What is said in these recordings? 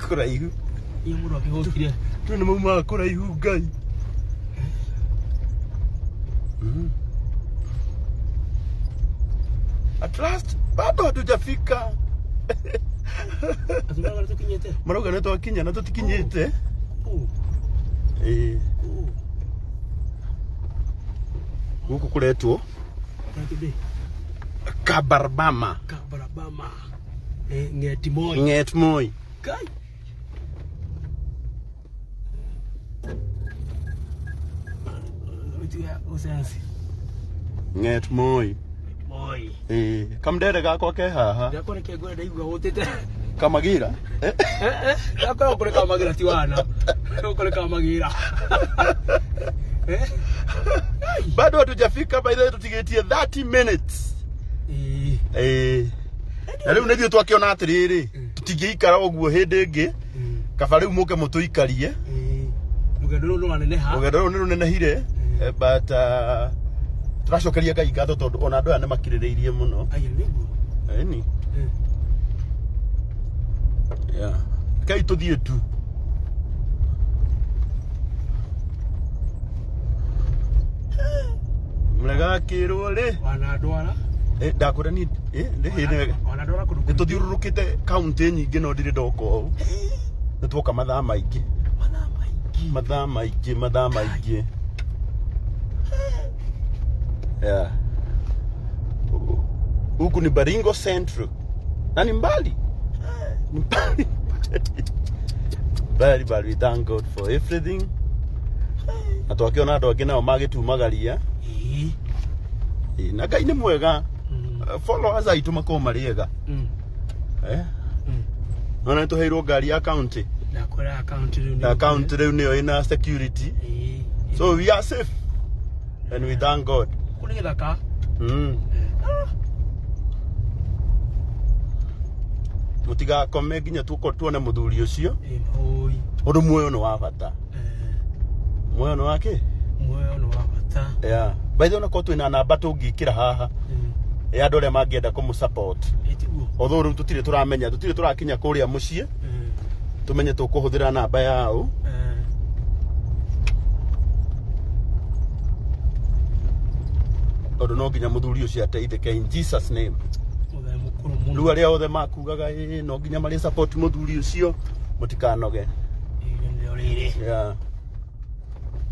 Kuraihu. Iyo mũndũ akĩgũkire. Tu nĩ mauma kuraihu ngai. At last bado hatujafika. Atunaga tukinyete. Marauga nĩ twakinya na tutikinyĩte. Gũkũ kũretwo Kabarbama. Kabarbama. Ng'eti moi. Ng'et moi. Kai. Usensi. Ng'et moi. Moi. Kamdere gakwa ke haha. Ndakore kegore ndaigua gũtĩte. Kamagira? Ndakore kũrĩ kamagira ti wana. Kũrĩ kamagira. Bado hatujafika, by the way tutigetie 30 minutes. Na rĩu nĩthiĩ twakiona atĩrĩrĩ, tũtingĩikara ũguo hĩndĩ ĩngĩ. Kaba rĩu mũke mũtũikarie. Rũgendo rũu rũraneneha. Rũgendo rũu nĩ rũnenehire, but tũracokeria Ngai ngatho tondũ ona andũ aya nĩ makirĩrĩirie mũno. Aya nĩguo. Eni. Yeah. Kai tũthiĩ tu. Mlega kirwo rĩ. Wanandwara. Ndakũra ni ndĩ hĩndĩ. Wanandwara kũndũ. Nĩ tũthiũrũrũkĩte kaunti nyingĩ no ndirĩ ndoka ũũ. Nĩ twoka mathaa maingĩ. Mathaa maingĩ. Yeah. Huku ni Baringo Central. Na ni mbali. Ni mbali. Very, we thank God for everything. Na twakiona andũ angĩ nao magĩtumagaria. Na Ngai nĩ mwega. Followers aitũ makorwo marĩ ega. Nona tũheirwo ngari ya county. Ndakora account rĩu. Account rĩu nĩyo ina security. So we are safe. And we thank God. Kũrĩ gĩthaka. Mũtigakome nginya tuone mũthuri ũcio. Ũndũ muoyo nĩ wa bata. Muoyo nĩ wake? Muoyo nĩ wa bata. Yeah. By the way, nakorwo twĩna namba tũngĩkĩra haha. Andũ arĩa mangĩenda kũmũ-support. Although rĩu tũtirĩ tũramenya, tũtirĩ tũrakinya kũrĩa mũciĩ. Tumenye tũkũhũthĩra namba yao. Tondũ no nginya mũthuri ũcio ateithĩke in Jesus name. Rĩu arĩa othe makugaga no nginya marĩ support mũthuri ũcio mũtikanoge. Yeah.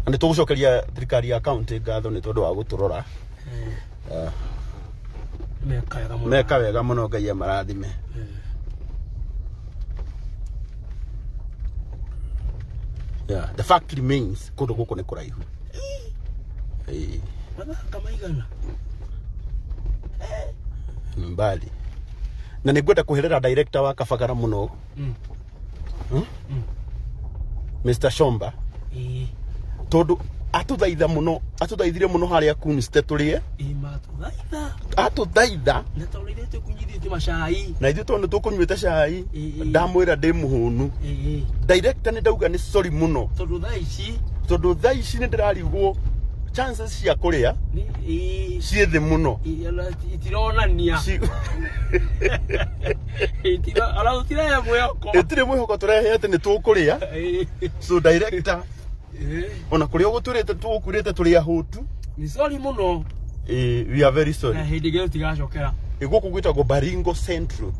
Na nĩ tũgũcokeria thirikari ya county ngatho nĩ tondũ wa gũtũrora. Meka wega mũno, Ngai amarathime. Yeah, the fact remains kũndũ gũkũ nĩ kũraihu. Kama igana. Mbali. Na nĩngwenda kũherera director wa Kabagara mũno. Mr. Shomba. Tondũ atũthaithire mũno harĩa kunste tũrĩe. Atũthaitha. Na tũrĩte kunyithĩtie macai. Na ithuĩ tondũ tũkũnyuĩte cai. Ndamwĩra ndĩ mũhũnu. Director nĩ ndauga nĩ sorry mũno. Tondũ thaa ici nĩ ndĩrarigwo chances cia kũrĩa ciĩ thĩ mũno. Itironania. Itirĩ mwĩhoko tũrehete nĩ tũkũrĩa. So director ona kũrĩa ũgũtũrĩte tũkũrĩte tũrĩ ahũtu. Ni sorry mũno. We are very sorry. Na hĩndĩ ĩngĩ tũtigacokera. Gũkũ gwĩtagwo Baringo Central.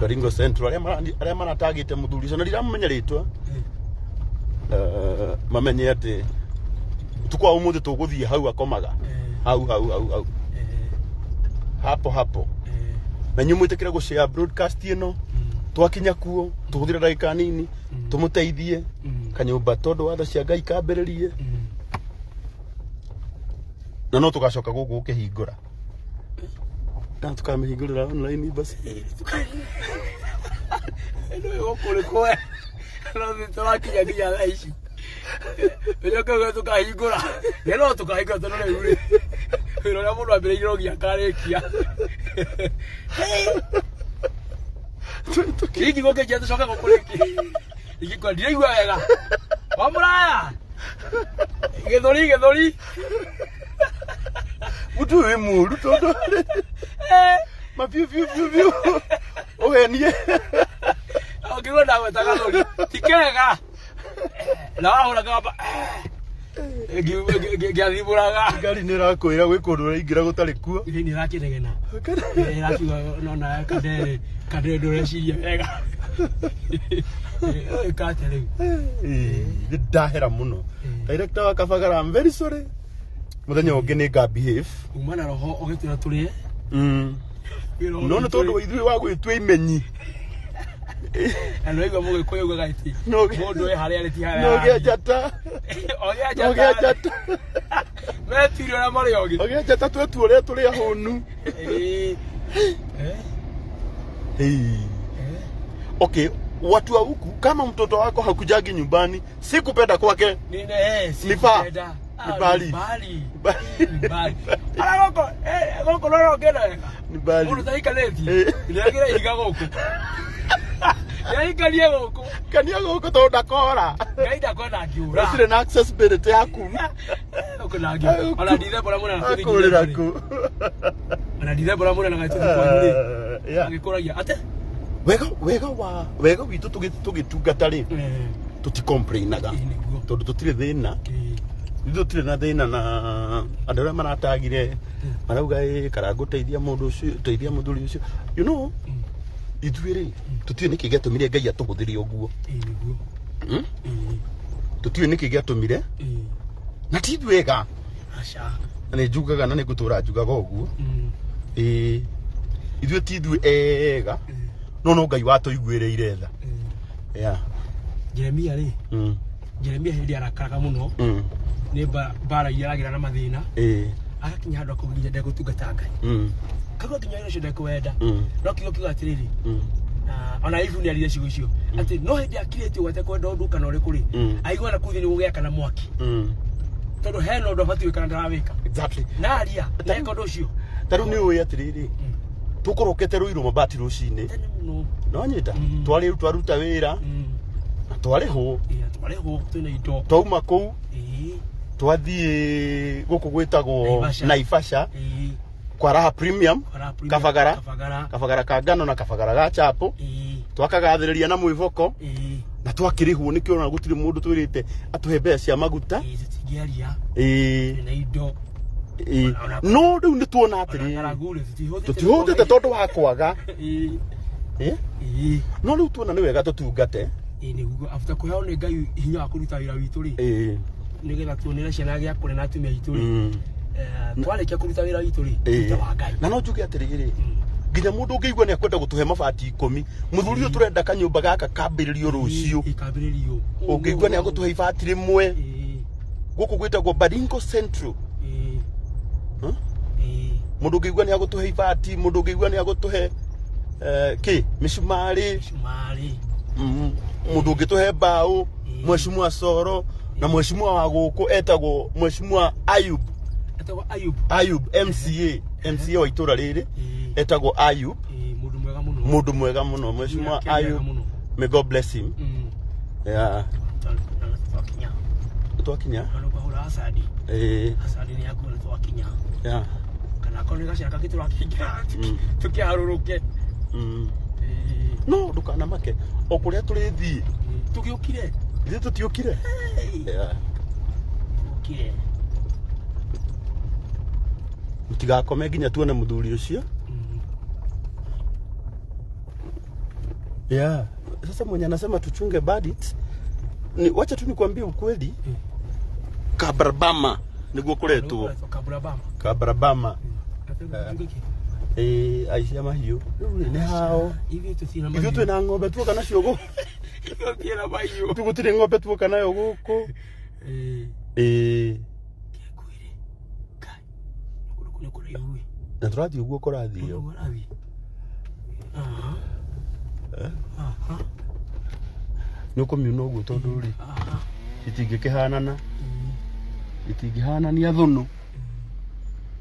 Karangu Central arĩa maratagĩte mũthuri ũcio na ndiramenya rĩtwa mamenye atĩ tukwa ũmũthĩ tũgũthiĩ hau akomaga hau hapo na nyumwĩtĩkĩre gũshare broadcast ĩno twakinya kuo tũhũthĩre ndagĩka nini tũmũteithie kanyũmba tondũ watho cia Ngai kambĩrĩrie na no tũgacoka gũkũ gũkĩhingũra tukamĩhingũrĩra online basi eno yokole kwa no tũrakinya nginya thaa ici rĩrĩa kĩuga tũkahingũra no tũkahingũra tondũ rĩu rĩ wĩra ũrĩa mũndũ ambĩrĩirio nginya akarĩkia Kiki goke jetu coka gukuriki. Iki kwa ndirigwa wega. Wa Muraya. Githori. Mutu we muru tondu. Mapiu. Ogenie. Ogirwo nawe tagathori. Tikega. Na wahora gamba. Giathiburaga. Ngari ni rakwira gwi kundu raingira gutari kuo. Ni rakiregena. Rakiuga nona kade ndoreciria wega. Katere. Ndahera muno. Director wa Kabagara, I'm very sorry. Muthenya ungi ni nga behave. Umana roho ogitira turie. No tondu ithui wa gwitwa imenyi. Ano igwa muge koyo gaiti. Mundu we hari ari ti hari. No ge jata. Oge jata. Me tirio na mari ogi. Oge jata twetu ore turi ahonu. Okay, watu wa huku kama mtoto wako hakujagi nyumbani, si kupenda kwake. Si kupenda. Bali. Ala goko lolo gena. Ni bali. Mundu taika leti. Ilagira iga goko. Yaikalie goko. Kania goko to ndakora. Gaida kona ngiura. Usire na accessibility yaku. Goko na ngiura. Ala ndire bora muna na kurira ku. Ala ndire bora muna na gaitu kwa yule. Agikoragia ate. Wega witu tugitungata ri. Tuticomplainaga. Tondu tutire thina. Tutire na thina na andu aria maratagire marauga Karangu teithia mundu ucio teithia muthuri ucio. You know, ithuire tutire niki giatumire Ngai atuhuthirie uguo. Tutire niki giatumire. Na ti wega. Acha. Ni njugaga na ni gutura njugaga uguo. Ithuire ti ithuĩ ega. No Ngai watuiguĩrĩire tha. Yeah. Jeremia ri. Jeremia hindi arakaraga muno. Ni bara iragira na mathina. Agakinya handu akuginya ndegutungata Ngai. Kagwa kinya ino cio kwenda. No kigo atiriri. Ona ifu ni alire cigo icio. Ati no hindi akirete wate kwenda undu kana uri kuri. Aigwa na kuthi ni gugia kana mwaki. Tondu he no ndo bati wikana ndarawika. Exactly. Na aria. Na iko ndo cio. Taru ni uyi atiriri. Tukorokete ruiru mabati rucini. No nyita. Twari twaruta wira. Twari ho. Twari ho twina indo. Twauma kuu. Twathie guku gwitagwo Naivasha. Kwa Raha Premium. Kabagara ka ngano na Kabagara ga chapo. Twakagathiriria na mwivoko. Na twakirihwo nikio na gutire mundu twirite atuhe mbeca cia maguta. Tutingiaria. Na indo. No riu ni tuona atiri. Tutihutite tondu wa kwaga. No riu tuona ni wega tutungate. Niguo after kuheo ni Ngai hinya wa kuruta wira witu ri. Nigetha tuonere ciana gia kure na atumia itu ri. Twarikia kuruta wira witu ri. Tuta wa Ngai. Na no njuge atiriri. Nginya mundu ungiigua ni akwenda gutuhe mabati 10. Muthuri uyu turenda kanyumba gaka kambiririo rucio. Ikambiririo. Ungiigua ni agutuhe ibati rimwe. Guku gwitagwo Baringo Central. Mundu ngigua ni agutuhe ibati, mundu ngigua ni agutuhe mishumari. Mundu ngituhe mbao, Mheshimiwa Soro na Mheshimiwa wa guku etagwo Mheshimiwa Ayub. Ayub MCA wa itura riri etagwo Ayub. Mundu mwega muno Mheshimiwa Ayub. May God bless him. Yeah. Twakinya. Asadi ni yako twakinya. Yeah. Kana kone gashaka kitu rakinya. Tukiaruruke. No ndukana make. Okuria turithi. Tugiukire. Ithu tutiukire. Yeah. Ukire. Mutigakome nginya tuone muthuri ucio. Yeah. Sasa mwenye anasema tuchunge bandits. Wacha tu nikwambie ukweli. Kabrabama niguo kuretwo. Kabrabama. Aisha mahiu. Ni hao. Ivyo tu na ng'ombe tu kana ciogo. Tiena mahiu. Tu gutire ng'ombe tu kana yo guku. Kiakwire. Kai. Kule yui. Na turathi uguo kurathi yo. Nuko miuno uguo tondu ri. Itingikihanana. Itingihanania thunu.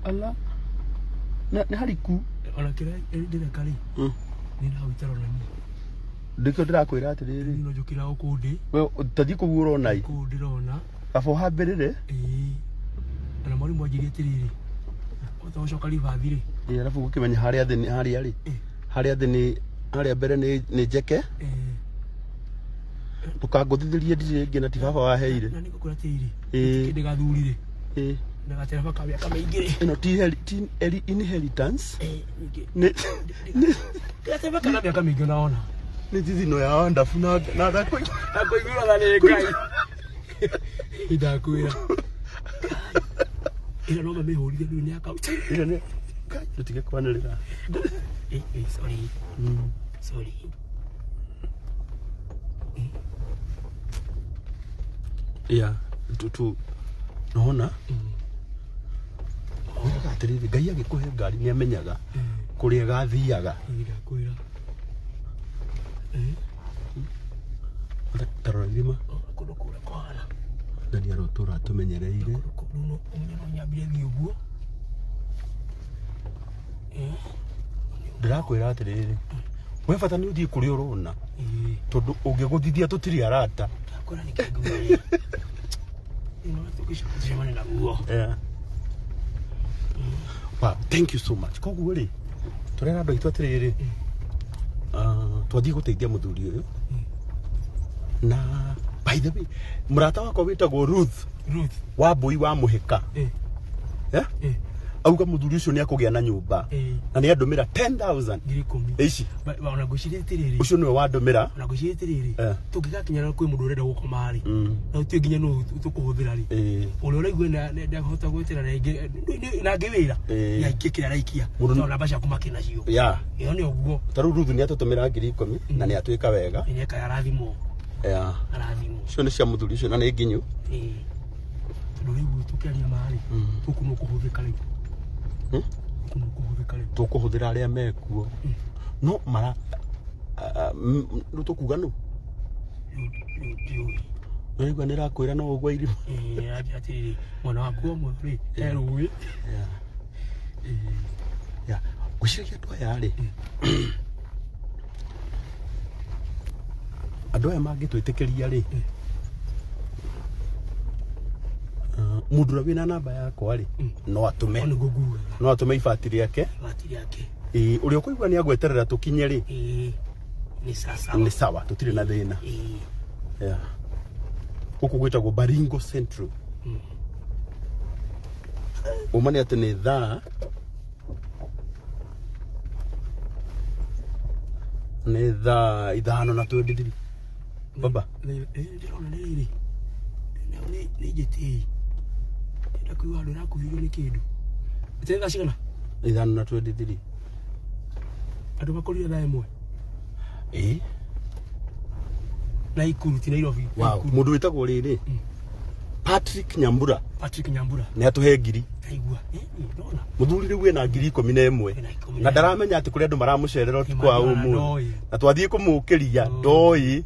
Ala. Na hariku. Ona kira ndire kari. Ni na witaro na ni. ndiko ndirakwira atiriri no jukira ukundi we tathi kuguro nai kundi rona abo hambirire na muri mwajirie tiriri utoshoka rivathire alafu gukimenya haria thini haria ri haria thini haria mbere ni njeke tukanguthithirie ndiri ngi na ti baba waheire na niko kura tiriri kindi gathurire ndagatera baka bya kamaingire ino ti inheritance ni ndagatera baka bya kamaingire naona ni thithino ya wonderful na ndakoigura na ni ngai idakwira ila no mamehorire ni akauti ila ni kai tutige kwanirira sorry sorry tu nona oya atiriri ngai agikuhe ngari ni amenyaga kuria gathiaga ndakwira tarora irima kudukura kwara ndani ya rotora tumenyereire no umenye nyambire biuguo ndirakwira atiriri we bata ni uthii kuria urona tondu ungiguthithia tutiri arata ndakora ni kiguo ino tukisha kujamana na guo wow, thank you so much koguo ri turera andu aitu atiriri twathii guteithia muthuri uyu na by the way murata wako witagwo Ruth wa Mbui wa Muhika auga muthuri ucio ni akugia na nyumba na ni andumira 10,000 ici ona gucirie tiriri ucio niwe wandumira ona gucirie tiriri tungigakinya kwi mundu urenda gukoma ri na utie nginya no tukuhuthira ri uri uraigwe na ndahota gwetera na ngiwira ya ikikira raikia na basha kumakina cio iyo ni uguo taru Ruth ni atutumira 10,000 na ni atwika wega ni eka arathimo arathimo cio ni cia muthuri ucio na ni nginyu ndurigu tukiaria mari tukuno kuhuthika ri tukuhuthira aria mekuo no mara tukuga no nigwa nirakwira no ugwa irima ati mwana waku mwri erui guciragia andu aya ri andu aya mangitwitikiria ri mundu wina namba yakwa ri no atume ibati riake uri ukuigua ni agweterera tukinye ri ni sawa tutire na thina guku gwitagwo Baringo Central umane ati ni thaa ithano na 23 baba ndirona niri ni jiti ndakuwa ndo nakuhirwo ni kindu itenda cigana ithano na 23 andu makorire na emwe na ikuruti na Nairobi mundu witagwo riri Patrick Nyambura ni atuhe ngiri aigua ndona muthuri riu ena 11,000 na ndaramenya ati kuri andu maramucerera utuku wa umu na twathie kumukiria ndoi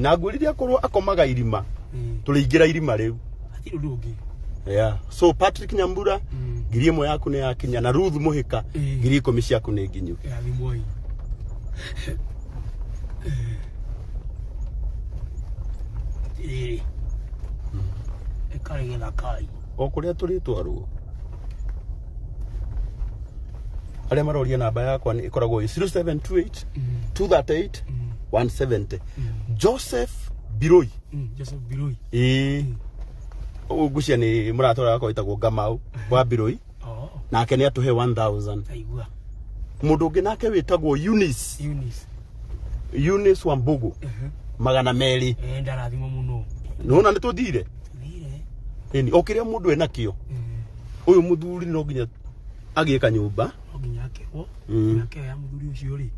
na ngwiriria korwo akomaga irima tuliingira irima riu ati ndungi so Patrick Nyambura ngiri imwe yaku ni yakinya na Ruth Muhika ngiri 10 ciaku ni nginyu thimoi ekarigetha kai o kuria turitwarwo aria maroria namba yakwa ni ikoragwo 0728 238 170 Joseph Biroi ugucia ni muratora wakwa itagwo Ngamau wa Biroi nake ni atuhe 1000 aigua mundu ungi nake witagwo Eunice wa Mbugu magana meri ndarathimo muno nona ni tuthire ni okiria mundu ena kio uyu muthuri no nginya agieka nyumba nginya akewo nake ya muthuri ucio ri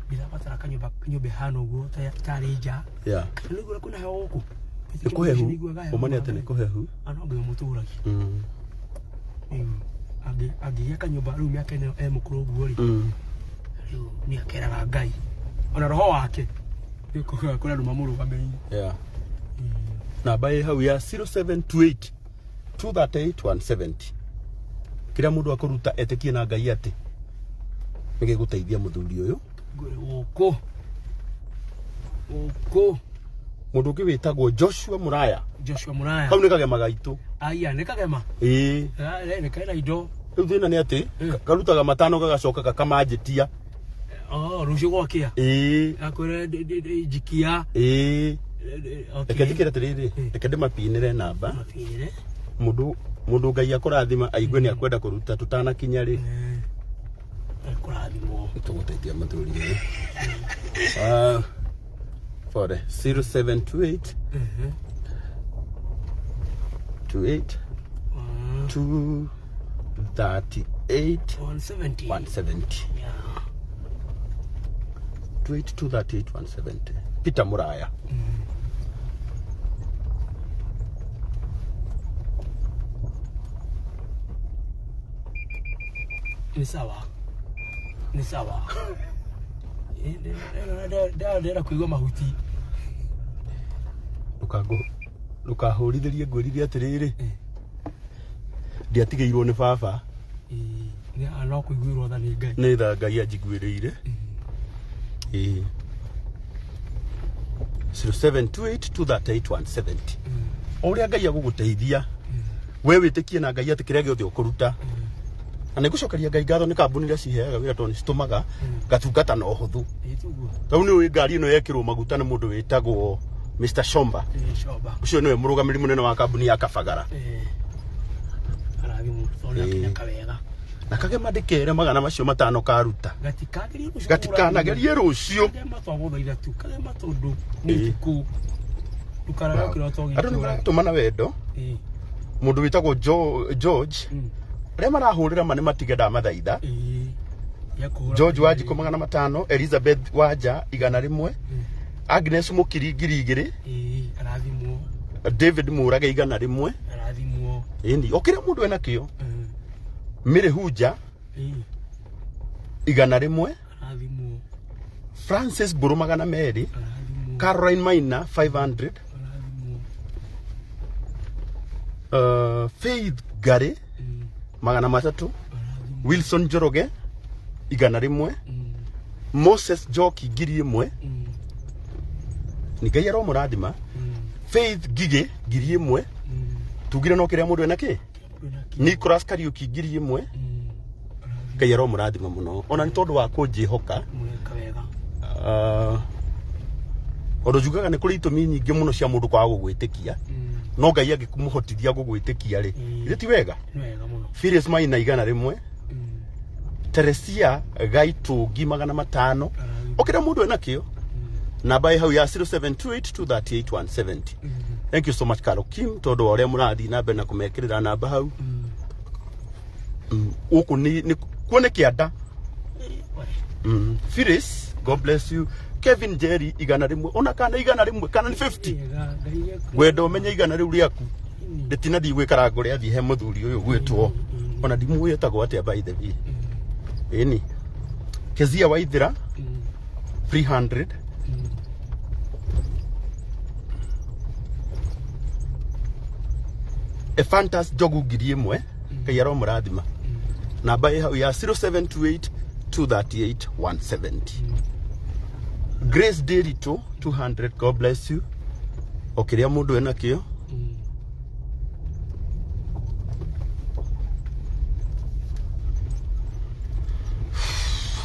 ndirabatara kanyumba hano guo tari nja niguo kuna heho guku ikuhehu umane ati ni kuhehu anobe muturagi agieka nyumba riu miaka ene mukuru guo ri riu ni akeraga ngai ona roho wake nikuga kuna andu mamurugamiriire namba hau ya 0728 238 170 kira mundu akuruta etekie na ngai ati nige guteithia muthuri uyu guko Uko. Mundu ki witagwo Joshua Muraya. Joshua Muraya. Kau ni kagema gaitu. Aya, ni kagema. Ne kaina indo. Riu thina ni ati karutaga matano gagacoka gakamanjitia. Rucio gwakia. Akwira jikia. Reke njikire atiriri, reke ndimapinire namba. Mapinire. Mundu Ngai akurathima aigue ni akwenda kuruta tutanakinya ri. Kurathimo. Tugutethia mathuri. For the 0728 28 238 170. Yeah. 238 170. Peter Muraya. Ni sawa. Ndera kuigwa mahuti. Ndukahũrithirie ngwĩrire atiriri. Ndiatigeirwo ni baba. No kuiguirwo tha ni Ngai. Ni tha Ngai anjiguĩrĩire. 0728238170. Uria Ngai aguguteithia. We witikie na Ngai atikire giothe ukuruta. Na nigucokeria Ngai ngatho ni kambuni iria ciheaga wira toni citumaga gatungata na uhuthu. Tau ni uyi ngari ino yekirwo maguta ni mundu witagwo Mr. Shomba. Ucio niwe murugamiri munene wa kambuni ya Kabagara. Na kagema ndikere magana macio matano karuta. Gatikanagerie rucio. Andu ni maratumana wendo. Mundu witagwo George. Aria marahurira mane matige ndamathaitha. George Wanjiku magana matano, Elizabeth Wanja 100, Agnes Mukiri 200, arathimwo. David Murage 100, arathimwo. Indi okira mundu ena kio. Mire Huja 100, arathimwo. Francis Buru magana meri, Caroline Maina 500, Faith Gare magana 3, Wilson Joroge 100, Moses Joki 1,000, ni Ngai aro murathima. Faith Gige 1,000, tugire no kiria mundu ena ki. Nicholas Kariuki 1,000, Ngai aro murathima muno. Ona ni tondu wa kunjihoka ondo jugaga ni kuri itumi nyingi muno cia mundu kwa gugwitikia. No Ngai agikumuhotithia gugwitikia ri. Ile ti wega? Ni wega muno. Firious Maina 100, Teresia Gaitungi magana 500. Okira mundu ena kio. Namba hau ya 0728238170. Thank you so much Carol Kim tondu wa uria murathi namba na kumekirira namba hau. Uku ni kuone kianda. Firious, God bless you. Kevin Jerry 100, ona kana 100 kana ni 50. Gwenda umenye 100 riaku. Nditina thi gwikara ngore athi he muthuri uyu gwitwo. Ona ndimu yetagwo atia by the way. Eni. Kezia Waithira 300. Fantas Jogu 1,000, Ngai aro murathima. Namba hau ya 0728238170. Grace Derito 200, God bless you. Okiria mundu ena kio.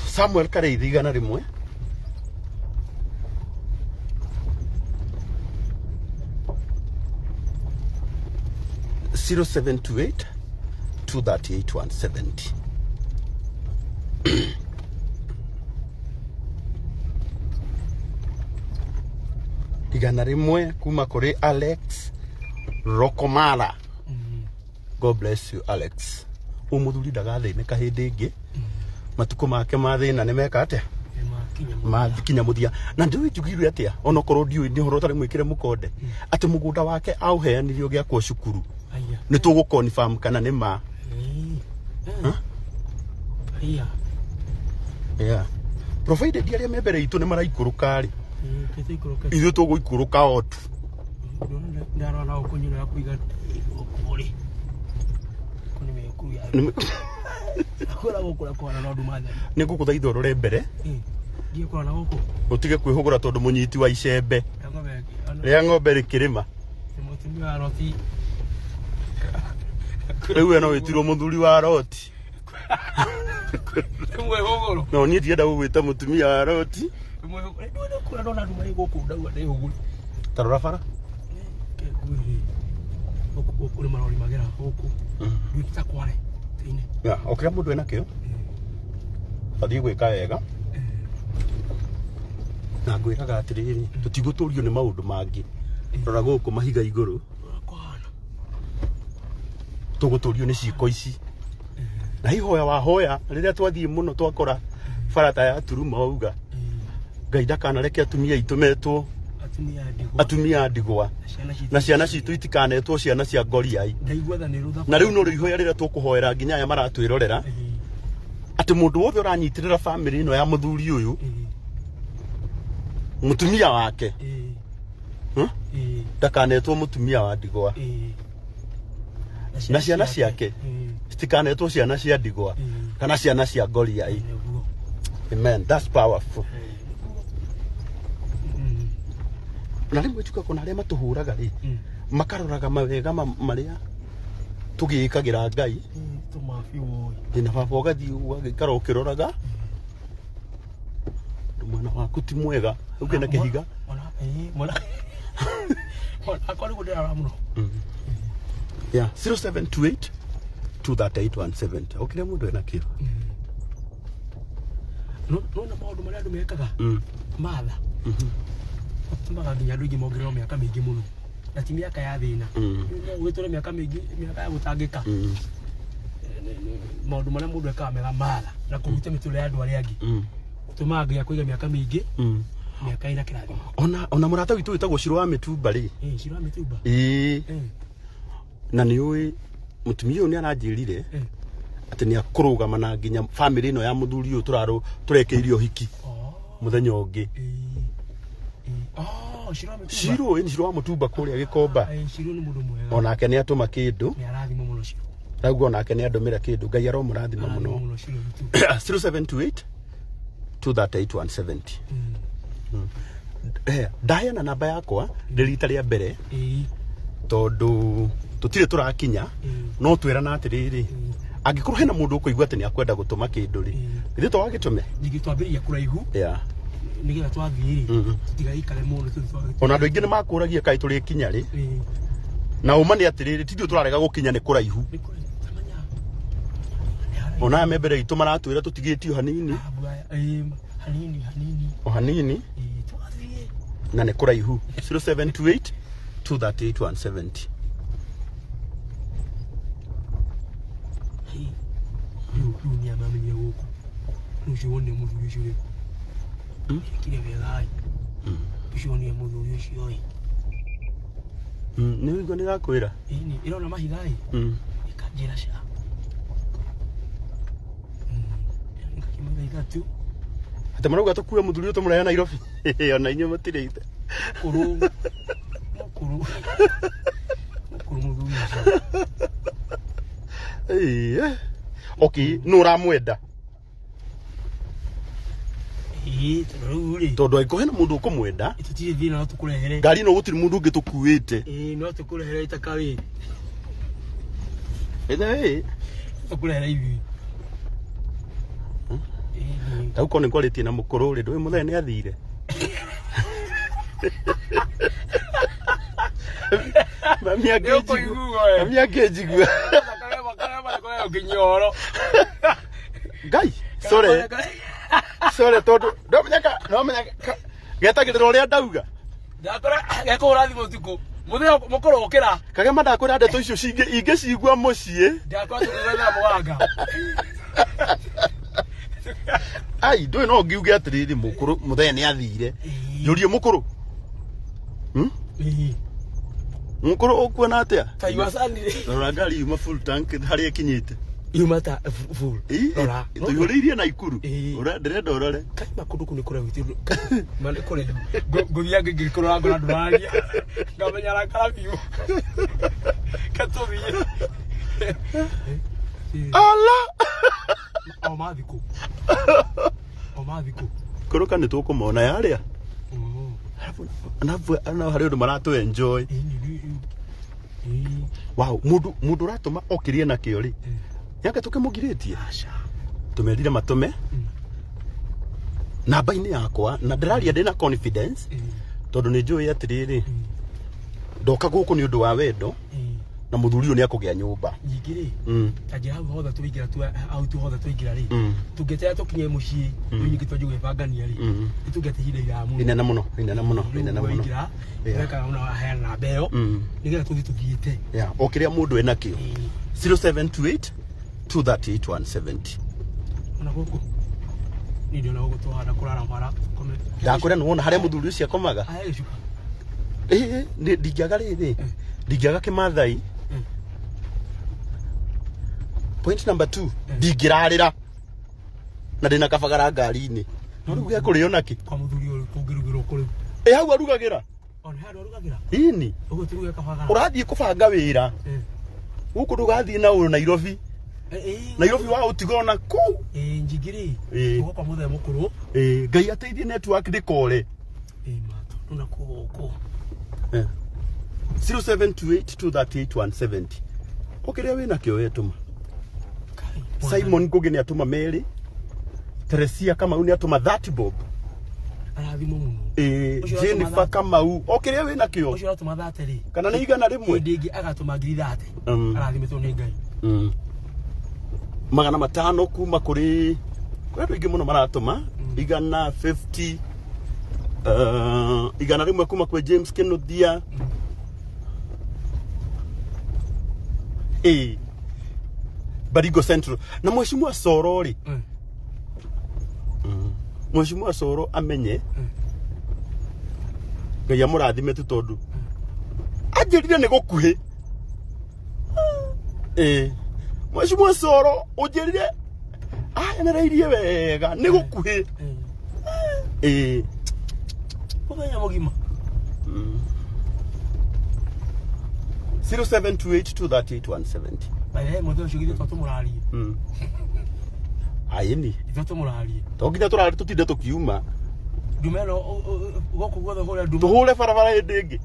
Samuel Kareithi 100, (0728238170). Igana rimwe kuma kuri Alex Rokomala. God bless you Alex. Umuthuri ndagathine kahindi ingi. Matuko make mathina ni meka atia? Mathikinya muthia. Na ndiwe njugirwe atia? Ono korwo ndiwe ni horo tari mwikire mukonde. Ati mugunda wake auheanirio giakwo cukuru. Ni tugu confirm kana ni ma. Yeah. Provided aria membere itu ni maraikuruka ri. Ithu tuguikuruka otu. Ndarona ukunyura ya kuiga okuri. Kuni mekuya. Akora gukura kwa na ndu mathe. Ni ngukuthaitha urore mbere. Ngie kwa na guku. Utige kwihugura tondu munyiti wa icembe. Ria ng'ombe rikirima. Mutumia wa roti. Riu eno witirwo muthuri wa roti. Mwe huguru. No ni ndienda gugwita mutumia wa roti. Mwe huguru. Ndio kula ndona nduma guku ndagwa ndai huguru. Tarora bara. Guku ni marori magera guku. Ndita kware. Thina. Ya, okira mundu ena kio. Athie gwika wega. Na ngwiraga atiriri tutiguturio ni maundu mangi. Rora guku mahiga iguru. Tuguturio ni ciiko ici. Na ihoya wa hoya riria twathie muno twakora farata ya turuma auga. Ngai ndakanareke atumia itumetwo atumia ndigwa na ciana citu itikanetwo ciana cia ngoriai. Na riu no rihoya riria tukuhoera nginya aya maratwirorera ati mundu wothe uranyitirira family ino ya muthuri uyu mutumia wake ndakanetwo mutumia wa ndigwa na ciana ciake citikanetwo ciana cia ndigwa kana ciana cia ngoriai. Amen, that's powerful. Na rimwe tuka kuna aria matuhuraga ri makaroraga mawega maria tugikagira Ngai ina baba ugathi ugikara ukiroraga mwana waku ti mwega ukena kihiga mwana akori gudira muno. Yeah, 0728 238 okire mundu ena kiro no na maundu maria andu mekaga matha tumbaga nginya andu ingi mogirwo miaka mingi muno na ti miaka ya thina no gwitore miaka mingi miaka ya gutangika maundu maria mundu ekaga mega matha na kuhutia mitule ya andu aria angi tumaga nginya kuiga miaka mingi miaka ina kirathi ona murata witu witagwo Shiro wa Mitumba ri Shiro wa Mitumba na niui mutumia uyu ni aranjirire ati ni akurugama na nginya family ino ya muthuri uyu turekeirio hiki muthenya ungi. Shiro ni Shiro wa Mitumba kuria Gikomba. Shiro ni mundu mwega. Onake ni atuma kindu. Ni arathimo muno Shiro. Raugo onake ni andumira kindu Ngai aro murathima muno. 0728 238 170. Daya na namba yakwa ndirita ria mbere tondu tutire turakinya no twirana atiriri angikorwo hena mundu ukuigua ati ni akwenda gutuma kindu ri ithe to wagitume ngigitwambiria kuraihu nigetha twathiri tutigaikare muno ona andu aingi ni makuragia kai turi kinya ri na uma ni atiriri tithio turarega gukinya ni kuraihu ona membere itu maratwira tutigitio hanini hanini na ni kuraihu 0728 238 170. Dunia mami ni huko. Nushone muthuri ucio ri. Kile vegai. Nushone muthuri ucio ri. Ni ngo ni gakwira. Ni irona mahigai. Ikanjira cia. Ngakimanga igatu. Ate marauga tukue muthuri uto muraya Nairobi. Ona inyo matirite. Kuru muthuri ucio. Okay, no ramwenda. Tondu aiko hena mundu ukumwenda. Tutire thina no tukurehere. Ngari no gutiri mundu ungi tukuite. No tukurehere itakawi. Tukurehere ivi. Tauko ni kwaritie na mukuru ri ndui muthenya ni athire. Mami akejigua. Ginyoro. Ngai, sorry tondu no menyaka getagirira uria ndauga ndakora gekora thimu tuku muthenya mukoro ukira kage mandakwira ndeto icio inge cigua mucii ndakora tukwetha mwanga ai ndui no ngiuge atiriri mukuru muthenya ni athire yurie mukuru mukuru ukuona atia taiwa sani rora ngari yuma full tank haria kinyite yumata full rora tuyuririe na ikuru ura ndirenda urore kaima kundu kuni kura witi mane kore guthia ngikora ngora nduragia ngamenya rakara biu katobi ala o mathiko Kuruka ni tukumona yaria. Ana hari undu maratu enjoy. Wow, mundu ratuma okirie na kio ri. Yake tukimugiritie. Asha. Tumerire matume. Namba-ini yakwa na ndiraria ndina confidence. Tondu ni njui atiriri. Ndoka guku ni undu wa wendo. Na muthuri uyu ni akugia nyumba. Nyingiri. Tajira hau hothe tuingira tu au tu hothe tuingira ri. Tungetera tukinye mucii. Nyingi twajuge bangania ri. Itungete hinde ya mu. Inena muno. Weka una hena beo. Nigetha tuthi tuthiite. Yeah, okiria mundu ena kio. 0728 238 170. Ona guku. Ni ndio na guku twahanda kurara mara. Ndakwira nuwona haria muthuri ucio akomaga. Gicuka. Ndingiaga riri. Ndingiaga kimathai. Point number 2. Ndingirarira. Na ndina kabagara ngari-ini. No riu gekurio naki? Kwa muthuri uri kungirugirwo kuri. Hau arugagira. Ona hadu arugagira. Ini. Ugo turuge kabagara. Urathie kubanga wira. Guku ndugathie na uru Nairobi. Nairobi wa utigo na ku. Njigiri. Ugo kwa muthe mukuru. Ngai ateithie network ndikore. Mato. Nuna kuko. 0728238170. Okiria wina kio wetuma. Simon Ngugi ni atuma meri. Teresia kama uni atuma 30 bob. Arathimo muno. Jennifer Kamau. Okiria wina kio. Ucio atuma 30 ri. Kana ni igana rimwe. Ndingi agatuma 30. Arathimito ni Ngai. Magana matano kuma kuri kwetu ingi muno maratuma. Igana 50. Igana rimwe kuma kwa James Kenodia. Barigo Central. Na mheshimiwa Soro ri. Mheshimiwa Soro amenye. Ngai amurathime tu tondu. Ajirire ni gukuhi. Mheshimiwa Soro ujirire. Nereirie wega ni gukuhi. Muthenya mugima. 0728238170. Bae muthe ucio githe twatumurarie. Aini. Twatumurarie. Toginya turari tutinde tukiuma. Dumeno goku gothe hore dume. Tuhure barabara ndingi.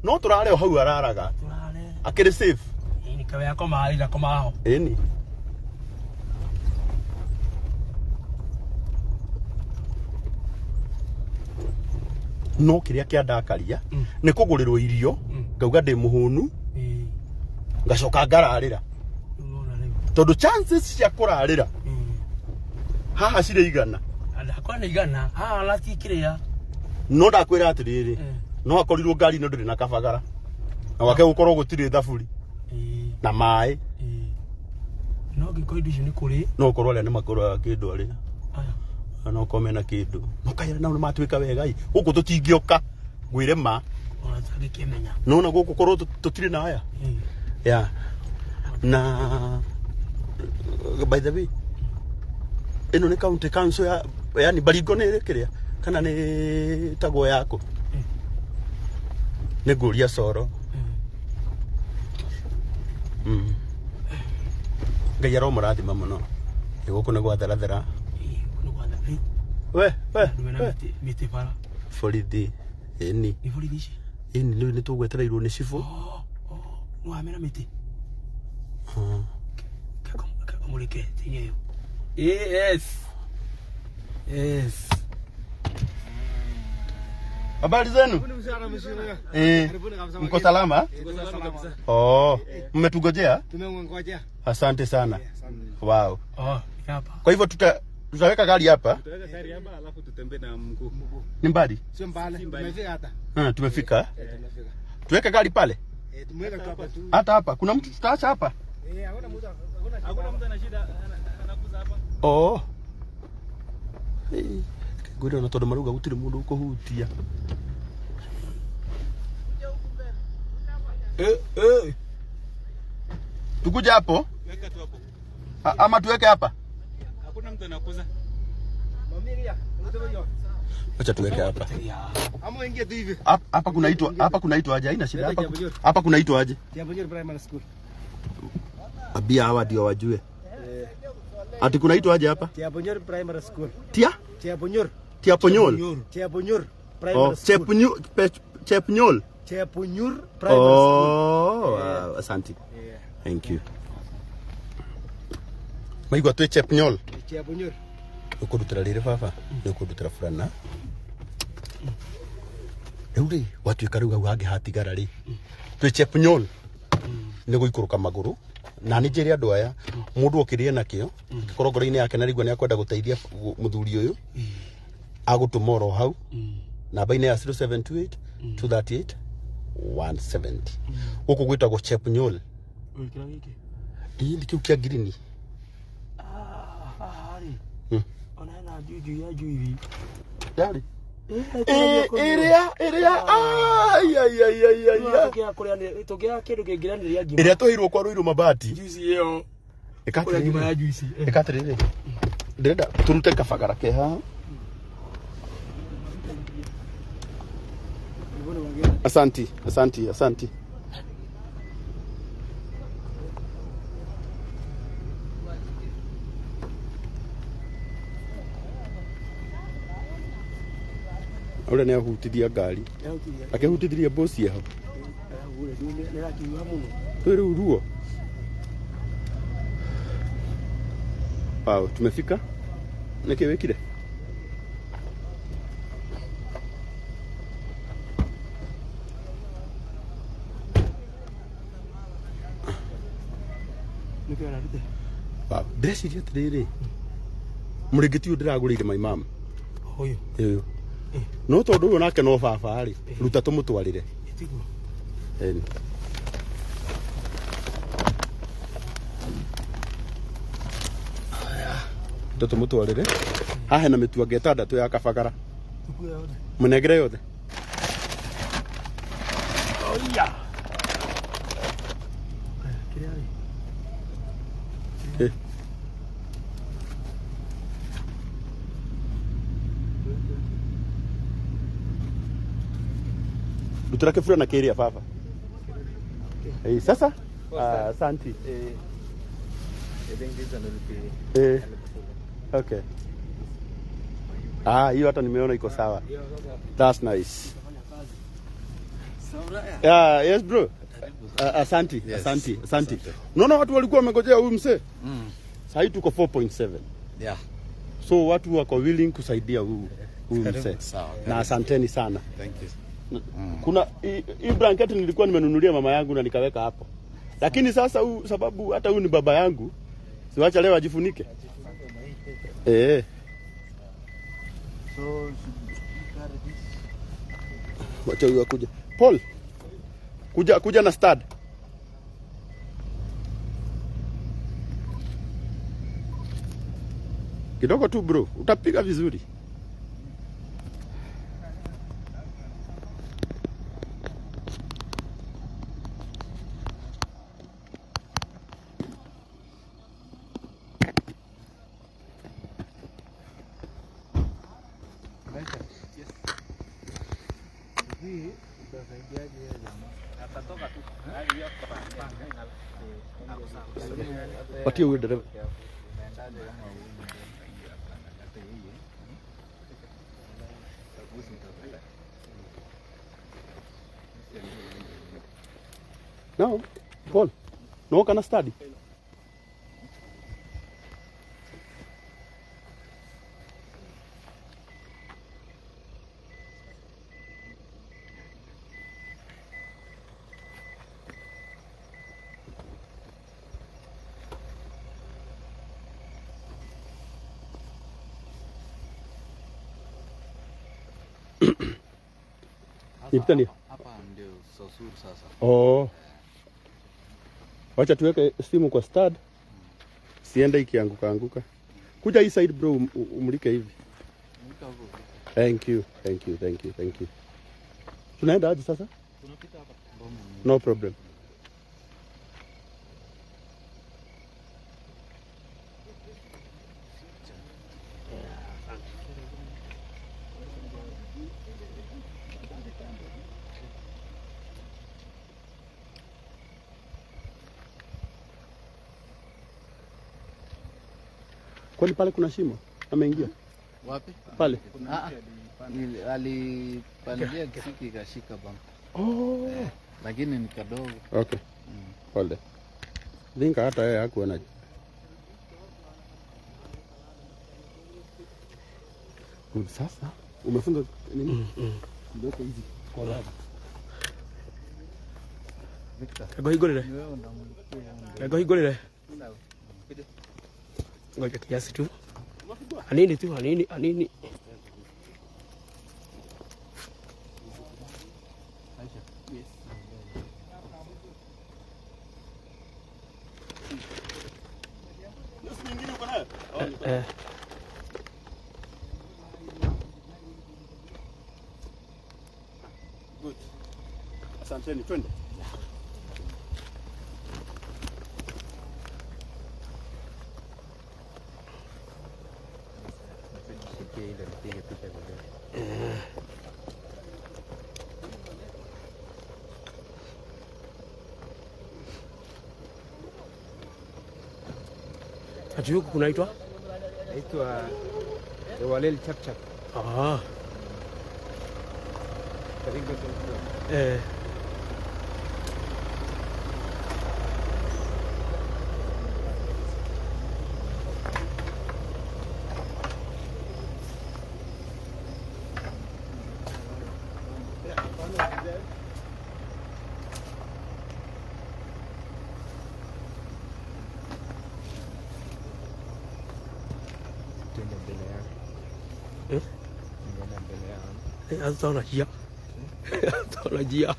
No turare o hau araraga. Turare. Akiri safe. Ni kawe yako mahali na koma aho. Eni. No kiria kia ndakaria ni kugurirwo irio ngauga ndi muhunu ngacoka ngararira tondu chances cia kurarira haha cire igana ndakwa ni igana haha latikiria no ndakwira atiriri no akorirwo ngari no ndiri na kabagara na wake gukorwo gutiri thaburi na mai no gikoidu icio ni kuri no korwo aria ni makoro kindu aria no komena kindu mukayira na matwika wega guku tutingioka gwire ma ona tangikimenya no na guku korwo tutiri na aya yeah na by the way ino ni county council ya yani Baringo ni kiria kana ni tago yako ni Guria Soro Ngai aro murathima muno guku ni gwa therathera we miti para Folithi eni ni Folithi ici eni ni tugwetereirwo ni cifu no amena miti kakamulike tinyeyo yes habari zenu mko salama mmetugojea tumengojea asante sana wow hapa kwa hivyo tutaweka gari hapa. Tutaweka gari hapa alafu tutembee na mguu. Ni mbali? Sio mbali. Tumefika hata. Tumefika. Tumefika. Tuweke gari pale? Tumeweka hapa tu. Hata hapa. Kuna mtu tutaacha hapa? Hakuna mtu ana shida anakuza hapa. Oh. Ngwira na tondu maruga gutiri mundu ukuhutia. Tukuja hapo? Weka tu hapo. Ama tuweke hapa? Hakuna mtu anakuza. Acha tuweke hapa. Ama ingia tu hivi. Hapa kunaitwa aje? Haina shida hapa. Hapa kunaitwa aje? Tiabonyor Primary School. Abia hawa ndio wajue. Ati kunaitwa aje hapa? Tiabonyor Primary School. Tia? Tiabonyor. Cheponyol. Cheponyol. Oh, Cheponyol. Cheponyol. Cheponyol primary school. Oh, asante. Yeah. Thank you. Maigwa tu Cheponyol. Cheponyol. Ukudutira rire baba. Ukudutira fulana. Euri watu ikaruga wage hatigara ri. Tu Cheponyol. Ni guikuruka maguru. Na ni njiri andu aya mundu okirie nakio korogoro-ini yake na rigwa ni akwenda guteithia muthuri uyu agutumoro hau namba-ini ya 0728 238 170 guku gwitagwo Cheponyol Kira giki ii ndi kiu kia girini hari ona na juju ya juivi yari iria tugia kindu kingiraniria ngima iria tuhirwo kwa ruiru mabati juici iyo ikatira ngima ya juici ikatira ndenda turute kabagara ke ha Asante. Ule ni ahutithia ngari. Akihutithiria bosi yao. Ule uruo. Wow, tumefika. Nikiwekile. Wow, dress iria tiriri. Murigiti ndiragurire my mom. Oyo. Eyo. No tondu uyu nake no baba ri. Ruta tumutwarire. Itigo. Eni. Aya. Tumutwarire. Haha na mitua getandatu ya kabagara. Tukuya yothe. Munegere yothe. Oya. Kiri ari. Dutura ke fura na keria baba. Sasa? Asante. Okay. Hiyo hata nimeona iko sawa. That's nice. Yes bro. Asante. Unaona watu walikuwa wamengojea huyu msee? Sasa tuko 4.7. Yeah. So watu wako willing kusaidia huyu msee. Na asanteni sana. Thank you. Kuna hii blanketi nilikuwa nimenunulia mama yangu na nikaweka hapo. Lakini sasa sababu hata huyu ni baba yangu, siwacha leo ajifunike. So wacha huyu akuja. Paul. Kuja na stud. Kidogo tu bro, utapiga vizuri. Patia huyo dereva. No, Paul. No kana study. Nipitani. Hapa ndio sosuru sasa. Oh. Wacha tuweke simu kwa stud. Sienda ikianguka. Kuja hii side bro, umulike hivi. Thank you. Tunaenda aje sasa? Tunapita hapa. No problem. Kwani pale kuna shimo? Ameingia? Wapi? Pale. Alipalilia kisiki kashika bang. Oh. Lakini ni kadogo. Okay. Pole. Dinka hata yeye hakuona. Sasa umefunga nini? Ndio hizi kwa lava. Kago higolele. Kago higolele. Sawa. Ngoja kiasi tu. Anini tu, anini. Yes. Nasi nyingine uko nayo? Good. Asanteni, twende. Ati huku kunaitwa? Naitwa Walel Chapchap. Ah. Karingo Ataona njia. Ataona njia.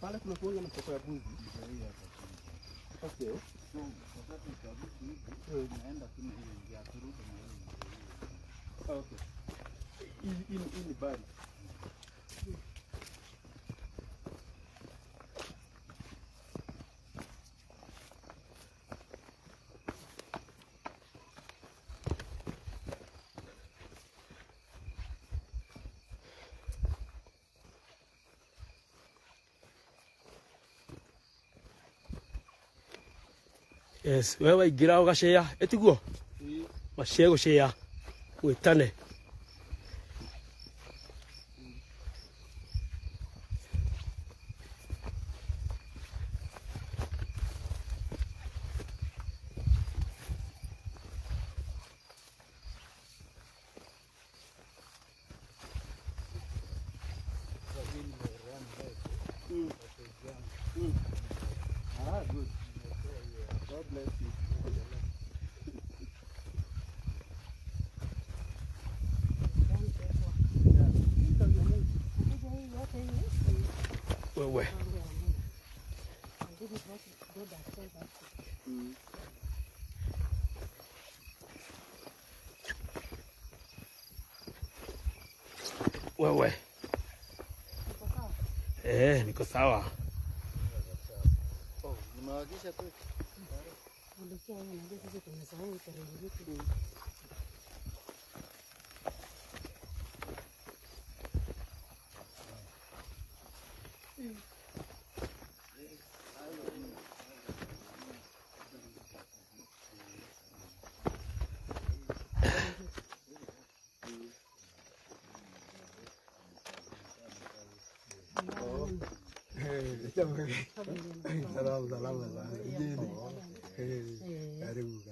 Pale kuna kuona mtoko ya bunzi. Okay. So, wakati utarudi hivi, naenda kama hiyo njia turudi na hiyo. Okay. Hii ni bari. Yes, wewe igira ugashea etiguo. Mashego gushea. Witane. Good. God bless you. Wewe. Wewe. Niko sawa. Oh, nimewakisha tu. Salama. Karibu.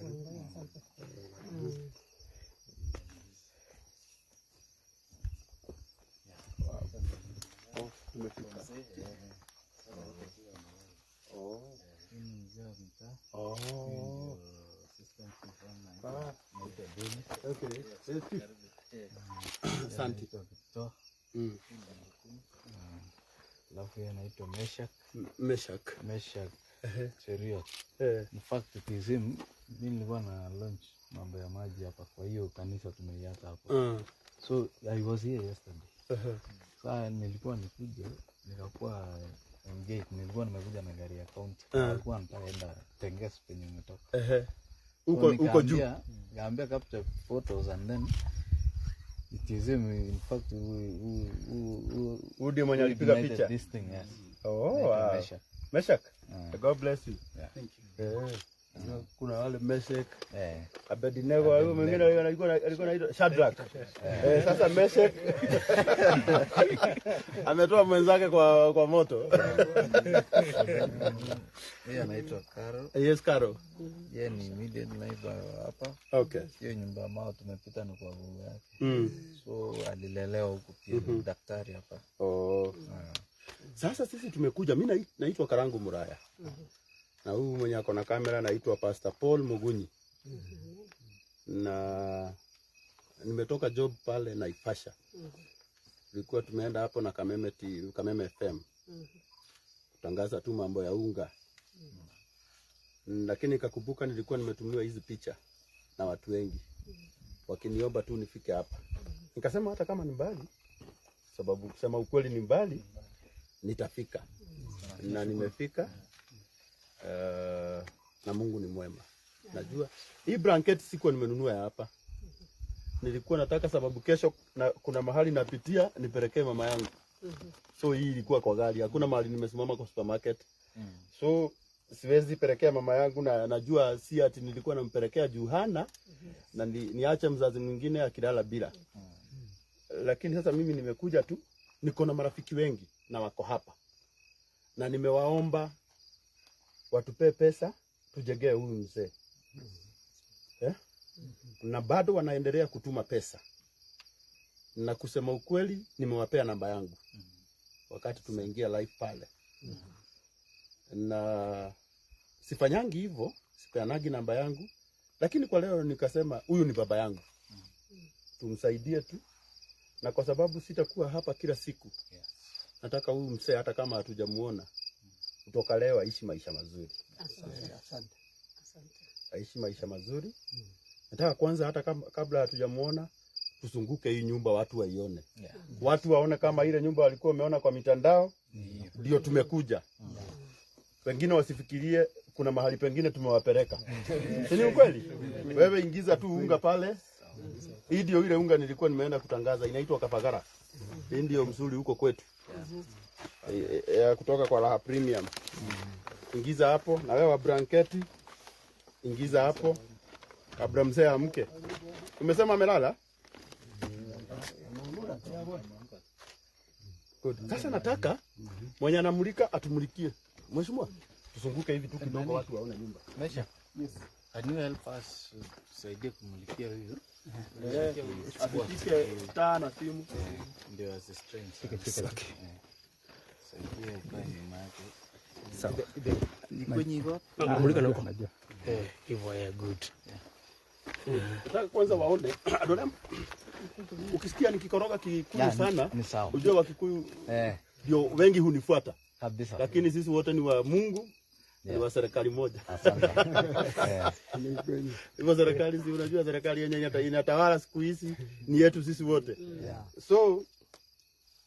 Asante. Alafu anaitwa Meshak. sheria. In fact TSM nilikuwa na launch mambo ya maji hapa, kwa hiyo kanisa tumeiacha hapo. So I was here yesterday. Sasa nilikuwa nikuja nikakuwa engaged, nilikuwa nimekuja na gari ya county. Nilikuwa nitaenda Tenges penye umetoka. Uko juu. Niambia capture photos and then TSM in fact ndio mwenye alipiga picha. This thing, yes. Oh, Meshak. God bless you. Yeah. Thank you. Kuna wale Meshak. Abednego huyo mwingine alikuwa anaitwa Shadrach. Sasa Meshak ametoa mwenzake kwa moto. Yeye anaitwa Karo. Yes, Karo. Yeye ni immediate neighbor hapa. Okay. Hiyo nyumba ambao tumepita ni kwa baba yake. So alilelewa huko pia daktari hapa. Sasa sisi tumekuja, mimi naitwa Karangu Muraya. Na huyu mwenye ako na kamera naitwa Pastor Paul Mugunyi. Na nimetoka job pale Naivasha. Tulikuwa tumeenda hapo na Kameme FM. Kutangaza tu mambo ya unga. Lakini nikakumbuka nilikuwa nimetumiwa hizi picha na watu wengi. Wakiniomba tu nifike hapa. Nikasema hata kama ni mbali, sababu kusema ukweli ni mbali, nitafika. Na nimefika. Na Mungu ni mwema. Najua hii blanket sikuwa nimenunua hapa. Nilikuwa nataka sababu kesho kuna mahali napitia nipelekee mama yangu. So hii ilikuwa kwa gari. Hakuna mahali nimesimama kwa supermarket. So siwezi pelekea mama yangu, na najua si ati nilikuwa nampelekea Juhana na niache mzazi mwingine akilala bila. Lakini sasa mimi nimekuja tu, niko na marafiki wengi na wako hapa. Na nimewaomba watupe pesa tujengee huyu mzee. Na bado wanaendelea kutuma pesa. Na kusema ukweli nimewapea namba yangu. Wakati tumeingia live pale. Na sifanyangi hivyo, sipeanagi namba yangu, lakini kwa leo nikasema huyu ni baba yangu. Tumsaidie tu. Na kwa sababu sitakuwa hapa kila siku. Nataka huyu mzee hata kama hatujamuona, kutoka leo aishi maisha mazuri. Asante. Aishi maisha mazuri. Nataka kwanza hata kabla hatujamuona tusunguke hii nyumba watu waione. Watu waone kama ile nyumba walikuwa wameona kwa mitandao ndio tumekuja. Wengine wasifikirie kuna mahali pengine tumewapeleka. Ni ukweli? Wewe ingiza tu unga pale. Hii ndio ile unga nilikuwa nimeenda kutangaza, inaitwa Kapagara. Hii ndio mzuri huko kwetu. Kutoka kwa Raha Premium. Ingiza hapo, na wewe wa blanketi ingiza hapo kabla mzee amke. Umesema amelala? Good. Sasa nataka mwenye anamulika atumulikie. Mheshimiwa, tusunguke hivi tu kidogo watu waone nyumba. Mesha. Yes. Can you help us tusaidie kumulikia huyu? Atupike taa na simu. Ndio as a strength. Okay. Saidia kwa nyuma yake. Sawa. Ni kwenye hivyo? Mulika na huko. Hivyo ya good. Nataka kwanza waone. Ukisikia nikikoroga Kikuyu sana, unajua wa Kikuyu ndio wengi hunifuata. Kabisa. Lakini sisi wote ni wa Mungu, ni wa serikali moja. Asante. Hivyo serikali, si unajua serikali yenyewe inatawala siku hizi ni yetu sisi wote. So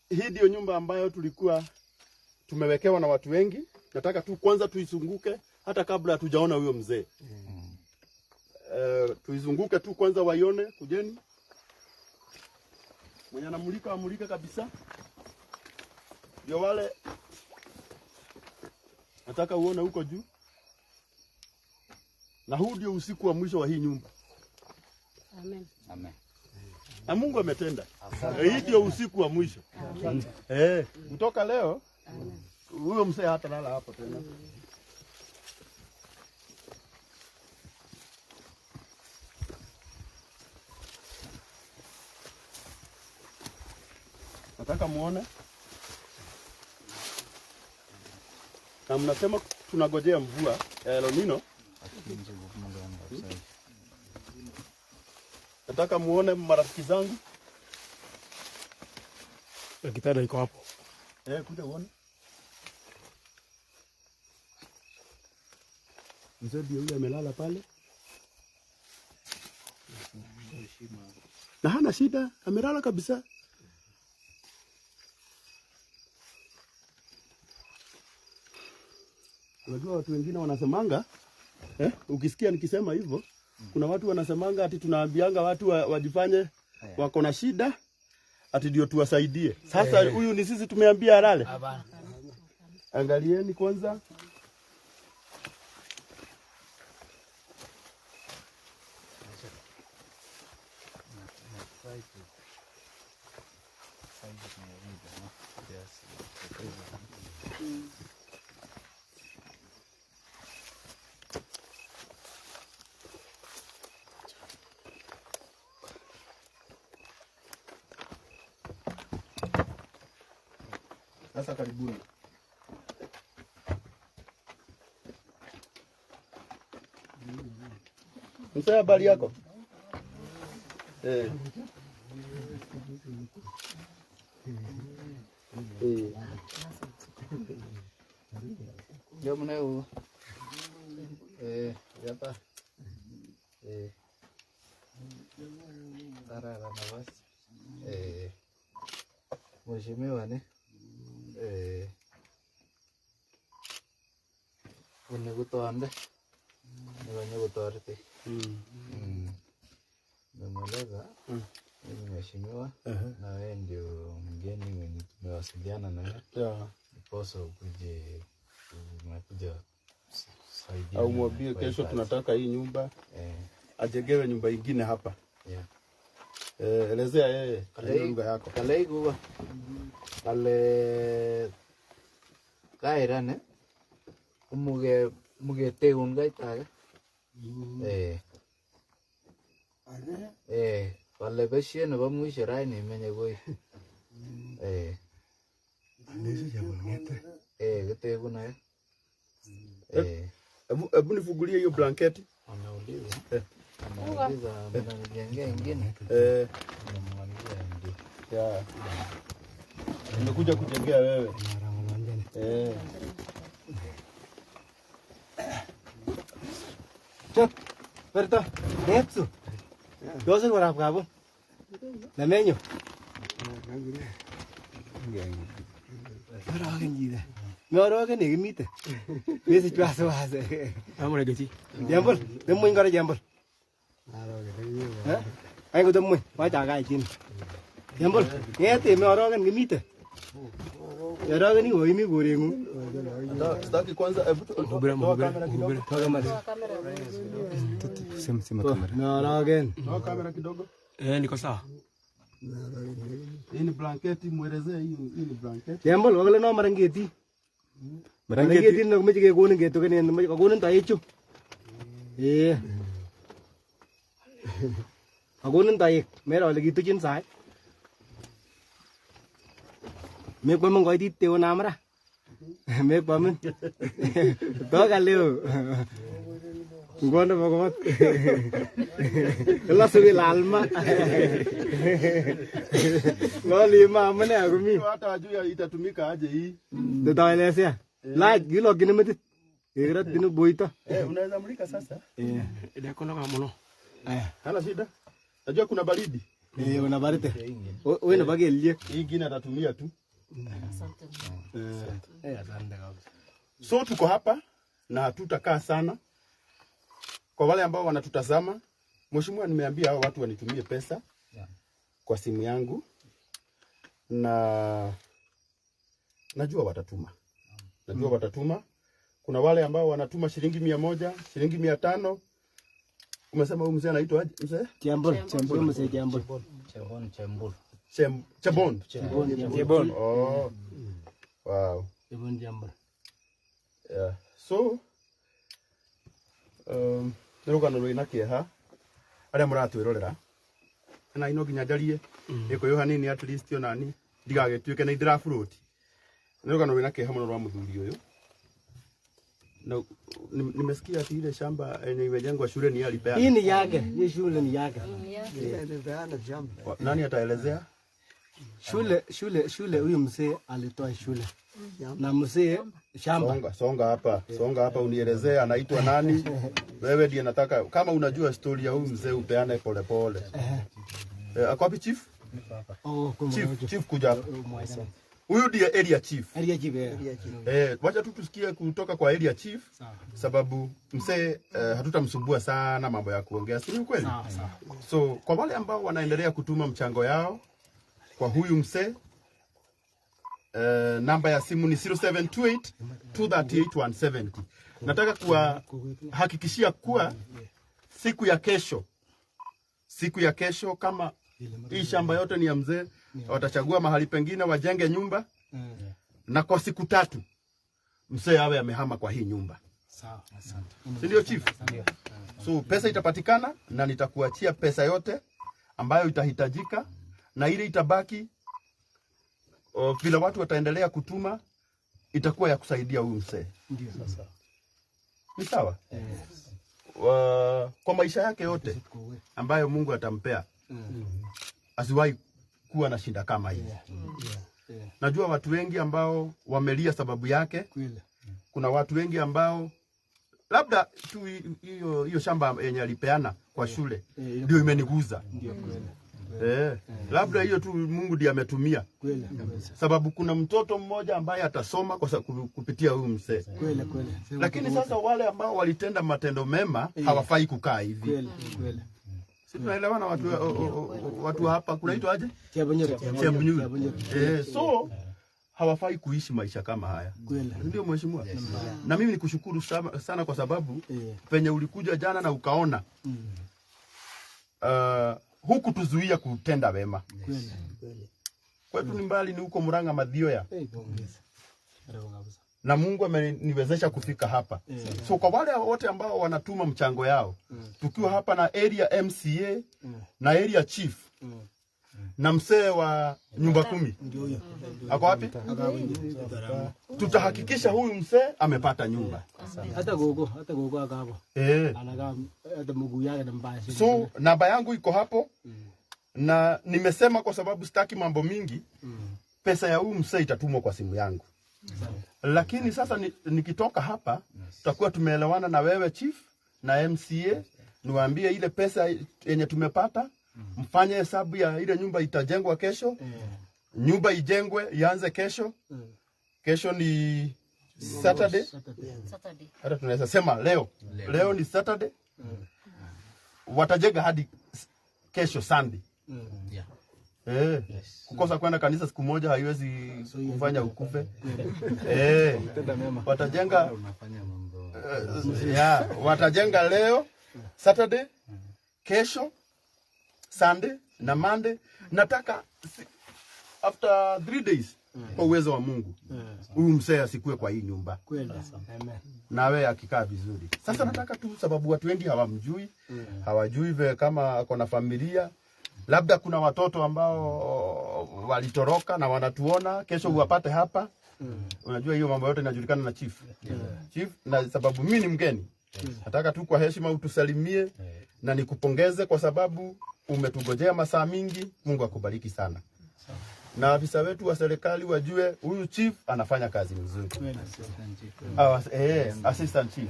hii ndio nyumba ambayo tulikuwa tumewekewa na watu wengi. Nataka tu kwanza tuizunguke hata kabla hatujaona huyo mzee. Tuizunguke tu kwanza waione, kujeni. Mwenye anamulika amulika kabisa. Ndio wale nataka uone huko juu. Na huu ndio usiku wa mwisho wa hii nyumba. Amen. Amen. Na Mungu ametenda. Hii ndio usiku wa mwisho. Kutoka leo huyo mzee hata lala hapo tena. Nataka muone. Na mnasema tunagojea mvua ya El Nino. Nataka muone marafiki zangu. Kitanda iko hapo. Kuja uone. Mzee ndio yule amelala pale. Na hana shida, amelala kabisa. Unajua watu wengine wanasemanga, ukisikia nikisema hivyo, kuna watu wanasemanga ati tunaambianga watu wajifanye wako na shida ati ndio tuwasaidie. Sasa huyu ni sisi tumeambia alale. Hapana. Angalieni kwanza. Sasa karibuni. Mzee, habari yako? Ndio mnao. Hapa. Tarara na basi. Mheshimiwa ne. Kuna kutoanda. Ni kutorete. Nimeeleza mheshimiwa na wewe ndio mgeni mwenye tumewasiliana na wewe. Poso ukuje unakuja saidia. Au mwambie kesho tunataka hii nyumba. Ajengewe nyumba nyingine hapa. Elezea yeye nyumba yako. Kalaigu kale kairane muge teun gaitaga. Kale beshe nebo mwisho raini menye koi. Kitebu naye. Hebu nifungulie hiyo blanketi. Anauliza. Anauliza mnanijengea ingine. Namwambia ndio. Ya. Nimekuja kujengea wewe. Chop. Berta. Nepsu. Dosen warap kabu. Namenyo. Aragen jide. Ngorogen igimite. Mesi chwase wase. Amore geti. Jambol, demoy ngara jambol. Ay ko demoy, wa ta ga chin. Jambol, ngete me aragen gimite. Aragen ni hoimi gorengu. Sitaki kwanza toa kamera kidogo. Sema kamera. Na aragen. Toa kamera kidogo. Niko sawa. Hii ni blanketi, muelezee hii ni blanketi. Jambol, wagale no marangeti. Marangeti na kumeje ke gonin geto ke ne kumeje gonin ta yechu. Agonin ta yek, mera lagi tu chin sai. Me ko mong goi dit teo namra. Me ko men. To galeo. Ngono bagamat. Kala suwi lalma. Ngoli mama ne agumi. Hata ajua itatumika aje hii. Tutaelezea. Like gilo ginemeti. Egra dinu boita. Unaweza mlika sasa? Ndio kono kama mno. Hana shida. Najua kuna baridi. Una baridi. Wewe unabaki elie. Hii ingine atatumia tu. Asante. Asante kabisa. So tuko hapa na hatutakaa sana. Kwa wale ambao wanatutazama, mheshimiwa nimeambia hao watu wanitumie pesa kwa simu yangu na najua watatuma. Najua watatuma. Kuna wale ambao wanatuma shilingi 100, shilingi 500. Umesema huyu mzee anaitwa aje mzee? Chambol mzee Chambol. Chambon. Oh. Wow. Chambol. Yeah. So nirugano rwina kieha aria muratwirorera na ino ginya njarie iko yo hanini at least yo nani ndigagituike na indira float nirugano rwina kieha muno rwa muthuri uyu na nimesikia ati ile shamba imejengwa shule ni alipeana. Hii ni yake, hii shule ni yake. Nani ataelezea? Shule huyu mzee alitoa shule. na mzee shamba. Songa hapa unielezee anaitwa nani? Wewe ndiye nataka kama unajua story ya huyu mzee upeane pole pole. Ako wapi chief? Chief kuja hapa. Huyu ndiye area chief. Wacha tu tusikie kutoka kwa area chief sababu mzee hatutamsumbua sana mambo ya kuongea. Si kweli? So kwa wale ambao wanaendelea kutuma mchango yao kwa huyu mzee namba ya simu ni 0728 238 170. Nataka kuhakikishia kuwa siku ya kesho kama hii shamba yote ni ya mzee, watachagua mahali pengine wajenge nyumba na kwa siku 3 mzee awe amehama kwa hii nyumba. Sawa, asante. Ndio chief. So pesa itapatikana na nitakuachia pesa yote ambayo itahitajika na ile itabaki vile watu wataendelea kutuma itakuwa ya kusaidia huyu mzee. Ndio sasa. Ni sawa? Kwa maisha yake yote ambayo Mungu atampea. Asiwahi kuwa na shida kama hii. Najua watu wengi ambao wamelia sababu yake. Kuna watu wengi ambao labda tu hiyo shamba yenye alipeana kwa shule ndio imeniguza. Labda hiyo tu Mungu ndiye ametumia. Sababu kuna mtoto mmoja ambaye atasoma kwa kupitia huyu mzee. Lakini sasa wale ambao walitenda matendo mema hawafai kukaa hivi. Sisi tunaelewana watu hapa kunaitwa aje? Chebunyuru. So hawafai kuishi maisha kama haya. Ndio mheshimiwa. Na mimi nikushukuru sana kwa sababu penye ulikuja jana na ukaona huku tuzuia kutenda wema. Kwetu ni mbali, ni huko Murang'a Mathioya. Na Mungu ameniwezesha kufika hapa. So kwa wale wote ambao wanatuma mchango yao, tukiwa hapa na area MCA na area chief na mzee wa nyumba 10. Ako wapi? Tutahakikisha huyu mzee amepata nyumba. Hata gogo akabo. Anaga hata mguu yake na mbaya. So namba yangu iko hapo. Na nimesema kwa sababu sitaki mambo mingi, pesa ya huyu mzee itatumwa kwa simu yangu. Lakini sasa nikitoka hapa tutakuwa tumeelewana na wewe chief na MCA, niwaambie ile pesa yenye tumepata, mfanye hesabu ya ile nyumba itajengwa kesho. Nyumba ijengwe ianze kesho. Kesho ni Saturday. Hata tunaweza sema leo ni Saturday. Watajenga hadi kesho Sunday. Kukosa kwenda kanisa siku moja haiwezi kufanya ukufe. Watajenga watajenga leo Saturday, kesho Sunday na Monday. Nataka after 3 days kwa uwezo wa Mungu huyu mzee asikue kwa hii nyumba. Na wewe akikaa vizuri. Sasa nataka tu sababu watu wengi hawamjui, hawajui vile kama ako na familia. Labda kuna watoto ambao walitoroka na wanatuona, kesho uwapate hapa. Unajua hiyo mambo yote inajulikana na chief. Chief, na sababu mimi ni mgeni. Nataka tu kwa heshima utusalimie na nikupongeze kwa sababu umetugojea masaa mingi. Mungu akubariki sana. Na afisa wetu wa serikali wajue huyu chief anafanya kazi nzuri. Assistant chief.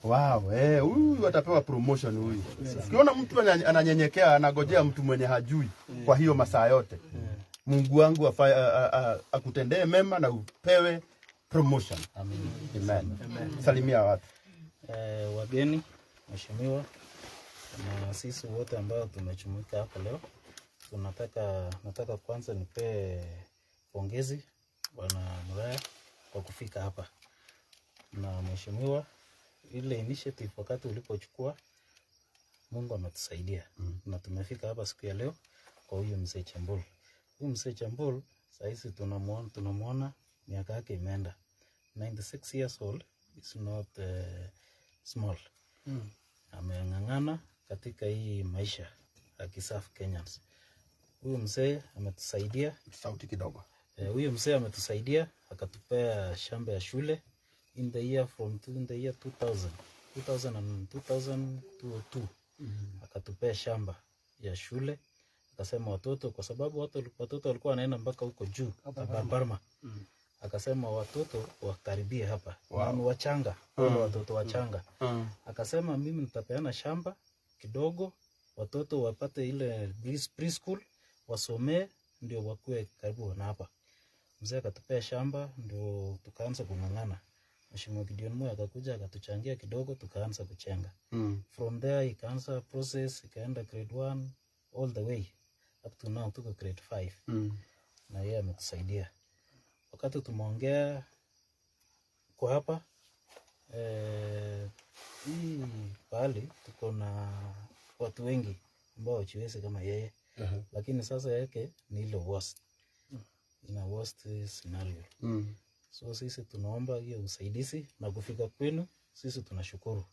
Wow, huyu atapewa promotion huyu. Ukiona mtu ananyenyekea, anagojea mtu mwenye hajui kwa hiyo masaa yote. Mungu wangu akutendee mema na upewe promotion. Amen. Salimia watu. Wageni, mheshimiwa, na sisi wote ambao tumechumuika hapa leo. Nataka kwanza nipe pongezi bwana Muraya kwa kufika hapa. Na mheshimiwa, ile initiative wakati ulipochukua, Mungu ametusaidia. Na tumefika hapa siku ya leo kwa huyu mzee Chambul. Huyu mzee Chambul sasa tunamuona miaka yake imeenda. 96 years old is not small. Ameng'ang'ana katika hii maisha akiserve Kenyans. Huyu mzee ametusaidia sauti kidogo. Huyu mzee ametusaidia akatupea shamba ya shule in the year 2000 to 2. Akatupea shamba ya shule. Akasema watoto, kwa sababu watoto walikuwa wanaenda mpaka huko juu Barma. akasema watoto wakaribie hapa. Wow. Ni wachanga, wale watoto wachanga. Akasema mimi nitapeana shamba kidogo, watoto wapate ile preschool, wasomee ndio wakue karibu na hapa. Mzee akatupea shamba ndio tukaanza kung'ang'ana. Mheshimiwa Gideon Moi akakuja akatuchangia kidogo, tukaanza kuchenga. From there ikaanza process, ikaenda grade 1 all the way up to now tuko grade 5. Na yeye ametusaidia. Wakati tumeongea kwa hapa hii pale tuko na watu wengi ambao wachiwezi kama yeye. Lakini sasa yake ni ile worst. Ina worst scenario. So sisi tunaomba hiyo usaidizi na kufika kwenu sisi tunashukuru.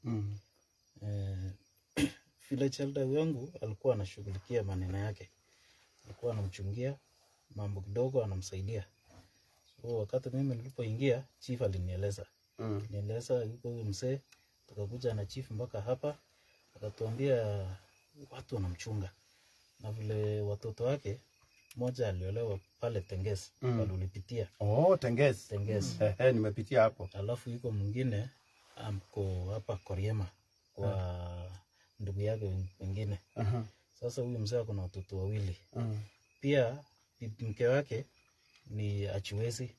Village elder wangu alikuwa anashughulikia maneno yake. Alikuwa anamchungia mambo kidogo, anamsaidia. So wakati mimi nilipoingia chief alinieleza. Nieleza yuko huyo mzee, tukakuja na chief mpaka hapa, akatuambia watu wanamchunga. Na vile watoto wake mmoja aliolewa pale Tengesi, walipitia. Tengesi. Nimepitia hapo. Alafu yuko mwingine amko hapa Koriema kwa ndugu yake wengine. Sasa huyu mzee kuna watoto wawili. Pia mke wake ni achiwezi.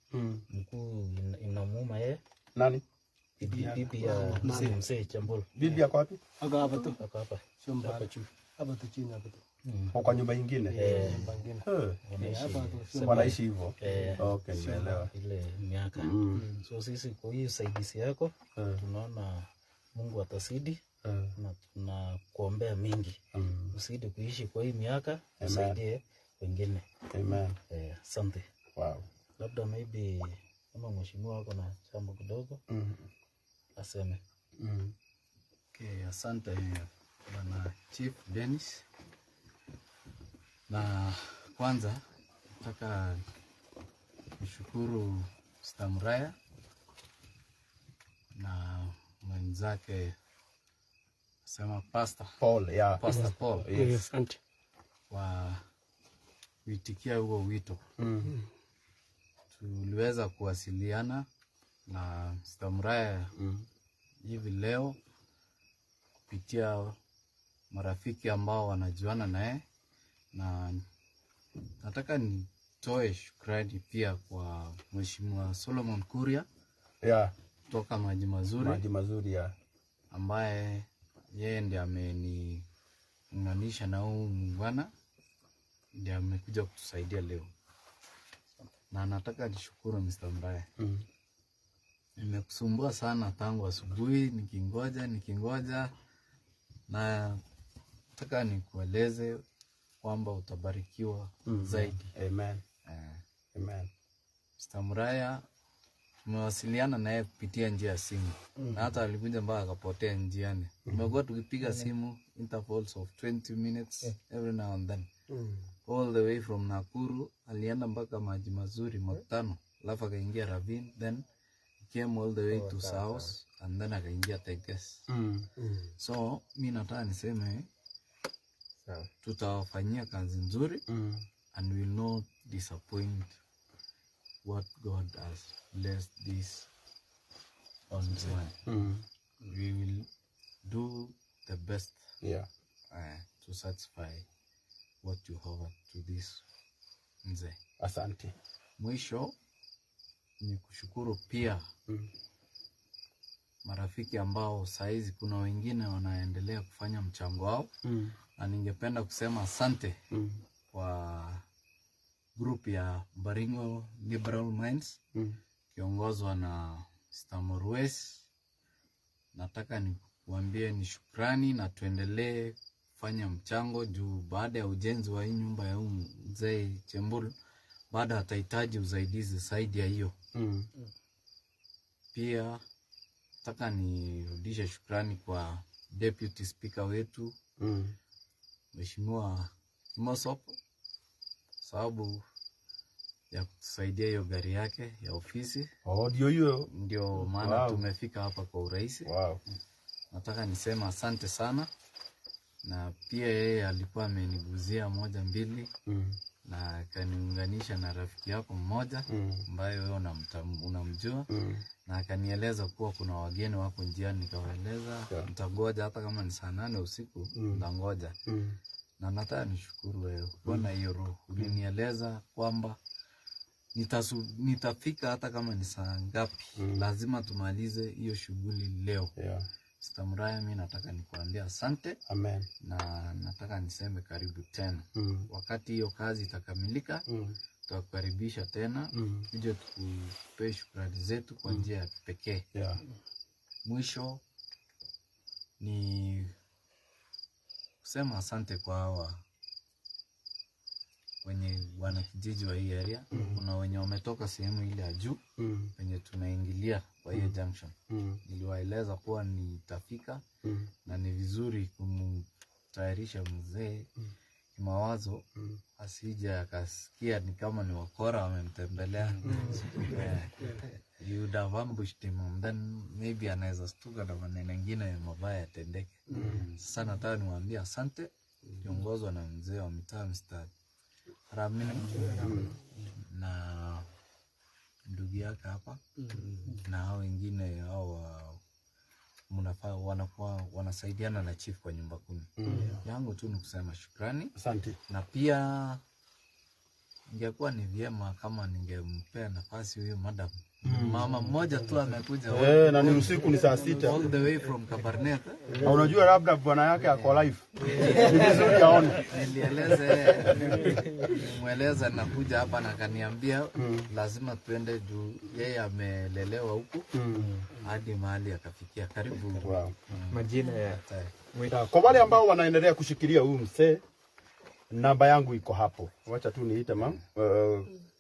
Mkuu inamuuma yeye. Nani? Bibi ya mzee Chambolo. Bibi yako wapi? Ako hapa tu. Ako hapa. Shamba hapa tu. Hapa tu chini hapa tu. Kwa nyumba nyingine? Nyumba nyingine. Hapa tu. Wanaishi hivyo. Okay, nimeelewa. Ile miaka. So sisi kwa hiyo usaidizi yako tunaona Mungu atasidi na tunakuombea mingi. Usidi kuishi kwa hii miaka, usaidie wengine. Amen. Asante. Wow. Labda maybe kama mheshimiwa wako na jambo kidogo aseme. Okay, asante bwana Chief Dennis. Na kwanza nataka nishukuru Muraya na mwenzake sema Pastor Paul, Pastor Paul. Asante. Wa kuitikia huo wito. Tuliweza kuwasiliana na Muraya hivi leo kupitia marafiki ambao wanajuana naye, na nataka nitoe shukrani pia kwa Mheshimiwa Solomon Kuria kutoka Maji Mazuri ambaye yeye ndiye ameniunganisha na huyu mwana, ndiye amekuja kutusaidia leo. Na nataka nishukuru Muraya. Nimekusumbua sana tangu asubuhi nikingoja na nataka nikueleze kwamba utabarikiwa zaidi. Amen. Amen. Muraya tumewasiliana naye kupitia njia ya simu. Na hata alikuja mpaka akapotea njiani. Tumekuwa tukipiga simu intervals of 20 minutes every now and then. All the way from Nakuru, alienda mpaka Maji Mazuri Makutano, alafu akaingia Ravine, then came all the way to South and then akaingia Tengesi. So mimi nataka niseme tutawafanyia kazi nzuri and will not disappoint what God has blessed this on one. We will do the best to satisfy what you have to this mzee. Asante. Mwisho ni kushukuru pia marafiki ambao saizi kuna wengine wanaendelea kufanya mchango wao. Na ningependa kusema asante kwa group ya Baringo Liberal Minds kiongozwa na Muraya. Nataka nikuambie ni shukrani na tuendelee kufanya mchango juu baada ya ujenzi wa hii nyumba ya mzee Chembulu baada atahitaji usaidizi zaidi ya hiyo. Pia nataka nirudishe shukrani kwa Deputy Speaker wetu Mheshimiwa Kimosop sababu ya kutusaidia hiyo gari yake ya ofisi. Ndio maana tumefika hapa kwa urahisi. Nataka nisema asante sana. Na pia yeye alikuwa ameniguzia moja mbili na akaniunganisha na rafiki yako mmoja ambaye wewe unamjua na akanieleza kuwa kuna wageni wako njiani. Nikawaeleza nitagoja hata kama ni saa 8 usiku nitangoja. Na nataka nishukuru wewe kwa hiyo roho. Ulinieleza kwamba nitafika hata kama ni saa ngapi. Lazima tumalize hiyo shughuli leo. Sister Muraya, mimi nataka nikuambia asante. Amen. Na nataka niseme karibu tena. Wakati hiyo kazi itakamilika, tutakukaribisha tena. Tuje tukupe shukrani zetu kwa njia ya kipekee. Mwisho ni kusema asante kwa hawa wenye wana kijiji wa hii area. Kuna wenye wametoka sehemu ile ya juu wenye tunaingilia kwa hiyo junction. Niliwaeleza kuwa nitafika na ni vizuri kumtayarisha mzee kimawazo asije akasikia ni kama ni wakora wamemtembelea. You would have ambushed him and then maybe anaweza stuka na maneno mengine mabaya yatendeke. Sasa nataka niwaambie asante, kiongozwa na mzee wa mitaa Mr. Ramina na ndugu yake hapa na hao wengine hao wanasaidiana na chief kwa nyumba 10. Yangu tu ni kusema shukrani. Asante. Na pia ingekuwa ni vyema kama ningempea nafasi huyo madam. Mama mmoja tu amekuja. Na ni usiku, ni saa 6. All the way from Kabarnet. Unajua labda bwana yake ako live. Ni vizuri aone. Mweleza nakuja hapa na kaniambia lazima tuende juu yeye amelelewa huku hadi mahali akafikia. Karibu. Majina ya Kwa wale ambao wanaendelea kushikilia huyu mzee, namba yangu iko hapo. Wacha tu niite mama.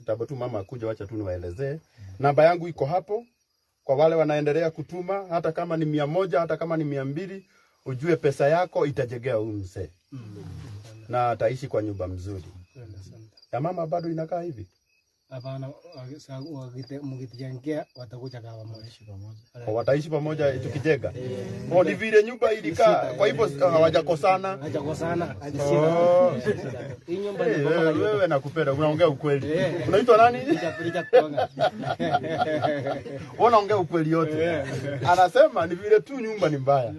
Tabu mama akuja, wacha tu niwaelezee. Namba yangu iko hapo. Kwa wale wanaendelea kutuma, hata kama ni 100, hata kama ni 200, ujue pesa yako itajegea huyu mzee. Na ataishi kwa nyumba mzuri. Ya mama bado inakaa hivi? Hapana, mkitijengea watakuja kama pamoja. Wataishi pamoja tukijega. Ni vile nyumba ilikaa, kwa hivyo hawajakosana. Hawajakosana. Hii nyumba ni wewe nakupenda, unaongea ukweli. Unaitwa nani? Unaongea ukweli yote. Anasema ni vile tu nyumba ni mbaya.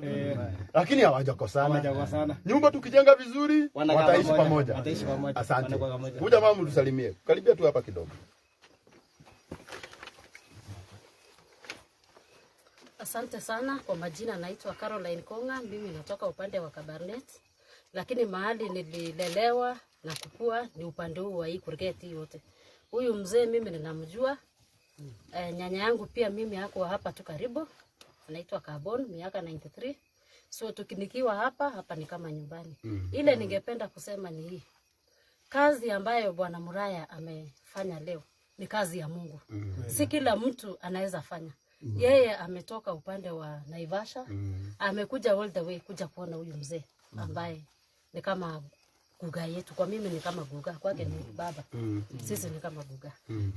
Lakini hawajakosana. Nyumba tukijenga vizuri wataishi pamoja. Asante. Kuja mama tusalimie. Karibia tu hapa kidogo. Asante sana. Kwa majina naitwa Caroline Konga, mimi natoka upande wa Kabarnet. Lakini mahali nililelewa na kukua ni upande huu wa hii kurgeti yote. Huyu mzee mimi ninamjua. Nyanya yangu pia mimi hako hapa tu karibu. Anaitwa Carbon, miaka 93. So tukinikiwa hapa ni kama nyumbani. Ile ningependa kusema ni hii. Kazi ambayo Bwana Muraya amefanya leo ni kazi ya Mungu. Si kila mtu anaweza fanya. Yeye ametoka upande wa Naivasha, amekuja all the way kuja kuona huyu mzee ambaye ni kama Guka yetu. Kwa mimi ni kama Guka, kwake ni baba. Sisi ni kama Guka.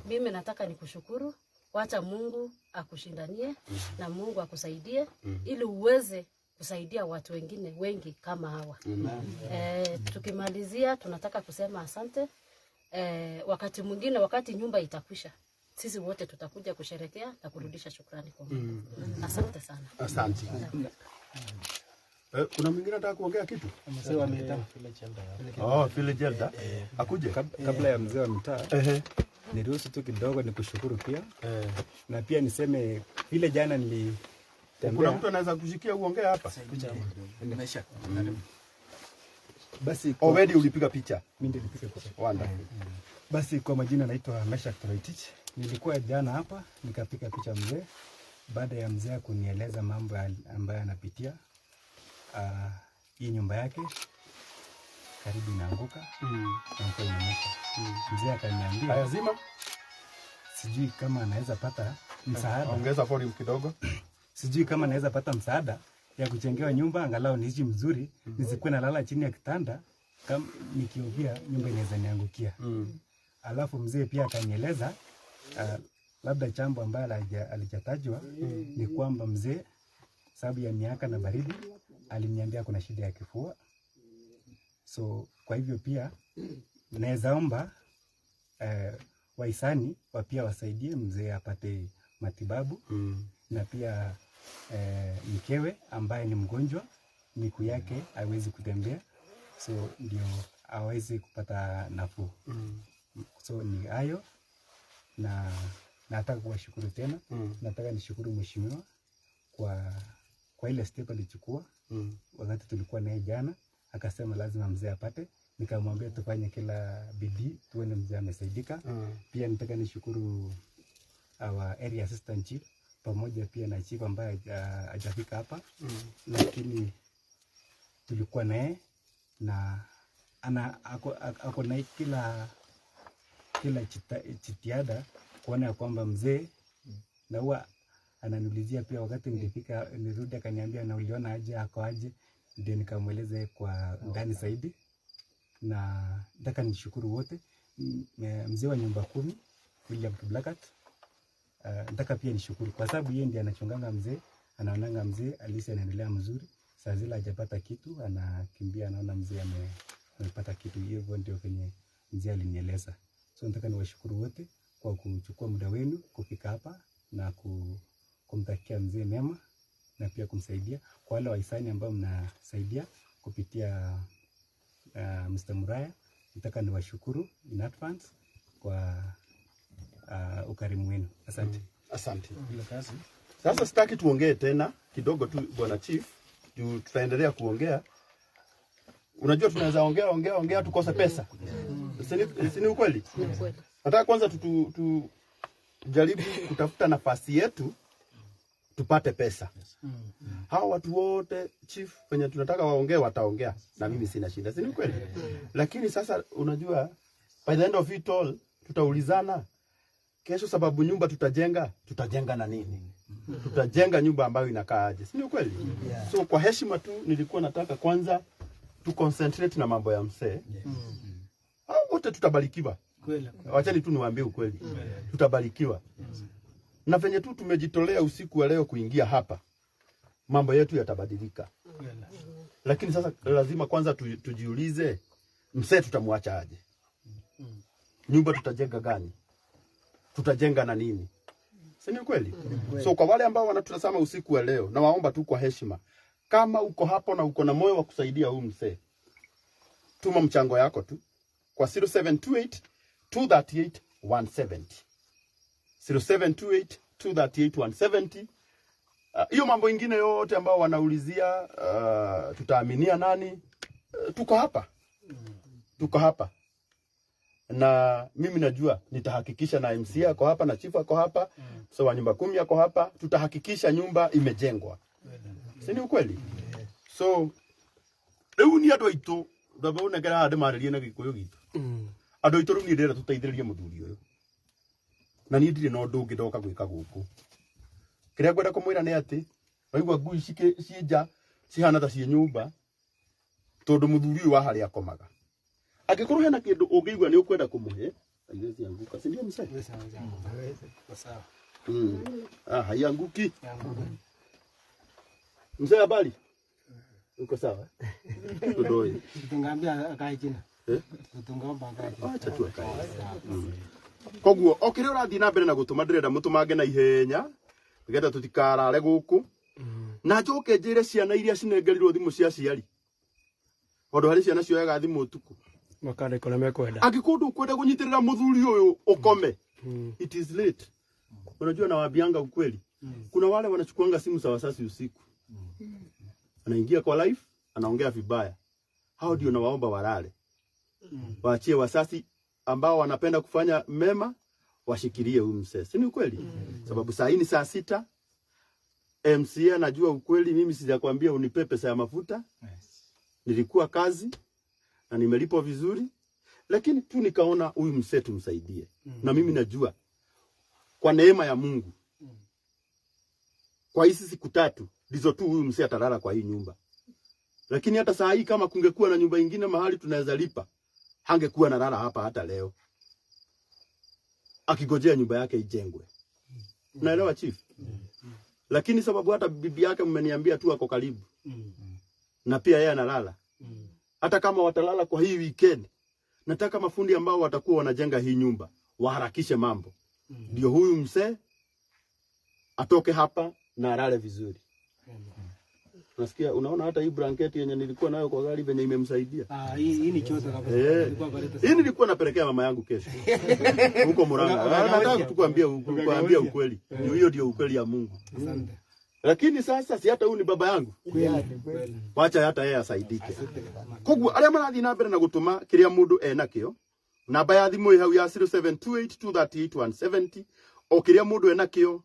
Mimi nataka nikushukuru, wacha Mungu akushindanie na Mungu akusaidie ili uweze kusaidia watu wengine wengi kama hawa. Tukimalizia tunataka kusema asante. Wakati mwingine, wakati nyumba itakwisha, sisi wote tutakuja kusherekea na kurudisha shukrani kwa Mungu. Asante sana. Asante. Kuna mwingine anataka kuongea kitu? Mzee wa mitaa. Village elder. Akuje. Kabla ya mzee wa mitaa, niruhusu tu kidogo nikushukuru pia. Na pia niseme vile jana kuna mtu anaweza kushikia uongea hapa? Nimesha. Basi already ulipiga picha. Mimi nilipiga picha. Wonderful. Basi kwa majina naitwa Mesha Toroitich. Nilikuwa jana hapa nikapiga picha mzee baada ya mzee kunieleza mambo ambayo anapitia. Hii nyumba yake karibu inaanguka. Na mto umenyesha. Mzee akaniambia lazima sijui kama anaweza pata msaada. Ongeza volume kidogo. Sijui kama naweza pata msaada ya kujengewa nyumba angalau niishi mzuri, nisikuwe nalala chini ya kitanda kama nikiovia nyumba inaweza niangukia. Alafu mzee pia akanieleza labda jambo ambalo alijatajwa ni kwamba mzee sababu ya miaka na baridi aliniambia kuna shida ya kifua. So kwa hivyo pia naweza omba wahisani pia wasaidie mzee apate matibabu na pia mkewe ambaye ni mgonjwa miguu yake haiwezi kutembea, so ndio aweze kupata nafuu. So ni hayo, na nataka kuwashukuru tena. Nataka nishukuru mheshimiwa kwa ile step alichukua wakati tulikuwa naye jana, akasema lazima mzee apate. Nikamwambia tufanye kila bidii tuone mzee amesaidika. Pia nataka nishukuru our area assistant chief pamoja pia na chief ambaye hajafika hapa, lakini tulikuwa naye na ako na kila jitihada kuona kwamba mzee, na huwa ananiulizia pia wakati nilifika nirudi, akaniambia na uliona aje, ako aje, ndio nikamweleze kwa ndani zaidi. Na nataka nishukuru wote, mzee wa nyumba 10 William Kiblakat, nataka pia nishukuru kwa sababu yeye ndiye anachonganga mzee, anaonanga mzee alisi anaendelea mzuri. Saa zile hajapata kitu anakimbia, anaona mzee amepata kitu. Hivyo ndio kwenye mzee alinieleza. So nataka niwashukuru wote kwa kuchukua muda wenu kufika hapa na kumtakia mzee mema na pia kumsaidia. Kwa wale wahisani ambao mnasaidia kupitia Mr. Muraya, nataka niwashukuru in advance kwa ukarimu wenu. Asante. Asante. Sasa sitaki tuongee tena kidogo tu bwana chief, tutaendelea kuongea. Unajua tunaweza ongea tukose pesa. Si ukweli? Nataka kwanza tujaribu kutafuta nafasi yetu tupate pesa. Hao watu wote chief wenye tunataka waongee wataongea na mimi sina shida. Si ukweli? Lakini sasa unajua by the end of it all tutaulizana kesho, sababu nyumba tutajenga na nini? Tutajenga nyumba ambayo inakaa aje? Si ukweli? So kwa heshima tu nilikuwa nataka kwanza tu concentrate na mambo ya mzee. Hao wote tutabarikiwa. Kweli. Wachani tu niwaambie ukweli. Tutabarikiwa. Na venye tu tumejitolea usiku wa leo kuingia hapa, mambo yetu yatabadilika. Lakini sasa lazima kwanza tujiulize mzee tutamwacha aje? Nyumba tutajenga gani? Tutajenga na nini? Si ni kweli? So kwa wale ambao wanatutazama usiku wa leo, na waomba tu kwa heshima, kama uko hapo na uko na moyo wa kusaidia huyu mzee, tuma mchango yako tu kwa 0728 238 170. 0728 238 170. Hiyo mambo ingine yote ambao wanaulizia tutaaminia nani? Tuko hapa. Tuko hapa. Na mimi najua nitahakikisha na MC yako hapa na chief yako hapa, so wa nyumba 10 yako hapa, tutahakikisha nyumba imejengwa. Si ni ukweli? So leo ni andũ aitũ ndabona ngara hande marĩrie na Gĩkũyũ gitu. Andũ aitũ rĩu ni ndĩrenda tũteithĩrĩrie mũthuri ũyũ. Na niĩ ndirĩ na ũndũ ũngĩ ndoka gwĩka gũkũ. Kĩrĩa ngwenda kũmwĩra nĩ atĩ waigua ngui ciĩnja cihana ta ciĩ nyũmba, tondũ mũthuri ũyũ wa harĩa akomaga. Angĩkorwo hena kĩndũ ũngĩigua nĩ ũkwenda kũmũhe, aigĩte Guka. Si ndio msee? Sawa. Haya Nguki. Mzee habari? Uko sawa? Tudoi. Tungambia akae chini. Tungomba akae chini. Acha tu akae. Koguo okire urathi na mbere na gutuma ndirenda mutumange na ihenya nigenda tutikarare guku na njoke njire ciana iria cinengerirwo thimu cia ciari ondu hari ciana cioyaga thimu Utuku makare kona mekwenda angikundu kwenda kunyitirira muthuri uyu ukome. It is late. Unajua na wabianga ukweli. Kuna wale wanachukuanga simu za wasasi usiku. Anaingia kwa live, anaongea vibaya. Hao ndio nawaomba walale. Waachie wasasi ambao wanapenda kufanya mema, washikilie huyu mzee. Si ni ukweli? Sababu saa hii ni saa 6. MCA anajua ukweli, mimi sijakwambia unipe pesa ya mafuta. Nilikuwa kazi na nimelipwa vizuri, lakini tu nikaona huyu mzee tumsaidie. Na mimi najua kwa neema ya Mungu, kwa hizi siku 3 ndizo tu huyu mzee atalala kwa hii nyumba. Lakini hata saa hii kama kungekuwa na nyumba nyingine mahali tunaweza lipa, hangekuwa nalala hapa hata leo, akigojea nyumba yake ijengwe. Naelewa chief? Lakini sababu hata bibi yake mmeniambia tu ako karibu, na pia yeye analala. Hata kama watalala kwa hii weekend, nataka mafundi ambao watakuwa wanajenga hii nyumba waharakishe mambo. Ndio huyu mzee atoke hapa na alale vizuri. Unasikia, unaona hata hii blanketi yenye nilikuwa nayo kwa gari venye imemsaidia. Hii ni chote kabisa. Hii nilikuwa napelekea mama yangu kesho. Huko Muranga. Nataka tukwambie ukweli. Hiyo ndio ukweli ya Mungu. Asante. Lakini sasa si hata huyu ni baba yangu. Wacha hata yeye asaidike. Koguo aria marathi na mbere na gutuma kiria mundu enakio. Namba ya thimu hau ya 0728238170 o kiria mundu enakio.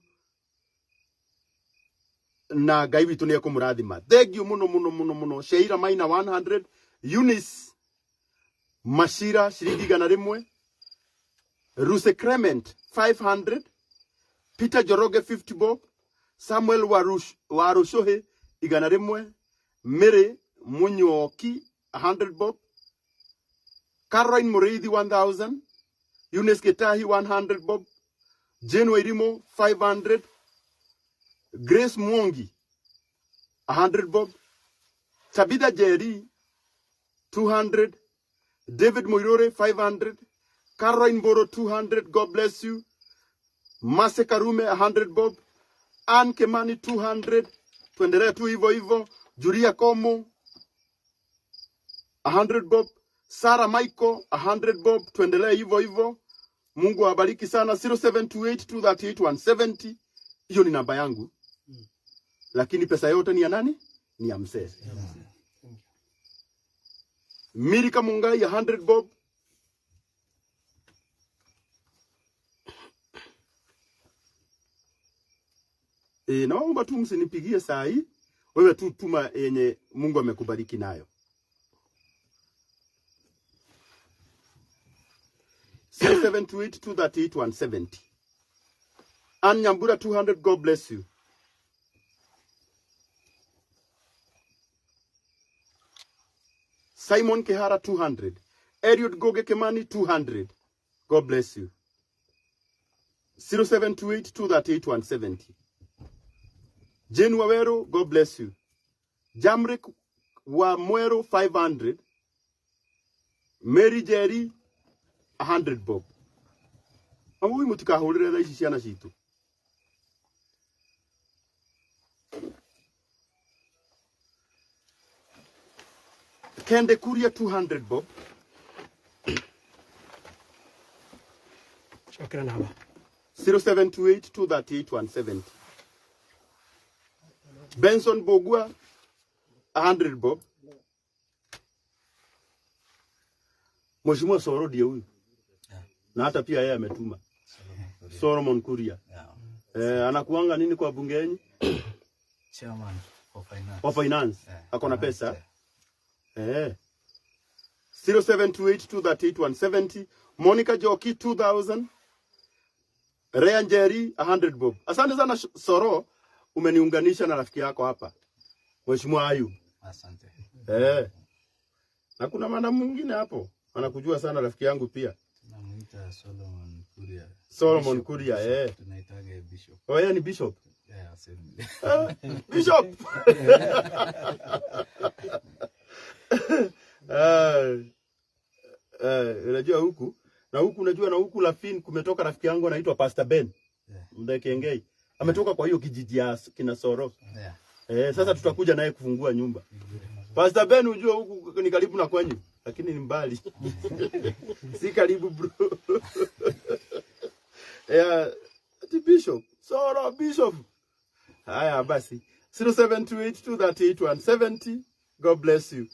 Na Ngai witu ni ekumurathima. Thank you muno. Sheira Maina 100, Eunice Mashira shiringi 100, Ruse Clement 500, Peter Joroge 50 bob, Samuel Warushohe 100, Mary Munyoki 100 bob, Caroline Muriithi 1000, Eunice Getahi 100 bob, Jane Wairimo 500, Grace Mwongi 100 bob, Tabitha Jerry 200, David Moirore 500, Caroline Boro 200, God bless you, Mase Karume 100 bob, Ann Kemani 200, tuendelee tu hivyo, Julia Komo 100 bob, Sarah Michael 100 bob, tuendelee hivyo. Mungu awabariki sana. 0728238170, hiyo ni namba yangu. Lakini pesa yote ni ya nani? Ni ya mzee. Mirika Mungai 100 bob. Naomba tu msinipigie saa hii. Wewe tu tuma yenye Mungu amekubariki nayo. 0728238170. Anyambura 200, God bless you. Simon Kehara 200. Eliud Goge Kemani 200. God bless you. 0728238170. Jane Wawero, God bless you. Jamrik wa Mwero 500. Mary Jerry 100 bob. Amu mutikahurire tha ici ciana citu. Kende Kuria 200 bob. Shakira namba 0728238170. Benson Bogua 100 bob. Mheshimiwa Soro ndiye huyu. Na hata pia yeye ametuma. Solomon Kuria. Anakuanga nini kwa bunge yenu? Chairman for finance. For finance. Akona pesa. 0728238170. Monica Joki 2000. Ryan Jerry 100 bob. Asante sana Soro, umeniunganisha na rafiki yako hapa. Mheshimiwa Ayu. Asante. Na kuna mwana mwingine hapo. Anakujua sana rafiki yangu pia. Namuita Solomon Kuria. Solomon Kuria, Tunaitaga bishop. Oh, yeye ni bishop. Assembly. Bishop. Unajua huku na huku, unajua na huku Lafin kumetoka rafiki yangu anaitwa Pastor Ben. Mdekengei. Ametoka kwa hiyo kijiji ya kina Soro. Sasa tutakuja naye kufungua nyumba. Pastor Ben, unajua huku ni karibu na kwenyu, lakini ni mbali. Si karibu bro. Bishop. Soro Bishop. Haya basi. 0728238170. God bless you.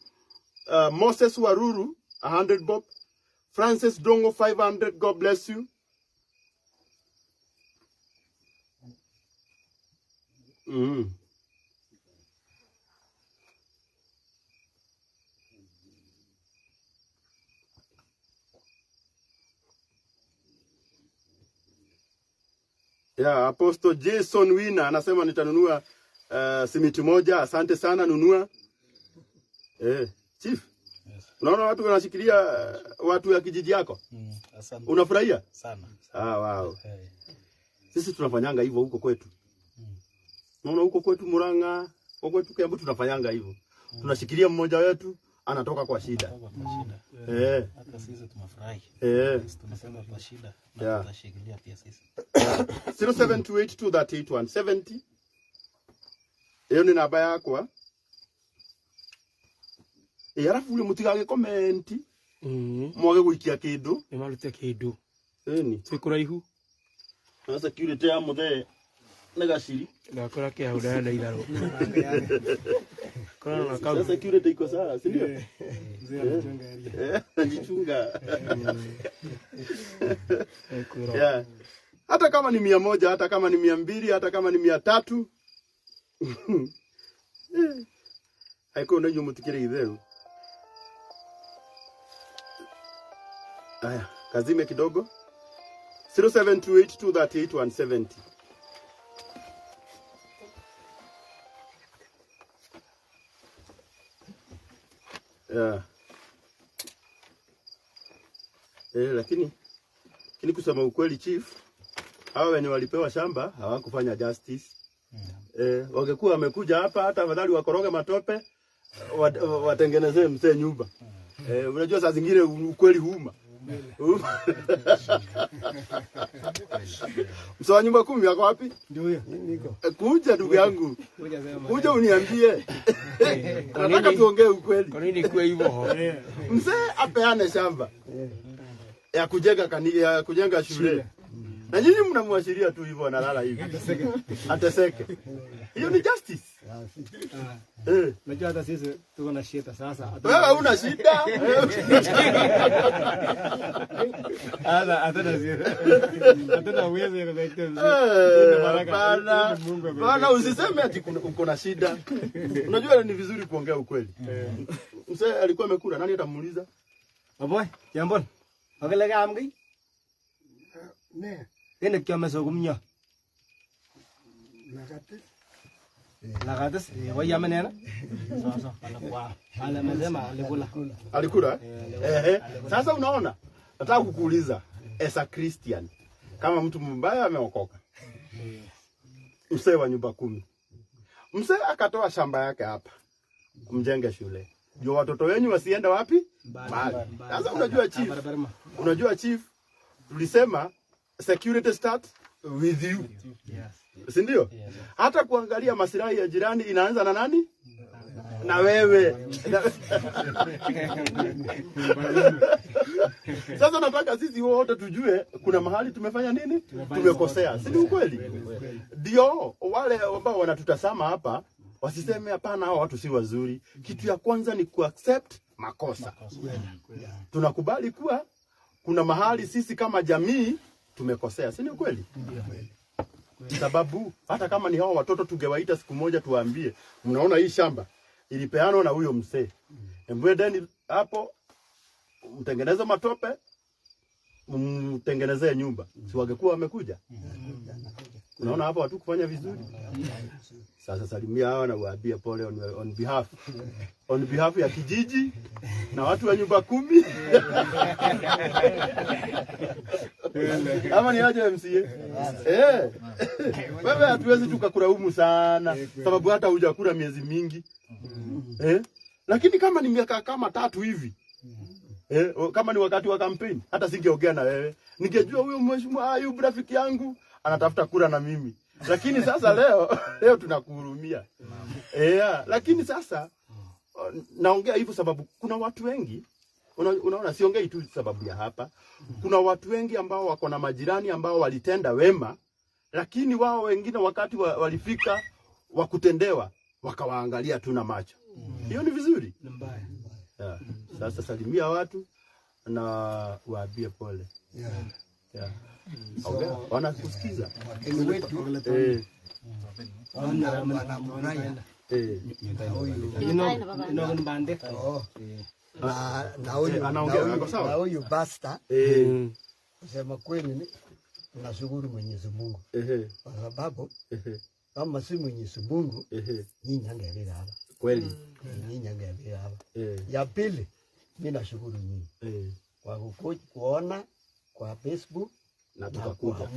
Moses Waruru 100 bob. Francis Dongo 500. God bless you. Apostle Jason Wina anasema nitanunua simiti moja. Asante sana, nunua. Chief. Yes. Unaona watu wanashikilia watu ya kijiji yako? Asante. Unafurahia? Sana. Wow. Sisi tunafanyanga hivyo huko kwetu. Unaona huko kwetu Muranga, huko kwetu Kiambu tunafanyanga hivyo. Tunashikilia mmoja wetu, anatoka kwa shida. Hata sisi tumefurahi. Tunasema kwa shida na tutashikilia pia sisi. 0728238170. Hiyo ni namba yako. Halafu ule mutigage comment. Mwage guikia kindu. Ni marute kindu. Ni. Tukuraihu. Na security ya muthe na gaciri. Ndakora kia hudana na idaro. Kuna na kama security iko sawa, si ndio? Mzee anachunga area. Anajichunga. Yeah. Hata kama ni 100, hata kama ni 200, hata kama ni 300. Haiko ndio mutikire idhero. Aya, kazime kidogo. 0728238170. Yeah. Lakini kusema ukweli chief, hao wenye walipewa shamba hawakufanya justice. Wangekuwa wamekuja hapa hata afadhali wakoroge matope watengenezee mzee nyumba. Unajua saa zingine ukweli huuma. Msawa nyumba 10 yako wapi? Ndio huyo. Niko. Kuja ndugu yangu. Kuja uniambie. Nataka tuongee ukweli. Kwa nini kwa hivyo? Mzee apeane shamba. Ya kujenga shule. Na nyinyi mnamwashiria tu hivyo analala hivi. Ateseke. Hiyo ni justice. Unajua hata sisi tuko na shida sasa. Wewe huna shida. Hata sisi. Hata uwezo ya kuletea mzee. Bana usiseme ati uko na shida. Unajua ni vizuri kuongea ukweli. Mzee alikuwa amekula, nani atamuuliza? Aboy, jambon. Ogelega amgi? Ne. Kene kiame sogumnya. Lagates, wayame nena? Sasa alikuwa. Alemesema alikula. Alikula? Sasa unaona? Nataka kukuuliza as a Christian, kama mtu mbaya ameokoka. Mzee wa nyumba 10. Mzee akatoa shamba yake hapa. Mjenge shule. Ndio watoto wenyu wasiende wapi? Mbali. Sasa unajua chief, tulisema security start with you. Si ndio? Hata kuangalia maslahi ya jirani inaanza na nani? Na wewe. Sasa nataka sisi wote tujue kuna mahali tumefanya nini? Tumekosea. Si ukweli? Ndio wale ambao wanatutazama hapa wasiseme hapana hao watu si wazuri. Kitu ya kwanza ni kuaccept makosa. Tunakubali kuwa kuna mahali sisi kama jamii tumekosea. Si ukweli? Sababu hata kama ni hao watoto tungewaita siku moja tuwaambie, mnaona hii shamba ilipeanwa na huyo mzee. Mwendeni hapo mtengeneze matope, mtengenezee nyumba. Si wangekuwa wamekuja? Unaona hapo watu kufanya vizuri. Sasa salimia hawa na waambie pole on behalf ya kijiji na watu wa nyumba 10. Ama ni aje MCA? Wewe hatuwezi tukakulaumu sana sababu hata hujakula miezi mingi. Lakini kama ni miaka kama 3 hivi. Kama ni wakati wa kampeni hata singeongea na wewe. Ningejua huyo mheshimiwa Ayub rafiki yangu anatafuta kura na mimi. Lakini sasa leo tunakuhurumia. Lakini sasa naongea hivyo sababu kuna watu wengi, unaona siongei tu sababu ya hapa. Kuna watu wengi ambao wako na majirani ambao walitenda wema, lakini wao wengine wakati walifika wakutendewa wakawaangalia tu na macho. Hiyo ni vizuri? Ni mbaya. Sasa salimia watu na waambie pole. Okay. Wanakusikiza. Na huyu basta kusema kweli tunashukuru Mwenyezi Mungu kwa sababu kama si Mwenyezi Mungu nyinyi angeeleza hapa kweli, nyinyi angeeleza hapa. Ya pili mimi nashukuru nyinyi kwa kuona kwa Facebook na tukakuja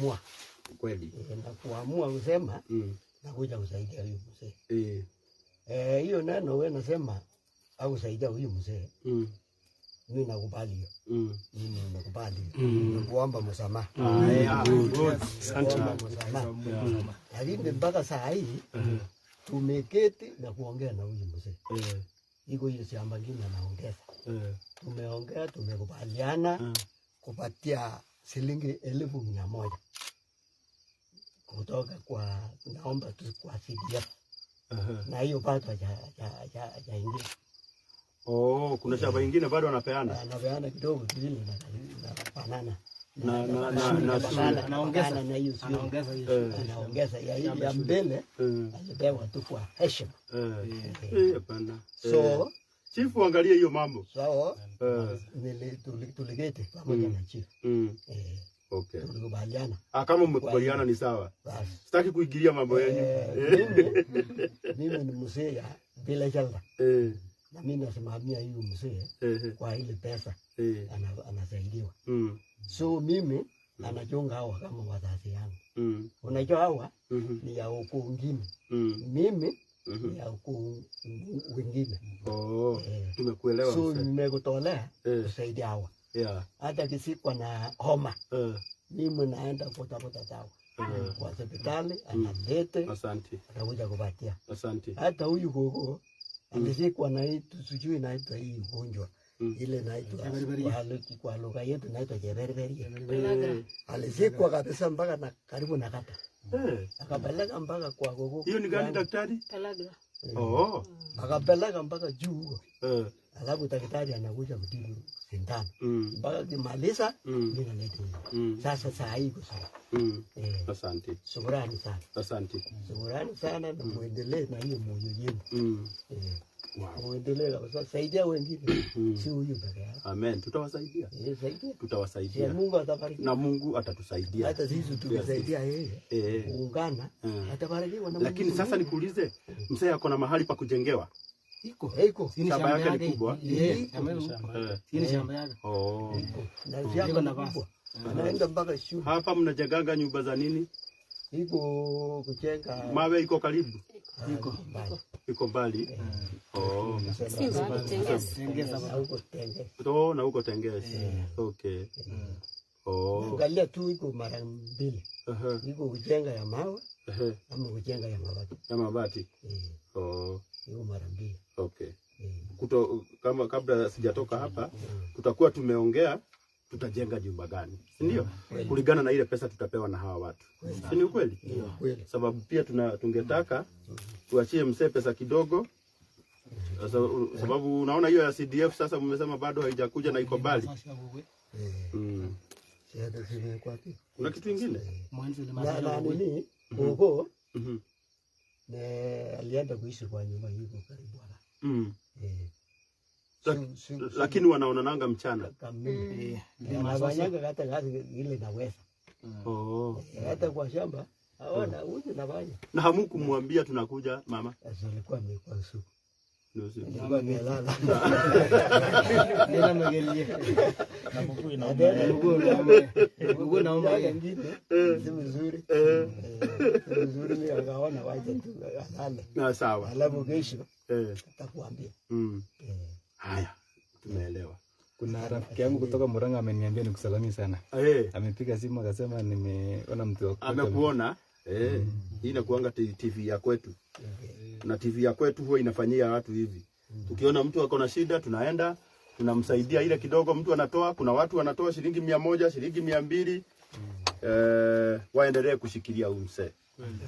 kweli na kuamua usema nakuja kusaidia huyu mzee. Hiyo neno wewe nasema au saidia huyu mzee. Mimi nakubali hiyo. Mimi nakubali. Kuomba msamaha. Asante. Lakini mpaka saa hii tumeketi na kuongea na huyu mzee. Iko hiyo shamba ngine anaongeza. Tumeongea, tumekubaliana kupatia shilingi 1,100 kutoka kwa, naomba tu kwa CDF. Na hiyo bado hajaingia. Kuna shamba ingine bado anapeana. Anapeana kidogo vile na banana. Anaongeza na hiyo anaongeza ya mbele alipewa tu kwa heshima. Hapana. So Chief, angalia hiyo mambo. Sawa. Tuligete pamoja na chief. Okay. Tulikubaliana. Kama mmekubaliana ni sawa. Sitaki kuingilia mambo yenu. Mimi ni mzee ya bila jalda. Na mimi nasimamia hiyo mzee kwa ile pesa anasaidiwa. So mimi anachunga hawa kama wazazi yangu. Unajua hawa ni ya ukoo ngine. Mimi ni ya ukoo wengine. Tumekuelewa. So nimekutolea kusaidia hawa. Hata kisikwa na homa. Mimi naenda kutafuta dawa. Kwa hospitali analete. Asante. Atakuja kupatia. Asante. Hata huyu gogo alisikwa na hii sijui naitwa hii ugonjwa. Ile naitwa kwa lugha yetu naitwa jeberiberi. Alisikwa kabisa mpaka na karibu na kata. Akapeleka mpaka kwa gogo. Hiyo ni gani daktari? Pelaga. Akapeleka mpaka juu huko. Alafu daktari anakuja kutibu sindano. Mpaka kimaliza ndio anaita. Sasa saa hii kwa sawa. Asante. Shukrani sana. Asante. Shukrani sana na muendelee na hiyo moyo yenu. Muendelee kabisa, saidia wengine. Si huyu peke yake. Amen. Tutawasaidia. Saidia. Tutawasaidia. Mungu atabariki. Na Mungu atatusaidia. Hata sisi tukisaidia yeye kuungana atabarikiwa na Mungu. Lakini sasa nikuulize, mzee ako na mahali pa kujengewa? Iko. Shamba yake ni kubwa. Ni shamba yake. Na shamba ni kubwa. Anaenda mpaka shule. Hapa mnajenganga nyumba za nini? Iko kujenga. Mawe iko karibu? Iko mbali. Na huko Tengesi. Okay. Angalia tu iko mara mbili. Iko kujenga ya mawe ama kujenga ya mabati. Ya mabati. Iko mara mbili. Okay. Kama kabla sijatoka hapa tutakuwa tumeongea tutajenga nyumba gani, si ndio? Kulingana na ile pesa tutapewa na hawa watu. Si ni ukweli? Sababu pia tungetaka tuachie mzee pesa kidogo. Sababu unaona hiyo ya CDF sasa mmesema bado haijakuja na iko mbali. Kuna kitu kingine? Na nini? Gogo. Alienda kuishi kwa nyumba hiyo karibu hapa. Lakini wanaonananga mchana. Wanafanyanga hata kazi ile naweza. Hata kwa shamba hawana uje nafanya. Na hamukumwambia tunakuja mama? Alikuwa amekuwa usiku. Ndio amelala. Ndio magelie. Na mguu Mguu naomba ngine. Si mzuri. Mzuri mimi akaona waje tu alale. Na sawa. Alafu kesho atakuambia. Haya, tumeelewa. Kuna rafiki yangu kutoka Muranga ameniambia nikusalamia sana. Amepiga simu akasema nimeona mtu wako. Amekuona? Hii inakuanga TV ya kwetu. Na TV ya kwetu huwa inafanyia watu hivi. Tukiona mtu ako na shida tunaenda, tunamsaidia ile kidogo mtu anatoa, kuna watu wanatoa shilingi 100, shilingi 200. Waendelee kushikilia mzee.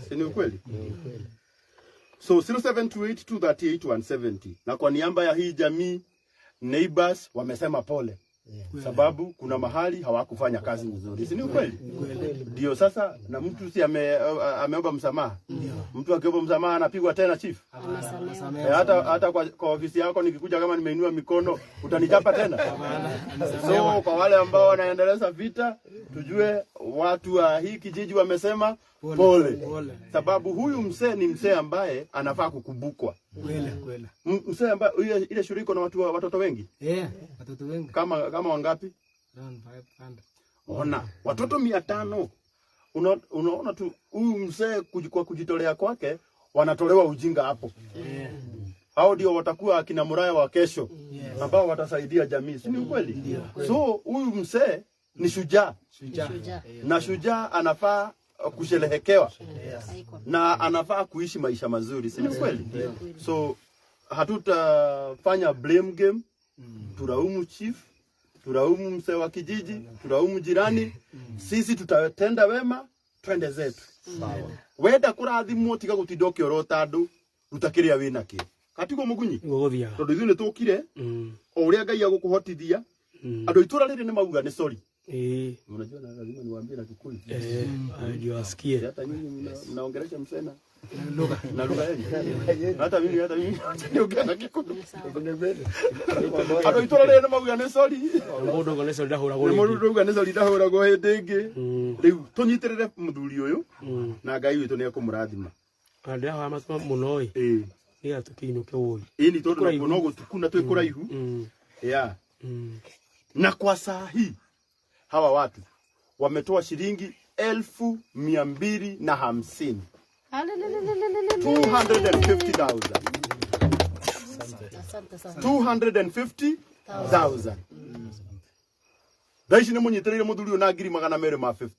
Si ni ukweli? So 0728238170. Na kwa niaba ya hii jamii neighbors wamesema pole. Sababu kuna mahali hawakufanya kazi nzuri. Si ni ukweli? Ndio sasa na mtu si ameomba msamaha. Mtu akiomba msamaha anapigwa tena chief. Hata kwa ofisi yako nikikuja kama nimeinua mikono utanichapa tena. So kwa wale ambao wanaendeleza vita tujue watu wa hii kijiji wamesema pole. Sababu huyu mzee ni mzee ambaye anafaa kukumbukwa. Kweli. Mzee ambaye ile shule iko na watoto wengi? Watoto wengi. Kama wangapi? Ona, watoto 500. Unaona tu huyu mzee kwa kujitolea kwake wanatolewa ujinga hapo. hao ndio watakuwa akina Muraya wa kesho ambao watasaidia jamii. Si ni kweli? So huyu mzee ni shujaa. Na shujaa anafaa kusherehekewa. Na anafaa kuishi maisha mazuri. Si ni kweli? So hatutafanya blame game. Tulaumu chief, tulaumu mzee wa kijiji, tulaumu jirani. Sisi tutatenda wema, twende zetu. Wenda kurathimwo tiga gutidoke orota andu rutakiria wina ki. Katiko mugunyi. Gogothia. Tondu ithu ni tukire. O uria Ngai agukuhotithia. Andu itura riri ni mauga ni sorry. Unajua na lazima niwaambie na Kikuyu. Ndio asikie. Hata nyinyi mnaongelesha msena. Na lugha yenu. Hata mimi niongea na Kikuyu. Andu itura riri ni mauga ni sorry. Mundu ngo ni sorry ndahura go. Mundu ngo ni sorry ndahura go hindingi. Riu tunyitirire muthuri uyu na Ngai witu ni akumurathima. Ndio hawa masema muno ni atukiinuke woi. Ni tondu no gutukuna twi kuraihu. Na kwa saa hii hawa watu wametoa shilingi 1,250. 250,000. 250,000. Daishi ni munyitirire muthuri na ngiri 250.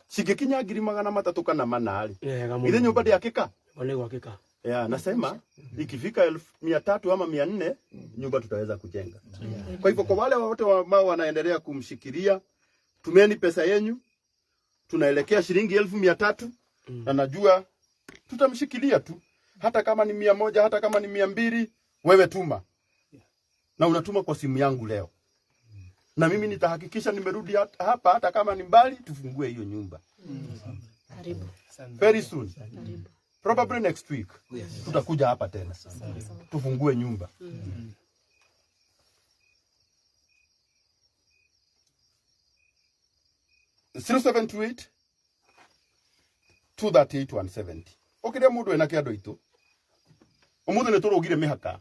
Sigikinya ngiri 300 kana manali. Ile nyumba ndiakika. Wale gwakika. Nasema ikifika 300 ama 400 nyumba tutaweza kujenga. Kwa hivyo kwa wale wote ambao wanaendelea kumshikilia, tumieni pesa yenu. Tunaelekea shilingi 1,300 na najua tutamshikilia tu. Hata kama ni 100, hata kama ni 200, wewe tuma. Na unatuma kwa simu yangu leo. Na mimi nitahakikisha nimerudi hapa hata kama ni mbali tufungue hiyo nyumba. Karibu. Very soon. Karibu. Probably next week. Tutakuja hapa tena. Tufungue nyumba. 0728 238 170. Okire mundu ena kiando itu. Umuthi ni turugire mihaka.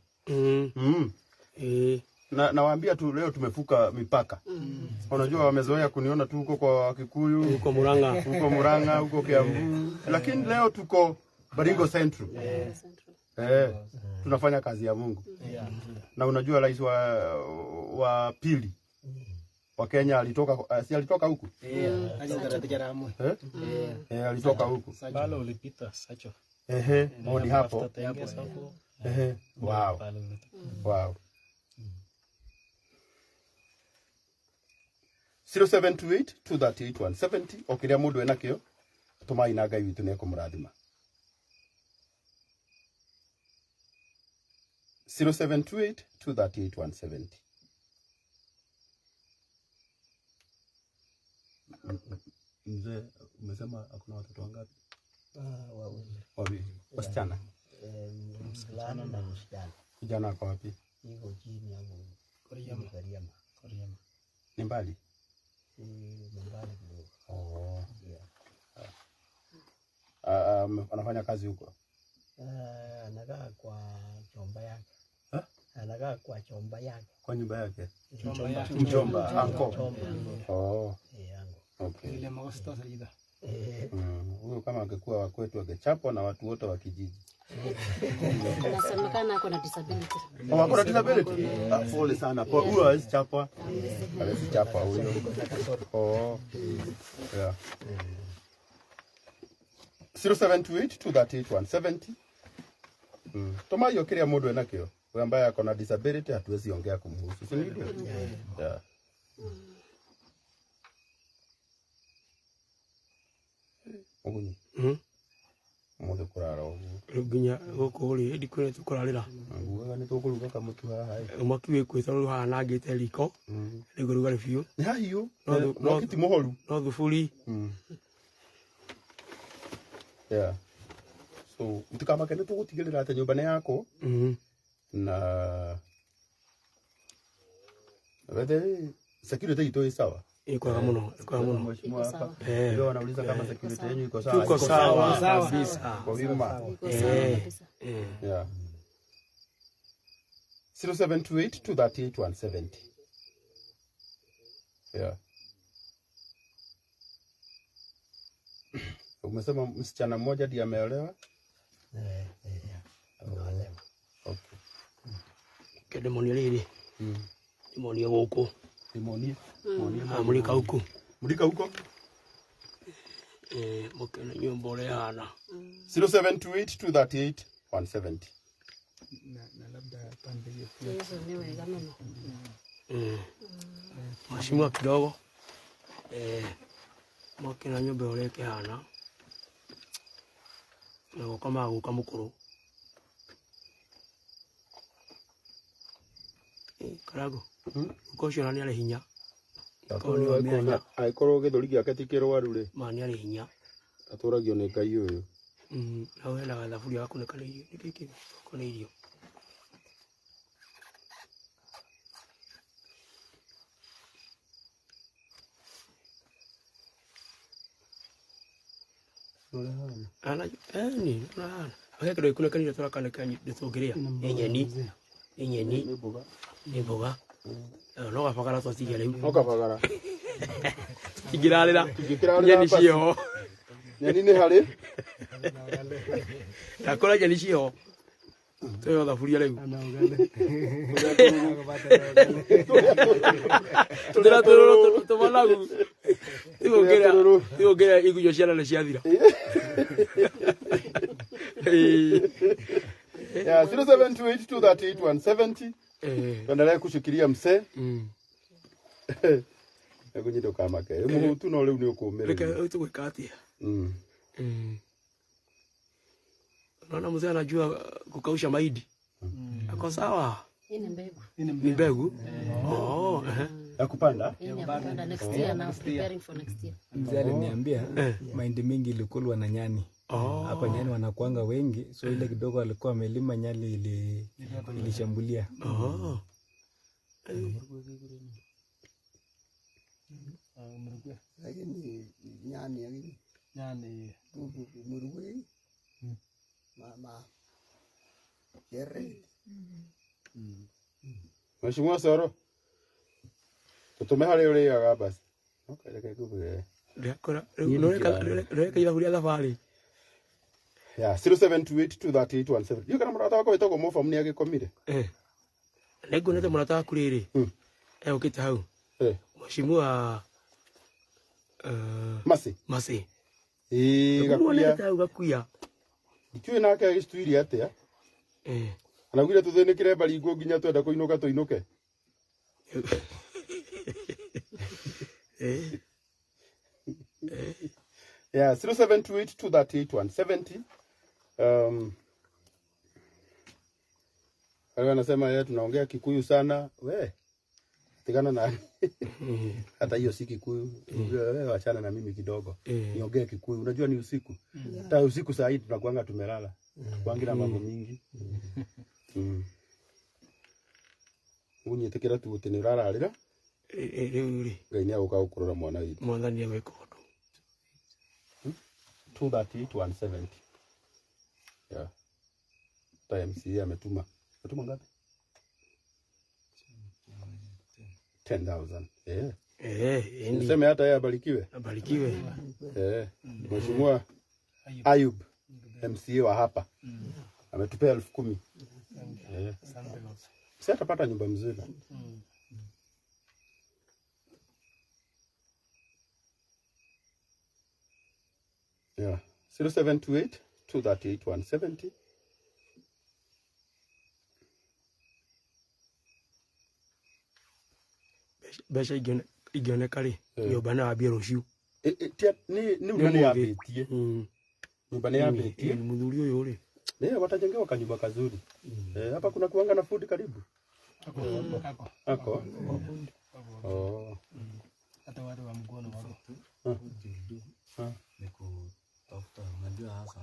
Na waambia tu leo tumefuka mipaka. Unajua wamezoea kuniona tu huko kwa Kikuyu, huko Muranga, huko Kiambu. Lakini leo tuko Baringo Central. Tunafanya kazi ya Mungu. Na unajua rais wa pili wa Kenya alitoka huku. Alitoka huku. Balo ulipita sacho. Hodi hapo. Wow. Wow. 0728 238 170. Okiria mundu ena kio tuma ina Ngai witu ne kumurathima. 0728 238 170. Mzee, umesema hakuna watoto wangapi? Wawili. Wasichana. Msichana na msichana. Kijana kwa wapi? Niko chini yangu. Koriama. Ni mbali? Mbali kidogo. Anafanya kazi huko? Anakaa kwa chomba yake. Anakaa kwa chomba yake. Kwa nyumba yake? Chomba. Anko. Okay. Ile magosto zaida. Huyo kama angekuwa wa kwetu angechapwa na watu wote wa kijiji. Nasemekana ako na disability. Ako na disability? Pole sana. Kwa huyo hawezi chapwa. Hawezi chapwa huyo. Yeah. 0728 238 170. Toma hiyo kile mundu enakio. Wewe ambaye ako na disability hatuwezi ongea kumhusu. Si ndio? Yeah. Oguni. Mode kurara ogu. Ruginya gukuri edi kure tukurarira. Nguga ni tukuruga kamutu haha. Umakiwe kwitaro hanangite riko. Riguruga biu. Ni hahiyo. No kiti muhoru. No thufuri. Yeah. So utikama kene tugutigirira ate nyumba ne yako. Na whether security ito sawa. Iko muno. Mheshimiwa hapa. Ndio wanauliza kama security yenu iko sawa. Iko sawa kabisa. Kwa wima. Yeah. 0728 238 170. Yeah. Umesema msichana mmoja ndiye ameolewa? demonia lili. Demonia huko. Demonia. Mulika huko. Mulika huko. Mukena nyumba oleana. 0728 238 170. Na labda pande hiyo. Hizo ni wega mno. Mheshimiwa kidogo. Mukena nyumba oleana. Na kama Guka mukuru. Karangu. Ukocio nani ari hinya. Aikorwo githuri giake ti kirwaru ri. Mani ari hinya. Aturagio ni Ngai uyu. Na wena gathaburia gaku ni kanirio. Nikiki kanirio. Ana ni ana. Akekero ikuna kanira turakana kanyi ndithugiria. Enyeni. Ni mboga. No gabagara twatigia riu. No gabagara. Tigirarira. Nyeni cio. Nyeni ni hari. Nakora nyeni cio. Tuyo thaburia riu. Tudira tururu tumanagu. Igugera igujo ciana na ciathira. Yeah, 0728 238 170. Tuendelee kushikilia msee. Nakunyito kama ke. Muhutu no leo ni ukumere. Leka utugwika atia. Naona mzee anajua kukausha mahindi. Ako sawa. Ini mbegu. Ni mbegu. Ya kupanda? Ini ya kupanda next year now, preparing for next year. Mzee aliniambia mahindi mingi ilikulwa na nyani. Hapa nyani wanakuanga wengi, so ile kidogo alikuwa amelima nyani ilishambulia. Lakini nyani murugwe mama kere. Mheshimiwa Soro. Tutume hari uriaga basi. Okay, reke kuvuge. Ndakora reke ilahuria thabari. Yeah, 0728 238 170. Yo kana murata wako wetagwo Mofamu ni agikomire. Negonete murata waku riri. Ukite hau. Mheshimiwa Masi. Gakuya. Ikiwe nake agistwiri atia? Anagwire tuthinikire baringo nginya twenda kuinuka tuinuke. Yeah, 0728 238 170. Anasema yeye tunaongea Kikuyu sana. We. Tigana na hata hiyo si Kikuyu. Wewe wachana na mimi kidogo. Niongee Kikuyu. Unajua ni usiku. Hata usiku saa hii tunakuanga tumelala. Kuangira mambo mingi. Unyetekera tu utenirara alira. Ngai ni aguka gukurura mwana witu. Mwana ni ameka undu. 238 170. Yeah. TMC ametuma. Ametuma ngapi? 10,000. Niseme hata yeye abarikiwe. Abarikiwe. Mheshimiwa Ayub MCA wa hapa. Ametupea 10,000. Sasa atapata nyumba mzuri. Yeah. 0728 238 170. Besha igioneka ri nyumba na wambia ruciu. Ni unani yabitie. Nyumba ni yabitie. Muthuri uyu ri. Watajengewa kanyumba kazuri. Hapa kuna kuanga na food karibu. Ako. Hata wale wa mgono wako. Ni kutafuta, unajua hasa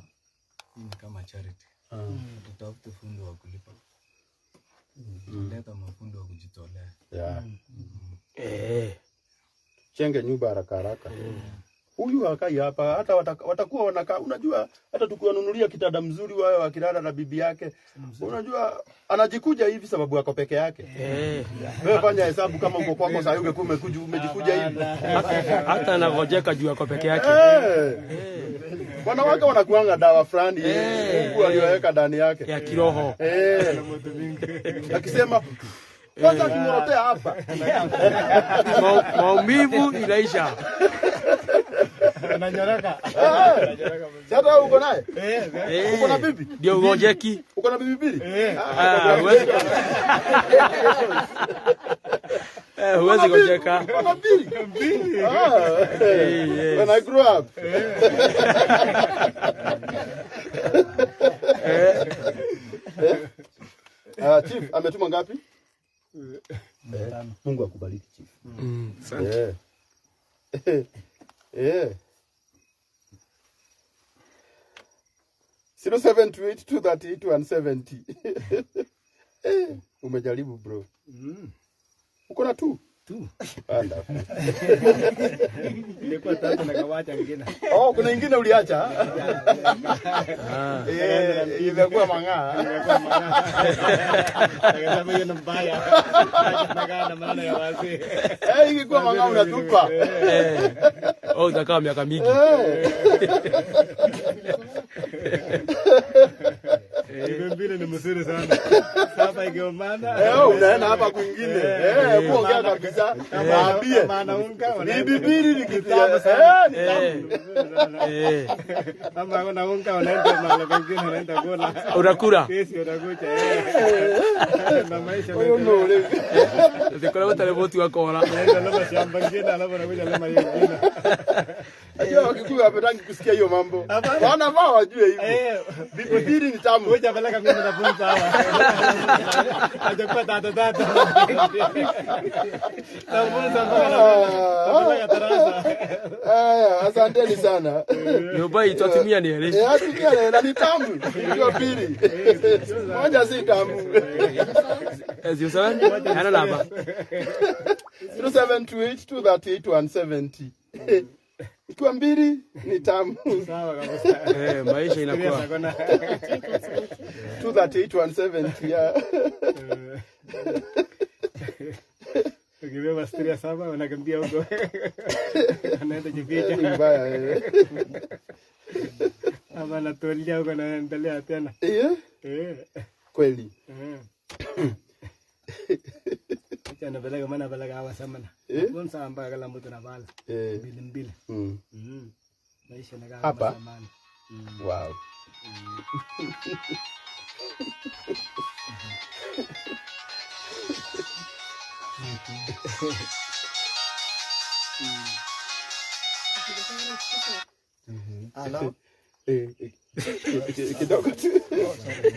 hii ni kama charity. Tutafuta fundo wa kulipa. Leta mafundo wa kujitolea. Chenge nyumba haraka haraka. Huyu akai hapa hata watakuwa wanakaa, unajua hata tukiwanunulia kitanda mzuri wao wakilala na bibi yake. Unajua anajikuja hivi sababu yako peke yake. Wewe fanya hesabu kama uko kwako saa yuge umejikuja hivi. Hata anagojeka juu yako peke yake. Wanawake wanakuanga dawa fulani Mungu aliweka ndani yake ya kiroho. Akisema kwanza kimorotea hapa. Maumivu inaisha. Ananyoroka. Sasa uko naye? Uko na bibi? Ndio ngojeki. Uko na bibi mbili? Huwezi ngojeka. Uko na mbili? When I grew up. Chief ametuma ngapi? Mungu akubariki Chief. Asante. Yeah. 0728238170. Umejaribu bro. Uko na 2? 2. Anda. Nilikuwa 3 na kawacha nyingine. Oh, kuna nyingine uliacha? Imekuwa mang'aa. Kama hiyo mbaya. Nakaa maana ya wazee. Ingekuwa mang'aa unatupa. Utakaa miaka mingi. Mbele ni mzuri sana. Sasa ikiomana. Unaenda hapa kwingine. Kuongea kabisa. Waambie. Maana unga. Ni bibili ni kitabu sana. Kama una unga unaenda mahali pengine unaenda kula. Unakula. Kesi unakuja. Na maisha Wewe ndio. Ndio utale votu wako wala. Unaenda lama shamba ngine alafu unakuja lama nyingine. Ajua wakikuwa hapetangi kusikia hiyo mambo. Wana wao wajue hivyo. Bibili ni tamu. Ngoja peleka mimi na funza hawa. Ajakuwa tata. Na funza mpaka tarasa. Asanteni sana. Nyumba itatumia ni ile. Atumia na ni tamu. Ndio pili. Moja si tamu. Sio sana? Hana namba. 0728238170. Ikiwa mbili ni tamu. Sawa kabisa. Maisha inakuwa 238 ya. Ukibeba stria saba unakimbia huko. Anaenda jificha. Mbaya. Ama anatolia huko na anaendelea tena. Kweli. Acha peleka maana peleka hawa samana. Bonsa mpaka kala mtu na bala. Mbili. Maisha na kama hapa. Wow. Hello. Kidogo tu.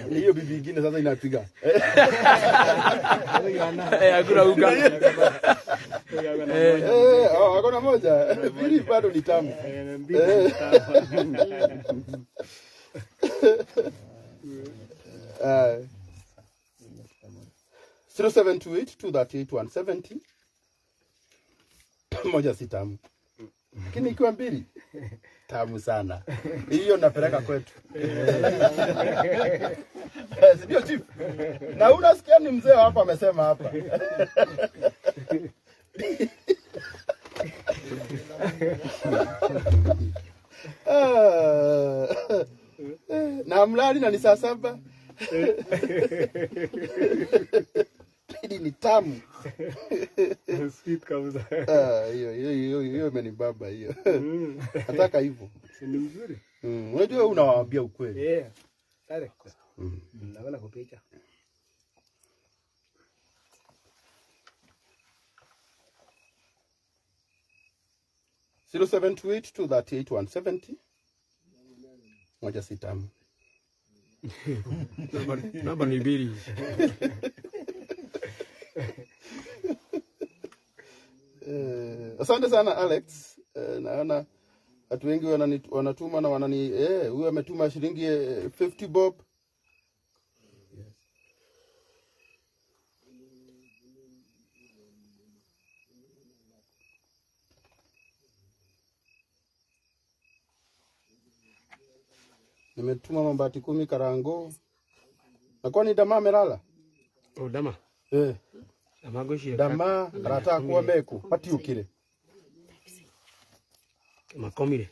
Hiyo bibi nyingine sasa inapiga. Hakuna uga. Hakuna moja. Bili bado ni tamu. 0728238170. Moja si tamu. Lakini ikiwa mbili tamu sana. Hiyo napeleka kwetu. Ndio chief. Na unasikia ni mzee hapa amesema hapa. Na mlali na ni saa 7. Hili ni tamu. Sweet kabisa. Hiyo imenibamba hiyo. Nataka hivyo. Si ni mzuri? Unajua unawaambia ukweli. Sare. Naona kupicha. Zero 0728238170. Moja si tamu. Namba ni mbili. Asante sana Alex. Naona watu wengi wanatuma na wanani huyu ametuma shilingi 50 bob. Nimetuma mabati 10 Karangu. Na kwani dama amelala? Dama. Amagoshi dama rata kuwa meku pati ukire makomire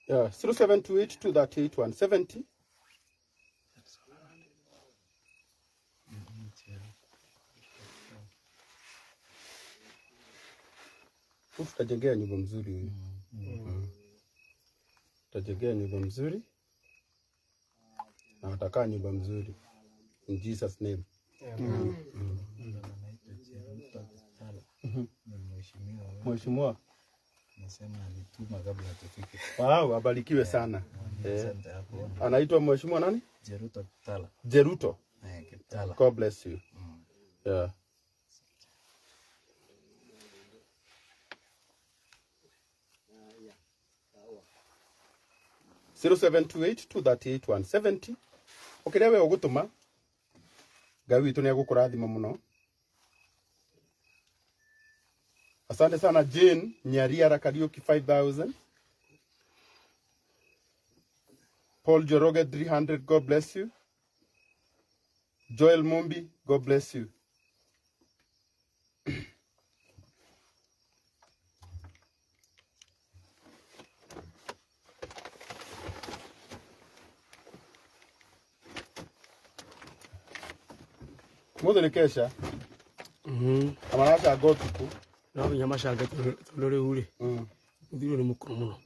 Yeah, 0728 238 170. Tutajengea nyumba mzuri huyu. Tutajengea nyumba mzuri. Na watakaa nyumba mzuri. In Jesus name. Mheshimiwa. Nasema alituma kabla tufike. Wow, abarikiwe sana. Anaitwa Mheshimiwa nani? Jeruto Kitala. Jeruto. Kitala. God bless you. Yeah. Zero 0728 238 170. Ukiria we ugutuma Ngai witu ni agukurathima muno. Asante sana Jane Nyariara Kariuki 5000. Paul Joroge 300, God bless you. Joel Mumbi, God bless you. Muthu ni kesha. Amarasha Utuku. No nyama shanga tondore uri. Uthiro ni mukuru muno.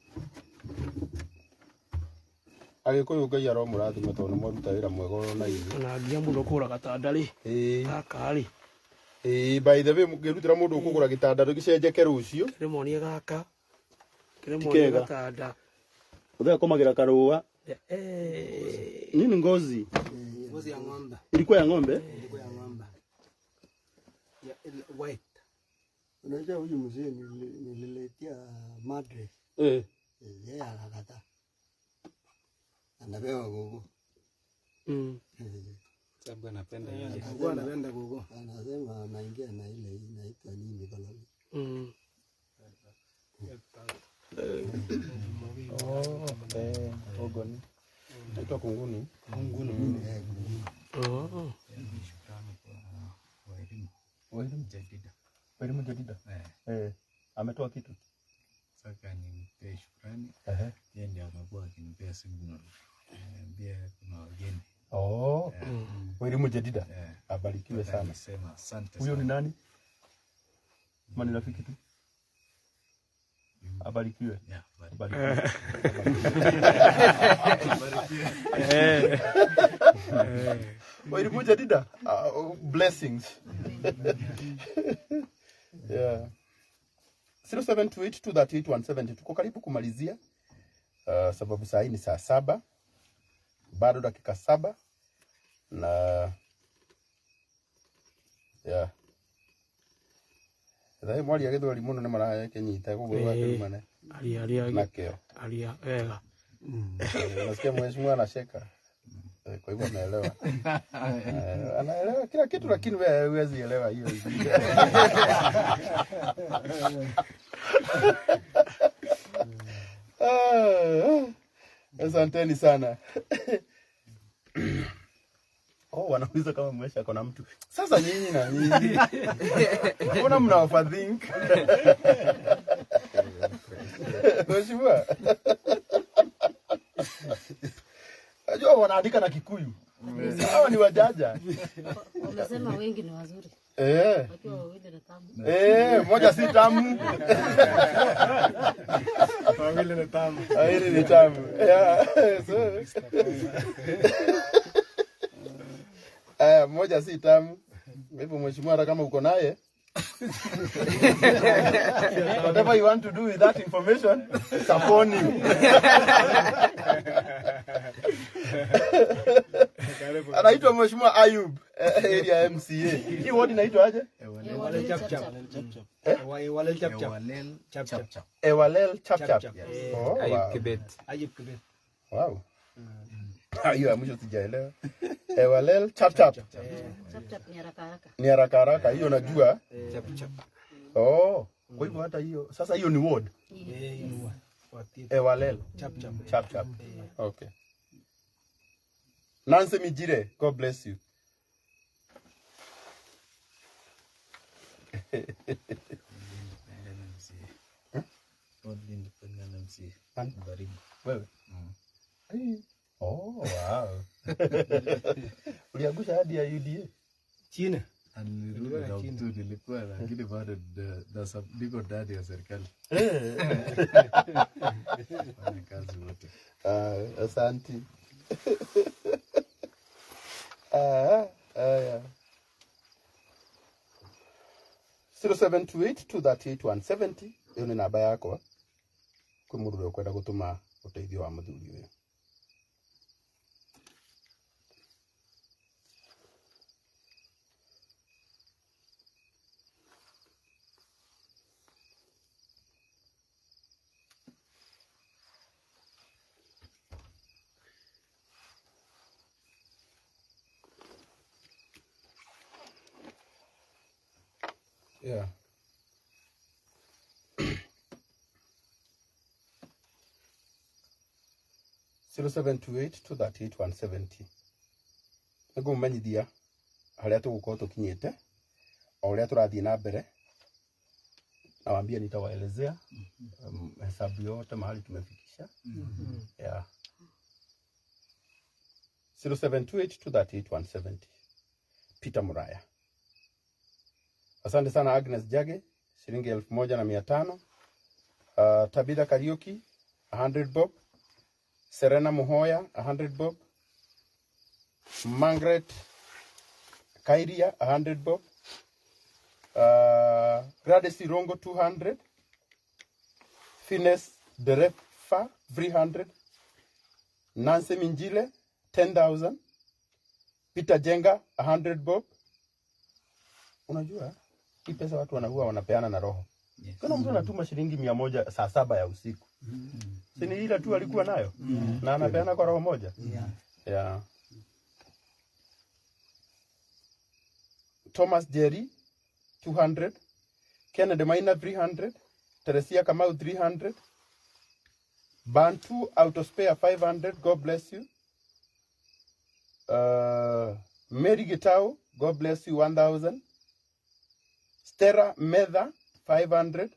Agikuyu Ngai aromurathima tondu muruta wira mwega na ithu. Na ngia muno kura gatanda ri. Gaka ri. By the way ngirutira mundu kugura gitanda gicenjeke rucio. Kiremonie gaka. Kiremonie gatanda. Uthea komagira karua. Nini ngozi? Ngozi ya ng'ombe. Ilikuwa ya ng'ombe? Ilikuwa ya ng'ombe. Ya white. Unajua huyu mzee nililetea madre. Yeye akakataa. Anapewa gogo. Sababu anapenda yeye. Alikuwa anapenda gogo. Anasema anaingia na ile inaitwa nini balamu. Ogoni. Naitwa kunguni. Kunguni. Walimu jadida. Ametoa kitu. Sasa nimpe shukrani. Yeye ndiye amekuwa akinipea signal. Pia kuna wageni. Walimu jadida. Abarikiwe sana. Nasema asante. Huyo ni nani? Mani rafiki tu. Abarikiwe. Abarikiwe. Walimu jadida. Blessings. Yeah. 0728 238 170. Tuko karibu kumalizia. Sababu saa hii ni saa 7. Bado dakika 7. Na yeah. Thai mwali ya githwari muno ni maraya kenyita gugu wa kimane. Ali nakeo. Ali wega. Nasikia mheshimiwa anasheka. Kwa hivyo anaelewa. Anaelewa kila kitu lakini wewe huwezi elewa hiyo. Asanteni sana. Wanauliza kama mwesha kuna mtu. Sasa nyinyi na nyinyi. Mbona mna overthink? Mheshimiwa. Najua wanaandika na Kikuyu. Hawa ni wajaja. Wamesema wengi ni wazuri. Wakiwa wawili na tamu. Moja si tamu. Wawili ni tamu. Wawili ni tamu. Moja si tamu. Hivyo mheshimiwa hata kama uko naye. Whatever you want to do with that information, it's upon you. Anaitwa Mheshimiwa Ayub, area MCA. Hii wodi inaitwa aje? Ewalel chap-chap. Ewalel chap-chap. Ayub Kibet. Ayub Kibet. Wow. Hiyo mwisho sijaelewa. Ewalel chap-chap. Chap-chap ni haraka haraka. Ni haraka haraka, hiyo najua. Chap-chap. Kwa hivyo hata hiyo, sasa hiyo ni ward. Ewalel Chap-chap. Chap-chap. Okay. Nancy Mijire, God bless you. Independent MC. Wewe? Oh, wow. Uliangusha hadi ya UDA? China. Nilirudi na mtu nilikuwa lakini bado niko ndani ya serikali. Fanya kazi wote. Asante. Yeah. 0728238170 hiyo ni namba yako kwa mũndũ ũkwenda gũtũma ũteithio wa mũthuri ũyũ. Yeah. (0728238170) nĩguo mũmenyithia harĩa tũgũkorwo tũkinyĩte o ũrĩa tũrathiĩ na mbere, na waambia nitawaelezea hesabu yote mahali tumefikisha. Yeah. 0728238170 Peter Muraya. Asante sana Agnes Jage, shilingi 1500. Tabitha Kariuki 100 bob. Serena Muhoya 100 bob. Margaret Kairia 100 bob. Gladys Rongo 200. Finesse Derefa 300. Nancy Minjile 10,000. Peter Jenga 100 bob. Unajua hii pesa watu wanahuwa wanapeana na roho. Yes. Kuna mtu anatuma shilingi 100 saa 7 ya usiku. Si ni ile tu alikuwa nayo? Na anapeana kwa roho moja? Yeah. Thomas Jerry 200. Kennedy Maina 300. Teresia Kamau 300. Bantu Autospare 500. God bless you. Mary Gitau, God bless you 1,000. Stera Medha 500.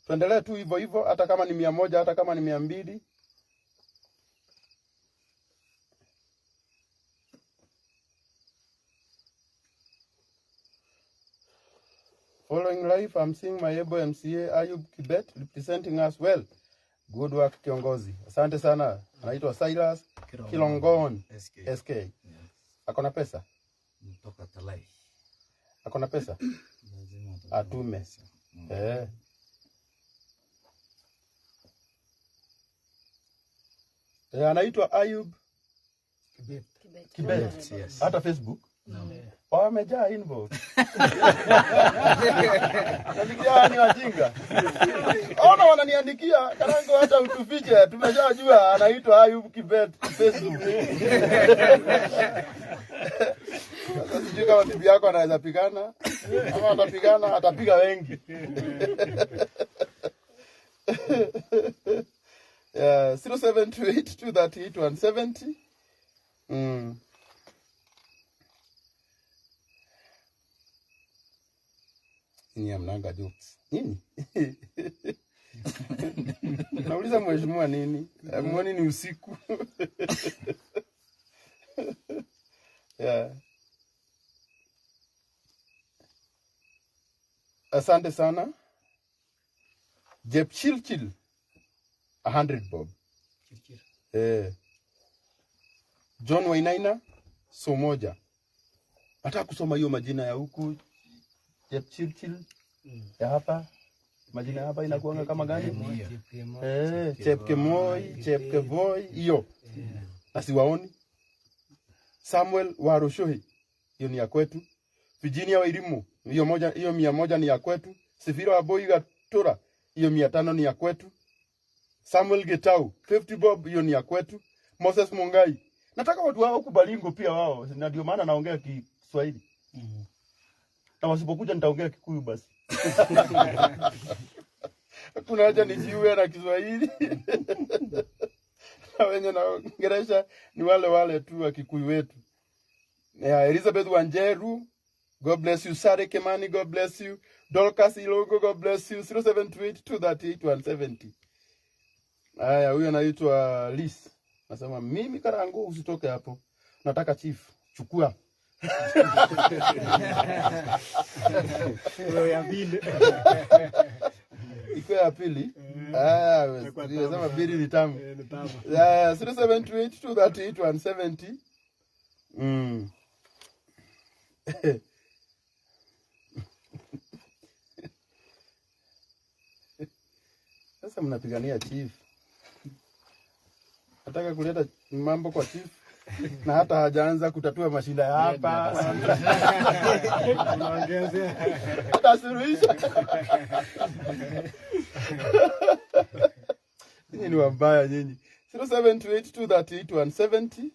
Tuendelee tu hivyo hivyo hata kama ni 100, hata kama ni 200. Following life, I'm seeing my able MCA Ayub Kibet representing us well. Good work kiongozi. Asante sana. Anaitwa Silas Kilongon SK. Akona pesa? Mtoka Talai. Akona pesa? Atume. Anaitwa Ayub Kibet. Yes. Hata Facebook? No. Wamejaa inbox. Nasikia ni wajinga. Ona wananiandikia Karangu hata utufiche. Tumeshajua anaitwa Ayub Kibet Facebook. Sasa sijui kama bibi yako anaweza pigana. Ama atapigana, atapiga wengi. Yeah, 0728238170. Ni amnanga jokes. Nini? Nauliza mheshimiwa nini? Mwoni ni usiku. Yeah. Asante sana. Jeb Chilchil 100 bob. John Wainaina so moja. Nataka kusoma hiyo majina ya huku. Jeb Chilchil ya hapa. Majina hapa inakuanga kama gani? Chepkemoi, Chepkevoi hiyo. Asiwaoni. Samuel Warushohi hiyo ni ya kwetu. Virginia Wairimu hiyo 100 ni ya kwetu. Sifiro Aboi Gatura hiyo 500 ni ya kwetu. Samuel Getau 50 bob hiyo ni ya kwetu. Moses Mungai. Nataka watu wao kubalingo pia wao. Na ndio maana naongea Kiswahili. Na wasipokuja nitaongea Kikuyu basi. Kuna haja nijiue na Kiswahili. Na wenye naongelesha ni wale tu wa Kikuyu wetu. Elizabeth Wanjeru, God bless you. Sare Kemani, God bless you. Dorcas Ilogo, God bless you. 0728238170. Haya, huyu anaitwa Liz. Nasema mimi Karangu usitoke hapo. Nataka chief. Chukua. Ya pili. Iko ya pili. Nasema bili ni tamu. 0728238170. Sasa mnapigania chief. Nataka kuleta mambo kwa chief na hata hajaanza kutatua mashinda ya hapa. Unaongezea. Hata suluhisho. Nyinyi ni wabaya nyinyi. 0728238170.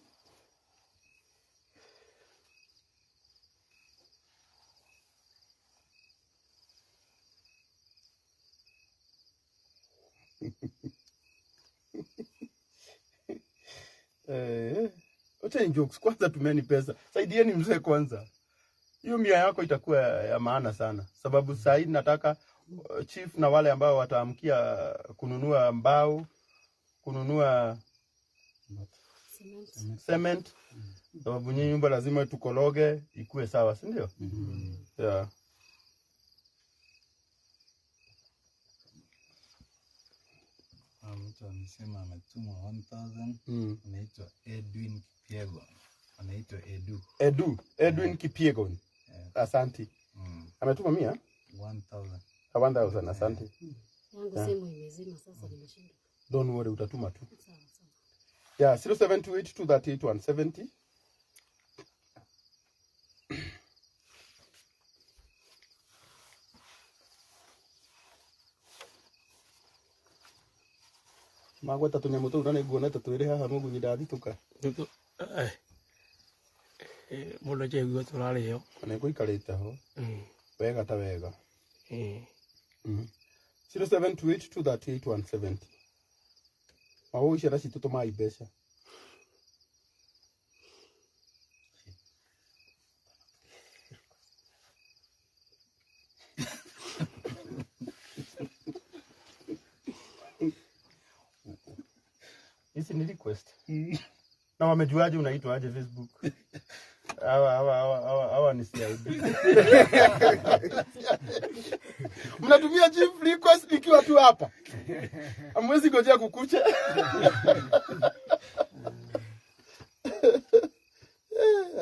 Wacha jokes kwanza, tumeni pesa. Saidieni mzee kwanza. Hiyo 100 yako itakuwa ya maana sana. Sababu sasa hivi nataka chief na wale ambao wataamkia kununua mbao, kununua cement. Sababu nyumba lazima tukologe ikue sawa, si ndio? Yeah. Mtu amesema ametuma 1000. Anaitwa Edwin Kipiegon. Anaitwa Edwin Kipiegon. Asante. Ametuma 1000? 1000, asante. Yangu simu imezima sasa nimeshinda. Don't worry, utatuma tu. Yeah, 0728238170. Magwa tatu nyamu tu ndane guona tatu ire haha mugu nyidathituka. Mundo je gwo turare yo. Kana guikarite ho. Wega ta wega. 0728238170. Mawo ishara citutuma ibesha. Isi ni request. Na wamejuaje unaitwa aje Facebook? Hawa ni CID. Mnatumia chief request nikiwa tu hapa. Hamwezi ngojea kukucha.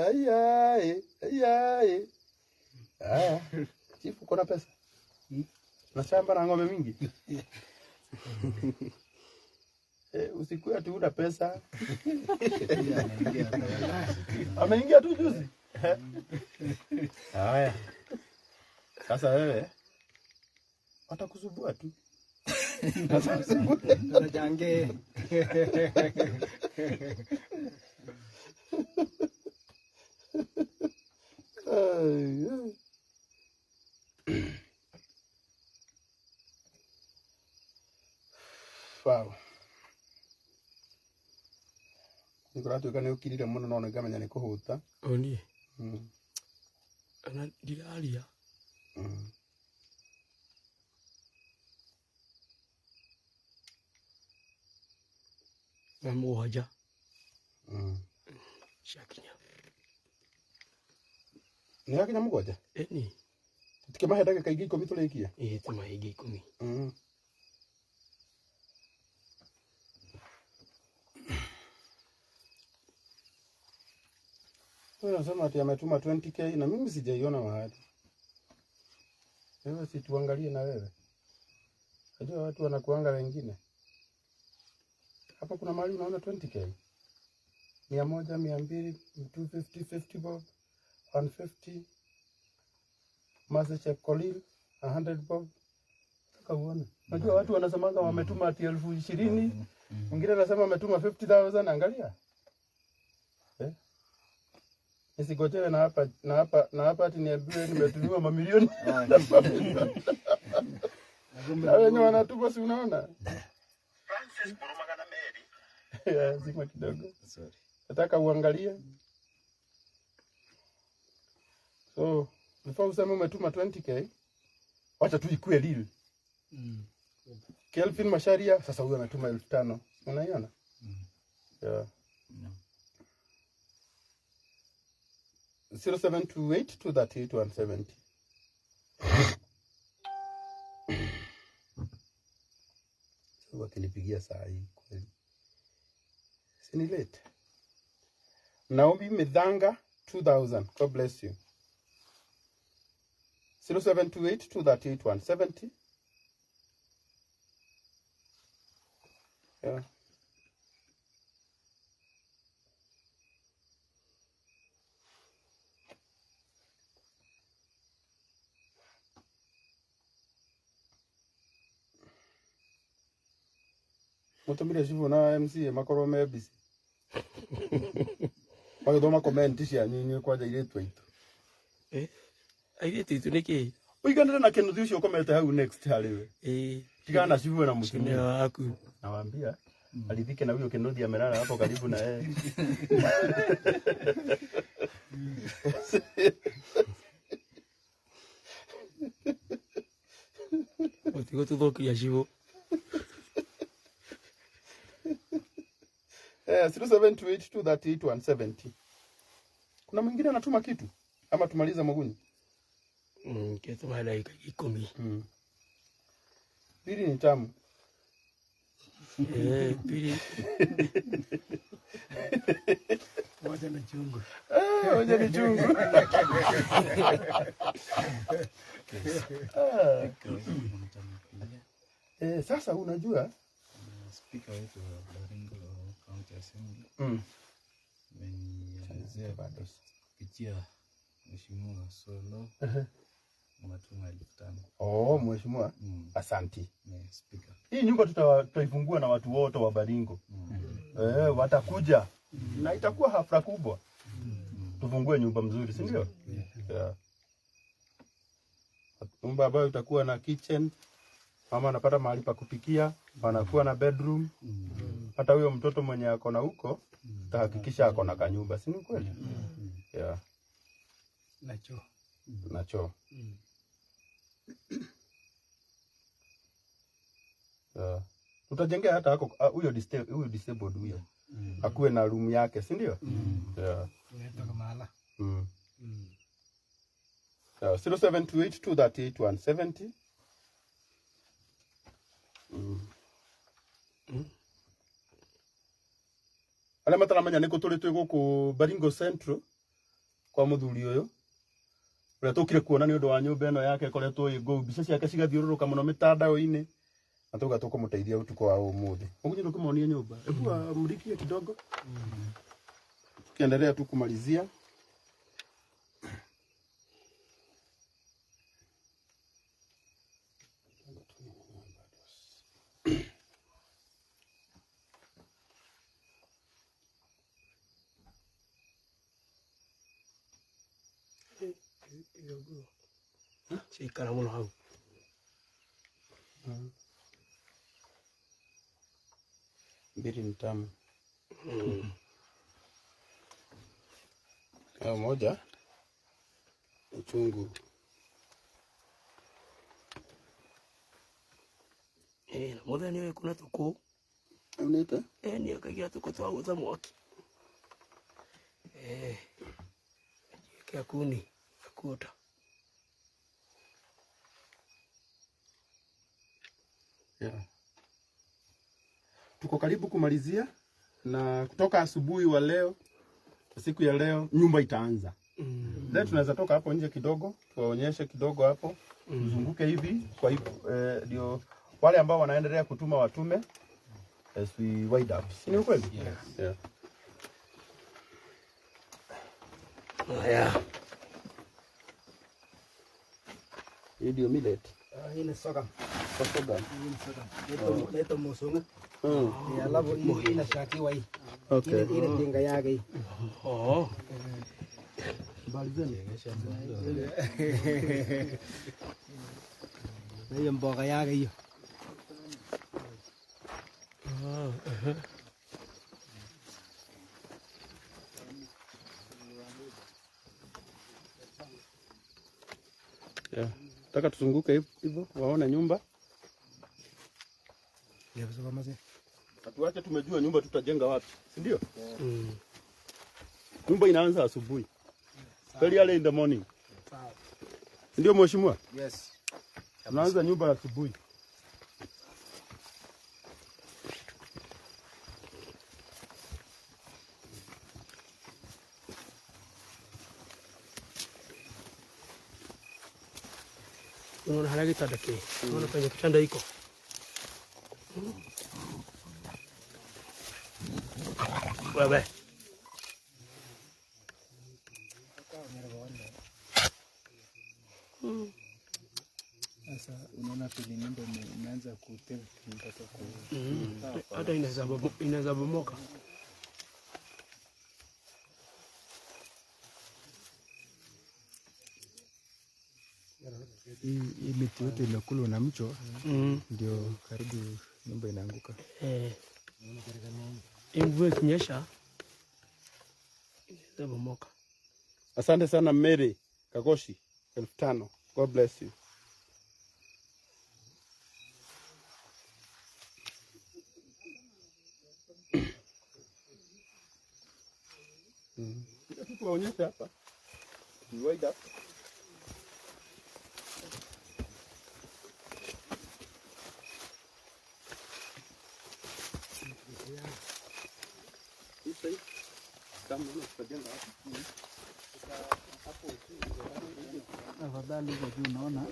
Ayai. Chief uko na pesa? Na shamba na ng'ombe mingi? Usikuwa tu una pesa. Ameingia tu juzi. Haya. Sasa wewe watakusubua tu. Jange. Wow. Nikuratuika ni ukirire muno no ngamenya ni kuhuta. Oni. Ana diaria. Mamoja. Shakinya. Ni yakinya mugoja? Ni. Tukemahe ndagika ingi 10 tulikia? Tuma ingi 10. Wewe unasema ati ametuma 20k na mimi sijaiona mahali. Wewe si tuangalie na wewe. Unajua watu wanakuanga wengine. Hapa kuna mahali unaona 20k. 100, 200, 250, 50 bob, 150. Message Kolil 100 bob. Taka uone. Unajua watu wanasemanga wametuma ati 20,000. Mwingine anasema ametuma 50,000, angalia. Nisigojewe na hapa ati niambiwe nimetumiwa mamilioni. Na wenye wanatuma si unaona? Francis Burumagana Mary. Zima kidogo. Sorry. Nataka uangalie. So, before useme umetuma 20k, wacha tu ikue real. Kelvin Masharia sasa huyo anatuma 5,000. Unaiona? Yeah. 0728238170. Wakinipigia saa hii kweli. Sini late. Naomi Midhanga 2,000. God bless you. 0728238170. Yeah. Mutumire shivu na MC makoro mebisi. Magithoma comment cia nyinyi kwaja iretu itu. Airetu itu niki? Uigandira na kinuthu ucio komete hau next hariwe. Tigana shivu na mutumire waku. Nawaambia alithike na huyo kinuthu amelala hapo karibu na yeye. Utigo tuthokia shivu. 0728238170. Kuna mwingine anatuma kitu ama tumaliza Mugunyi? Kitu baada ya 10. Pili ni tamu. Pili. Wacha na chungu. Wacha ni chungu. Sasa unajua speaker wetu wa Baringo County Assembly amenielezea bado kupitia Mheshimiwa Solo matuma 5,000. Mheshimiwa, asanti. Speaker. Hii nyumba tutaifungua na watu wote wa Baringo. Watakuja na itakuwa hafla kubwa. Tufungue nyumba mzuri, si ndio? Yeah. Nyumba ambayo itakuwa na kitchen, mama anapata mahali pa kupikia, anakuwa na bedroom. Hata huyo mtoto mwenye ako na huko, tahakikisha ako na kanyumba, si ni kweli? Yeah. Na choo. Yeah. Tutajengea hata hako huyo disabled huyo. Akuwe na room yake, si ndio? Yeah. Tunatoka mahala. 0728238170. Ale mataramenya niko tuli twi guku Baringo Central kwa muthuri uyu uria tukire kuona ni undu wa nyumba eno yake koretwo igo mbica ciake cigathiururuka muno mitandao-ini na tuga tukumuteithia utuko wa umuthi. Ungunyiro kumonia nyumba. Hebu amrikie kidogo. Tukiendelea tu kumalizia. Sikara muno hau. Mbili ni tamu. Moja uchungu. Na muthenya uyu kuna tuku. Uneta? Ni akagia tuku twa gutha mwaki. Kia kuni akuta. Yeah. Tuko karibu kumalizia na kutoka asubuhi wa leo, siku ya leo nyumba itaanza. Leo tunaweza toka hapo nje kidogo, tuwaonyeshe kidogo hapo. Tuzunguke hivi kwa hivyo ndio wale ambao wanaendelea kutuma watume as we wide up. Si ni ukweli? Yes. Yeah. Yeah. Hii ndio millet. Hii ni soga. Soga. Leto musungu. Alafu hii inashakiwa hii. Okay. Ile tinga yake hii. Balizeni. Hiyo mboga yake hiyo. Yeah. Taka tuzunguke hivyo waone nyumba. Hatuache tumejua nyumba tutajenga wapi, si ndio? Nyumba inaanza asubuhi. Very early in the morning. Ndio mheshimiwa? Yes. Tunaanza nyumba asubuhi. Unaona halagi tadake. Unaona kwenye kitanda iko. Wewe. Sasa unaona pili nyumba imeanza kutema mtoto kwa. Hata inaweza bomoka. Hii miti yote imekulwa na mcho, ndio karibu nyumba inaanguka. Mvua ikinyesha inaweza bomoka. Asante sana Mary Kagoshi 5,000. God bless you. Tuwaonyeshe hapa. Wide up. Afadhali kwa juu unaona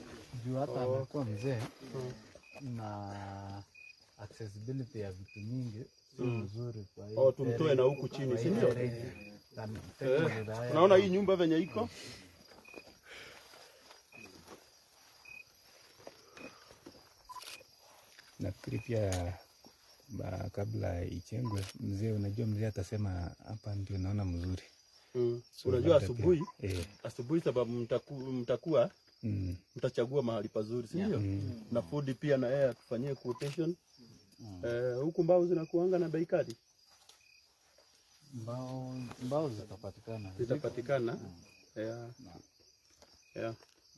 juu hata amekuwa mzee na accessibility ya vitu mingi sio nzuri kwa hiyo. Tumtoe na huku chini, si ndio? Unaona hii nyumba venye iko? Nafikiri pia kabla ichengwe mzee, unajua mzee atasema hapa ndio naona mzuri. So unajua asubuhi sababu mtakuwa mtachagua mahali pazuri, si ndio? Na food pia na yeye atufanyie quotation. Huku mbao zinakuanga na bei kali. Mbao zitapatikana.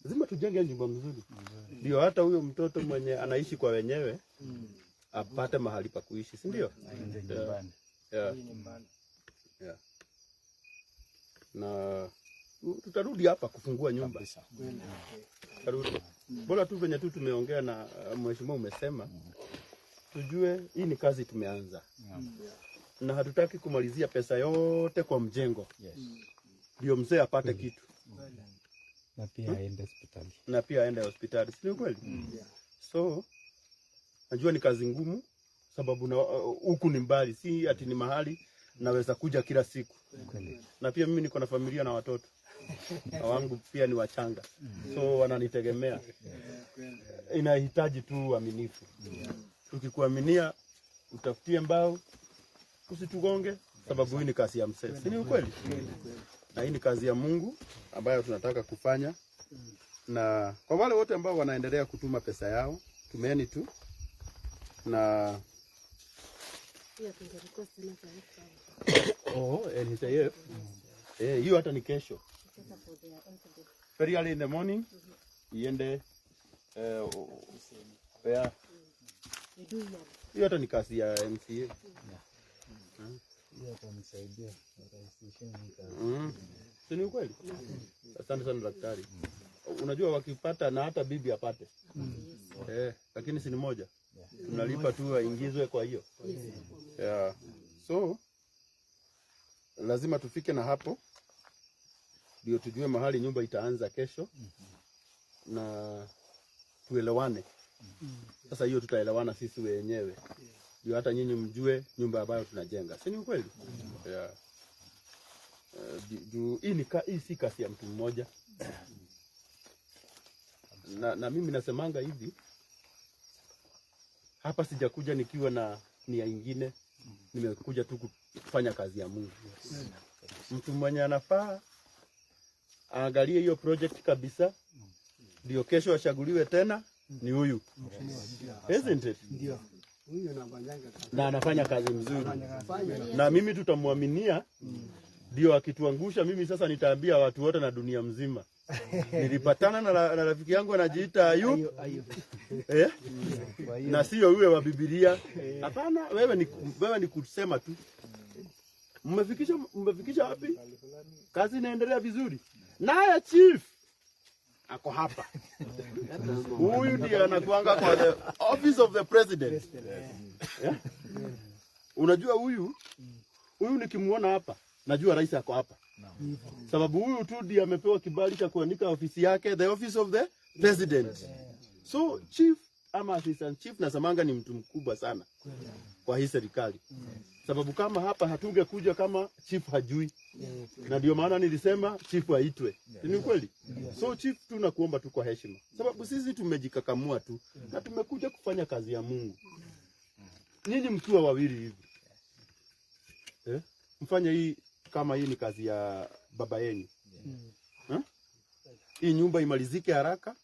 Lazima tujenge nyumba mzuri. Ndio hata huyo mtoto mwenye anaishi kwa wenyewe apate mahali pa kuishi, si ndio? Na tutarudi hapa kufungua nyumba. Bora tu venye tu tumeongea na mheshimiwa umesema tujue hii ni kazi tumeanza. Na hatutaki kumalizia pesa yote kwa mjengo. Ndio mzee apate kitu. Na pia aende hospitali. Na pia aende hospitali. Si kweli? So najua ni kazi ngumu sababu huku ni mbali, si ati ni mahali naweza kuja kila siku. Na pia mimi niko na familia na watoto. Wangu pia ni wachanga. So wananitegemea. Inahitaji tu uaminifu. Tukikuaminia utafutie mbao, usitugonge sababu hii ni kazi ya mzee. Si ni kweli? Na hii ni kazi ya Mungu ambayo tunataka kufanya. Na kwa wale wote ambao wanaendelea kutuma pesa yao, tumeeni tu. Na NHIF. Hiyo hata ni kesho. Very early in the morning. Iende hiyo hata ni kazi ya MCA. Hiyo itanisaidia kurahisisha Si ni kweli? Asante sana daktari. Unajua wakipata na hata bibi apate. Lakini si ni moja. Tunalipa tu aingizwe kwa hiyo. So lazima tufike na hapo ndio tujue mahali nyumba itaanza kesho na tuelewane. Sasa hiyo tutaelewana sisi wenyewe. Ndio hata nyinyi mjue nyumba ambayo tunajenga. Si ni kweli? Hii si kazi ya mtu mmoja. Na mimi nasemanga hivi, hapa sijakuja nikiwa na nia nyingine, nimekuja tu kufanya kazi ya Mungu. Mtu mwenye anafaa aangalie hiyo project kabisa, ndio kesho achaguliwe tena ni huyu. Isn't it? Ndio. Na anafanya kazi mzuri. Na mimi tutamwaminia, ndio akituangusha mimi sasa nitaambia watu wote na dunia mzima. Nilipatana na rafiki yangu anajiita Ayub. Na sio uwe wa Biblia. Hapana, wewe ni kusema tu. Mmefikisha wapi? Kazi inaendelea vizuri. Naye chief ako hapa. Huyu ndiye anakuanga kwa the office of the president. Unajua huyu nikimuona hapa, najua rais ako hapa. Sababu huyu tu ndiye amepewa kibali cha kuandika ofisi yake, the office of the president. So chief ama assistant chief nasamanga ni mtu mkubwa sana kwa hii serikali. Sababu kama hapa hatungekuja kama chief hajui. Na ndio maana nilisema chief aitwe. Ni kweli? So chief tunakuomba tu kwa heshima. Sababu sisi tumejikakamua tu na tumekuja kufanya kazi ya Mungu. Nyinyi mkiwa wawili hivi. Mfanye hii kama hii ni kazi ya baba yenu. Hii nyumba imalizike haraka.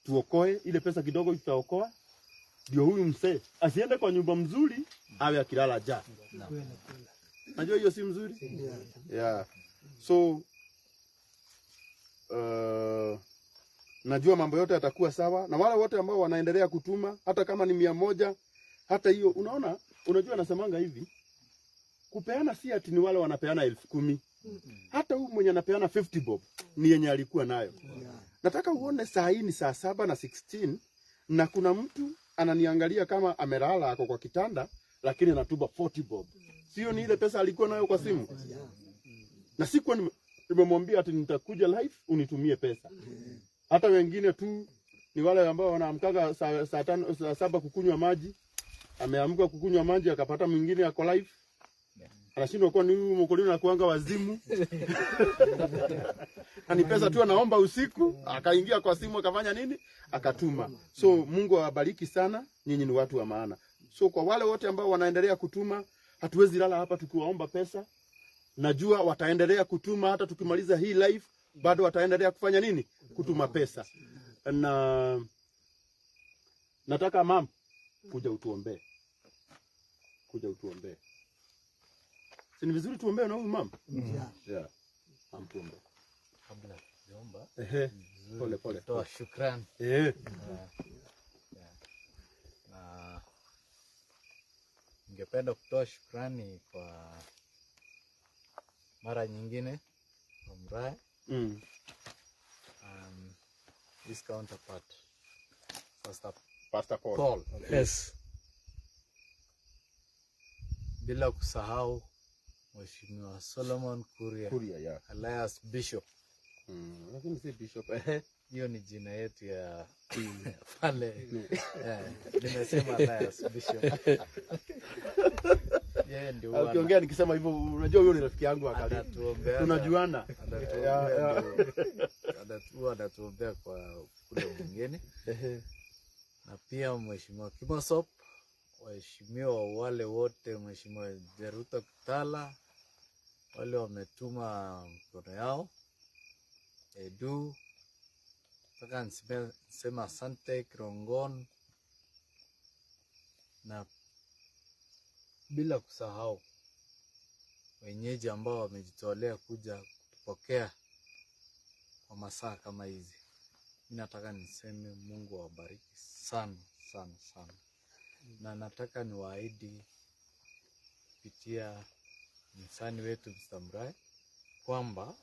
Tuokoe ile pesa kidogo tutaokoa. Ndio huyu mzee asiende kwa nyumba mzuri awe akilala njaa. Najua hiyo si mzuri? Yeah. So najua mambo yote yatakuwa sawa na wale wote ambao wanaendelea kutuma hata kama ni 100 hata hiyo unaona unajua nasemanga hivi kupeana si ati ni wale wanapeana 10,000. Hata huyu mwenye anapeana 50 bob ni yenye alikuwa nayo. Nataka uone saa hii ni saa 7:16 na kuna mtu ananiangalia kama amelala ako kwa kitanda lakini anatuba 40 bob. Sio ni ile pesa alikuwa nayo kwa simu. Na sikuwa nimemwambia ati nitakuja live unitumie pesa. Hata wengine tu ni wale ambao wanaamkaga saa 7 kukunywa maji. Ameamka kukunywa maji akapata mwingine ako live. Anashindwa kwa nini mkolini na kuanga wazimu. Ani pesa tu anaomba usiku, akaingia kwa simu akafanya nini? Akatuma. So Mungu awabariki sana, nyinyi ni watu wa maana. So kwa wale wote ambao wanaendelea kutuma, hatuwezi lala hapa tukiwaomba pesa. Najua wataendelea kutuma hata tukimaliza hii live, bado wataendelea kufanya nini? Kutuma pesa. Na nataka mama kuja utuombee. Si ni vizuri tuombee na huyu mama? Yeah. Mama tuombee. Kabla tuomba. Pole. Toa shukrani. Na ningependa kutoa shukrani kwa mara nyingine kwa Muraya. This counterpart Pastor Paul. Yes. Bila kusahau Mheshimiwa Solomon Kuria, yeah. alias Bishop. Lakini si Bishop. Hiyo ni jina yetu ya pale. Nimesema alias Bishop. Yeye ndio ukiongea nikisema hivyo unajua huyo ni rafiki yangu wa karibu. Anatuombea. Tunajuana. Anatuombea kwa kule mwingine. Na pia Mheshimiwa Kimosop, waheshimiwa wale wote, Mheshimiwa Jeruta Kutala, wale wametuma mkono yao. Edu, nataka nisema asante Kirongon, na bila kusahau wenyeji ambao wamejitolea kuja kutupokea kwa masaa kama hizi. Mimi nataka niseme Mungu awabariki sana. Na nataka niwaahidi kupitia msanii wetu Mr. Muraya kwamba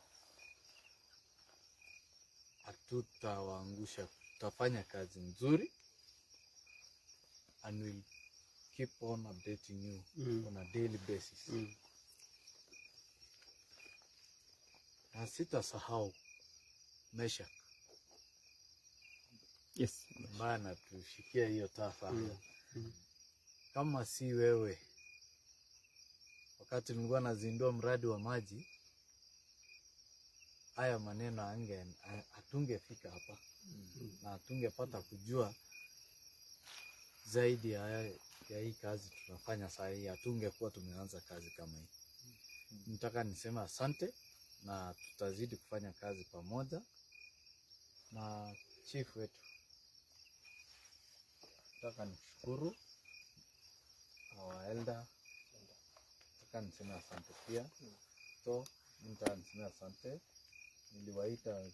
hatutawaangusha, tutafanya kazi nzuri and we'll keep on updating you on a daily basis. Na sitasahau Mesha. Yes. Maana tushikia hiyo tafa. Kama si wewe, wakati nilikuwa nazindua mradi wa maji, haya maneno hatungefika hapa. Na hatungepata kujua zaidi ya hii kazi tunafanya saa hii, hatungekuwa tumeanza kazi kama hii. Nataka nisema asante, na tutazidi kufanya kazi pamoja na chief wetu. Nataka nishukuru our elder. Nataka niseme asante pia. So nataka niseme asante niliwaita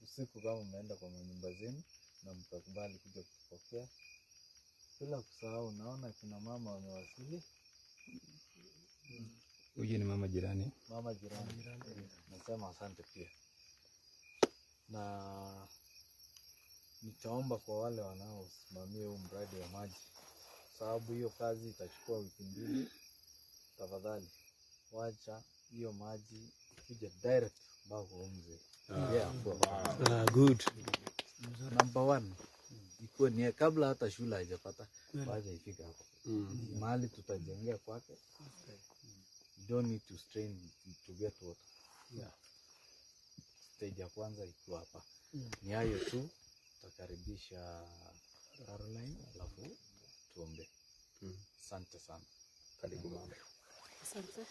usiku kama mmeenda kwa nyumba zenu na mtakubali kuja kupokea. Bila kusahau naona kina mama wamewasili. Huyu ni mama jirani. Mama jirani. Nasema asante pia. Na nitaomba kwa wale wanaosimamia huu mradi wa maji, sababu hiyo kazi itachukua wiki 2. Tafadhali wacha hiyo maji ikuje direct mpaka umze. Good. Number 1 ikuwe ni kabla hata shule haijapata, wacha ifike hapo. Mahali tutajengea kwake. You don't need to strain to get water. Stage ya kwanza ikiwa hapa. Ni hayo tu, tutakaribisha Caroline alafu tuombe. Asante sana. Karibu mama. Asante.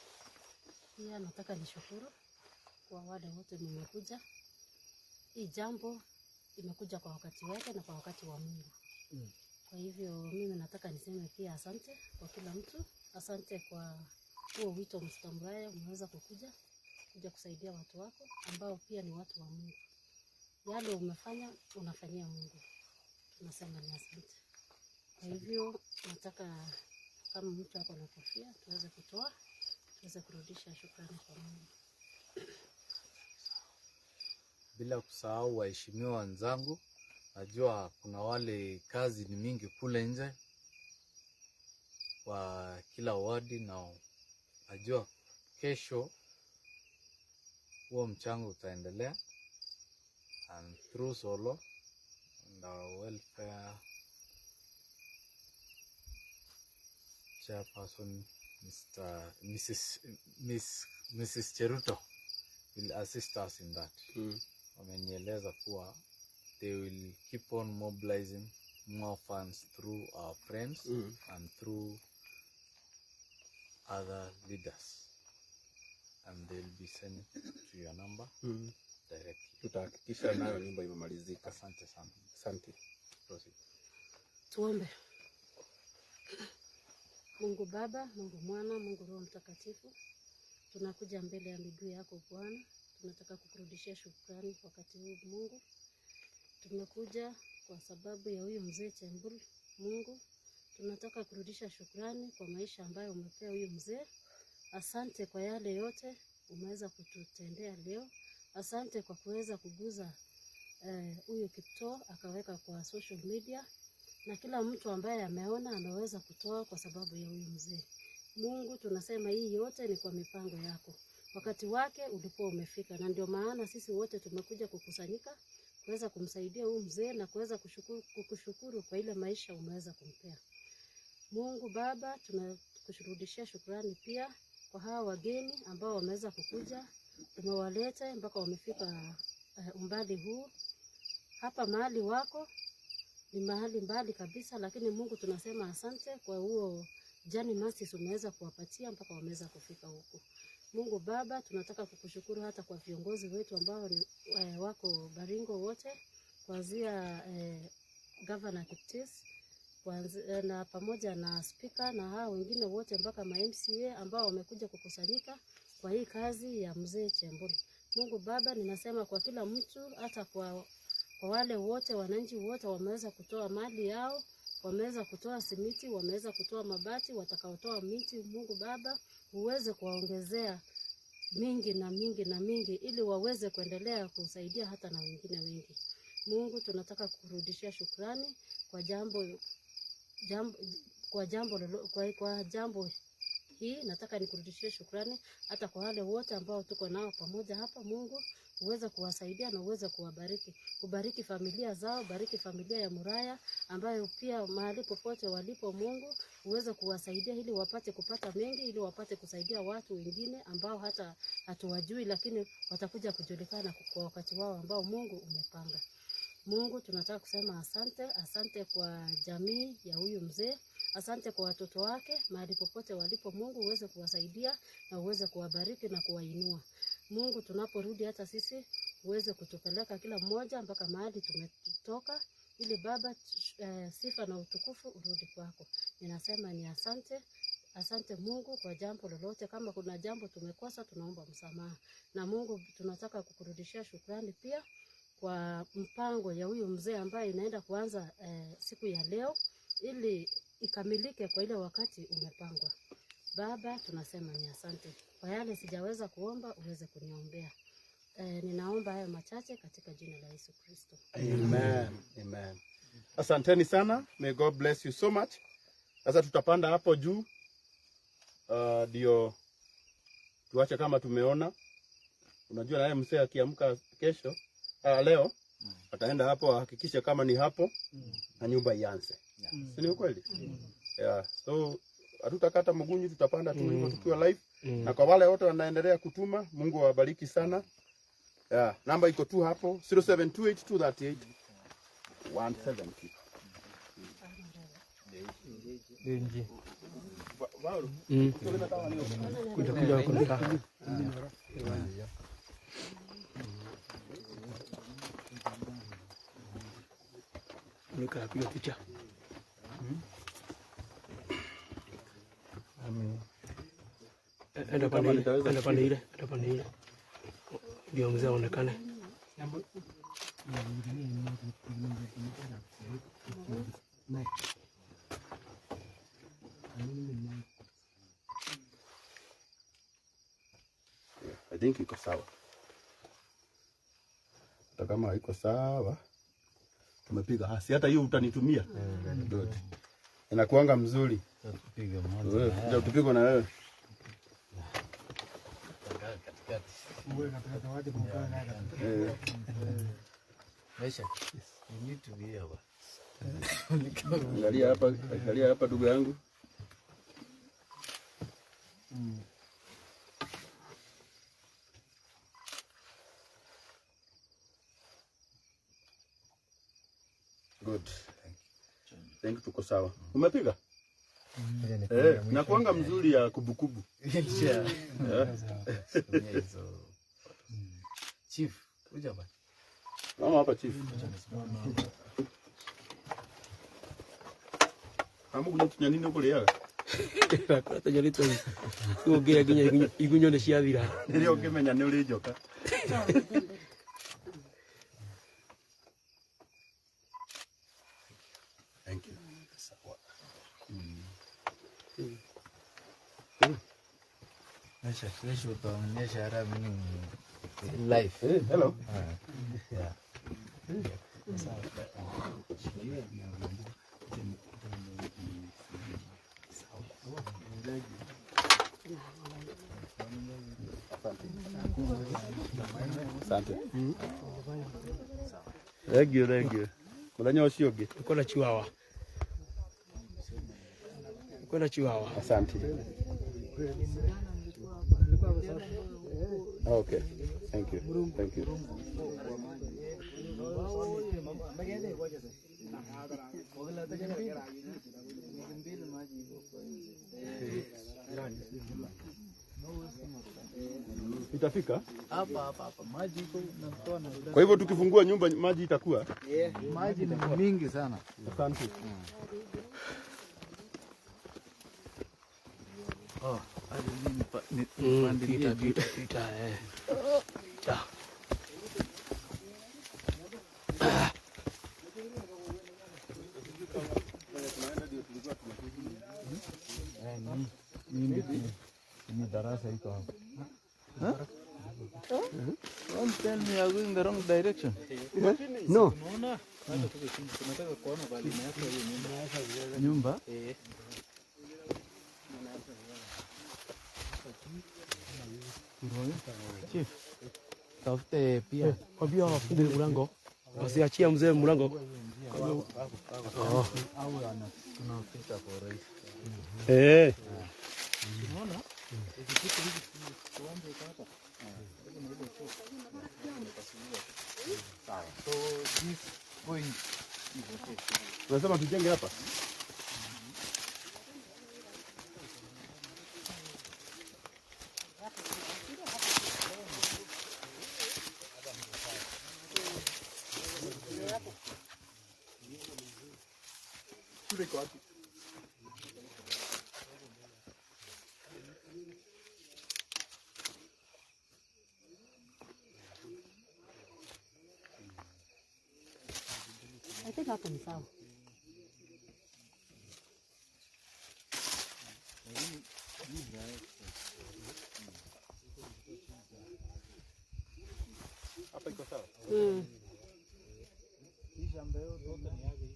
Pia nataka nishukuru kwa wale wote mmekuja. Hii jambo imekuja kwa wakati wake na kwa wakati wa Mungu. Kwa hivyo mimi nataka niseme pia asante kwa kila mtu. Asante kwa huo wito Muraya umeweza kuja kusaidia watu wako ambao pia ni watu wa Mungu. Yale umefanya unafanyia Mungu. Tunasema ni asante. Kwa hivyo nataka kama mtu ako na kofia tuweze kutoa, tuweze kurudisha shukrani kwa Mungu. Bila kusahau waheshimiwa wenzangu, najua kuna wale kazi ni mingi kule nje kwa kila wadi, na najua kesho huo mchango utaendelea, and through Solo and our welfare chairperson Mrs. Cheruto will assist us in that. Wamenieleza kuwa they will keep on mobilizing more funds through our friends and through other leaders, and they'll be sent to your number directly. Tutahakikisha nayo nyumba imemalizika. Asante sana. Asante. Proceed. Tuombe. Mungu Baba, Mungu Mwana, Mungu Roho Mtakatifu, tunakuja mbele ya miguu yako Bwana. Tunataka kukurudishia shukrani wakati huu Mungu. Tumekuja kwa sababu ya huyu mzee Chembul. Mungu, tunataka kurudisha shukrani kwa maisha ambayo umepea huyu mzee. Asante kwa yale yote umeweza kututendea leo. Asante kwa kuweza kuguza huyu Kiptoo akaweka kwa social media, na kila mtu ambaye ameona ameweza kutoa kwa sababu ya huyu mzee. Mungu, tunasema hii yote ni kwa mipango yako. Wakati wake ulikuwa umefika, na ndio maana sisi wote tumekuja kukusanyika kuweza kumsaidia huyu mzee na kuweza kukushukuru kwa ile maisha umeweza kumpea. Mungu Baba, tunakushukuru shukrani pia kwa hawa wageni ambao wameweza kukuja. Umewaleta mpaka wamefika umbali huu. Hapa mahali wako ni mahali mbali kabisa, lakini Mungu tunasema asante kwa huo jani masi umeweza kuwapatia mpaka wameweza kufika huko. Mungu Baba, tunataka kukushukuru hata kwa viongozi wetu ambao ni wako Baringo wote, kuanzia Governor Kiptis na pamoja na speaker na hao wengine wote mpaka ma-MCA ambao wamekuja kukusanyika kwa hii kazi ya mzee Chembul. Mungu Baba, ninasema kwa kila mtu, hata kwa wale wote wananchi wote wameweza kutoa mali yao, wameweza kutoa simiti, wameweza kutoa mabati, watakaotoa miti. Mungu Baba, uweze kuwaongezea mingi na mingi na mingi ili waweze kuendelea kusaidia hata na wengine wengi. Mungu, tunataka kurudishia shukrani kwa jambo hii. Nataka nikurudishie shukrani hata kwa wale wote ambao tuko nao pamoja hapa. Mungu, uweze kuwasaidia na uweze kuwabariki. Kubariki familia zao, bariki familia ya Muraya ambayo pia mahali popote walipo. Mungu, uweze kuwasaidia ili wapate kupata mengi, ili wapate kusaidia watu wengine ambao hata hatuwajui, lakini watakuja kujulikana kwa wakati wao ambao Mungu umepanga. Mungu, tunataka kusema asante. Asante kwa jamii ya huyu mzee. Asante kwa watoto wake mahali popote walipo. Mungu, uweze kuwasaidia na uweze kuwabariki na kuwainua. Mungu, tunaporudi hata sisi uweze kutupeleka kila mmoja mpaka mahali tumetoka, ili Baba sifa na utukufu urudi kwako. Ninasema ni asante. Asante Mungu kwa jambo lolote. Kama kuna jambo tumekosa, tunaomba msamaha. Na Mungu tunataka kukurudishia shukrani pia kwa mpango ya huyu mzee ambaye inaenda kuanza siku ya leo ili ikamilike kwa ile wakati umepangwa. Baba, tunasema ni asante. Kwa yale sijaweza kuomba, uweze kuniombea. Ninaomba haya machache katika jina la Yesu Kristo. Amen. Amen. Asanteni sana. May God bless you so much. Sasa tutapanda hapo juu. Ndio tuache kama tumeona. Unajua naye mzee akiamka kesho leo ataenda hapo ahakikishe kama ni hapo na nyumba ianze. Si ni kweli? Yeah. So hatutakata mgunyu, tutapanda tu hivyo tukiwa live. Na kwa wale wote wanaendelea kutuma, Mungu awabariki sana. Yeah, namba iko tu hapo 0728238170. Nje. Kuja kunika. Nikapiga picha. Ada pande ile. Ndio mzee aonekane. I think iko sawa. Hata kama iko sawa, tumepiga hasi. Hata hiyo utanitumia. Good. Inakuanga mzuri. Tupige mmoja. Ndio tupige na wewe. Mesha. You need to be here. Angalia hapa ndugu yangu. Good. Thank you, tuko sawa. Umepiga? Nakuanga mzuri ya kubukubu. Chief, kuja bwana. Mama hapa chief. Hamu kunya nini huko leo? Hata jali tu. Kuongea ginya igunyo ne ciathira. Ndio ukimenya ni uri joka. Thank you. Mesha, kesho utaonyesha hara mimi live. Hello. Yeah. Asante. Thank you. Muthenya ucio ungi uko na chiwawa. Asante. Okay. Thank you. Itafika? Hapa maji iko natoa na. Kwa hivyo tukifungua nyumba maji itakuwa? Maji ni mingi sana. Asante. Pita. Ni darasa iko hapa. Don't tell me you're going the wrong direction. No. Unaona? Hata tunataka kuona bali imeacha hiyo nyumba. Chief, tafute pia. Wabia wafunge mlango. Wasiachia mzee mlango. Au tunapita kwa rais. Unaona? Ikipita hivi tuanze hapa. So this point is okay. Unasema tujenge hapa? hapo ni sawa. Hapa iko sawa. Hii shamba yote ni yake.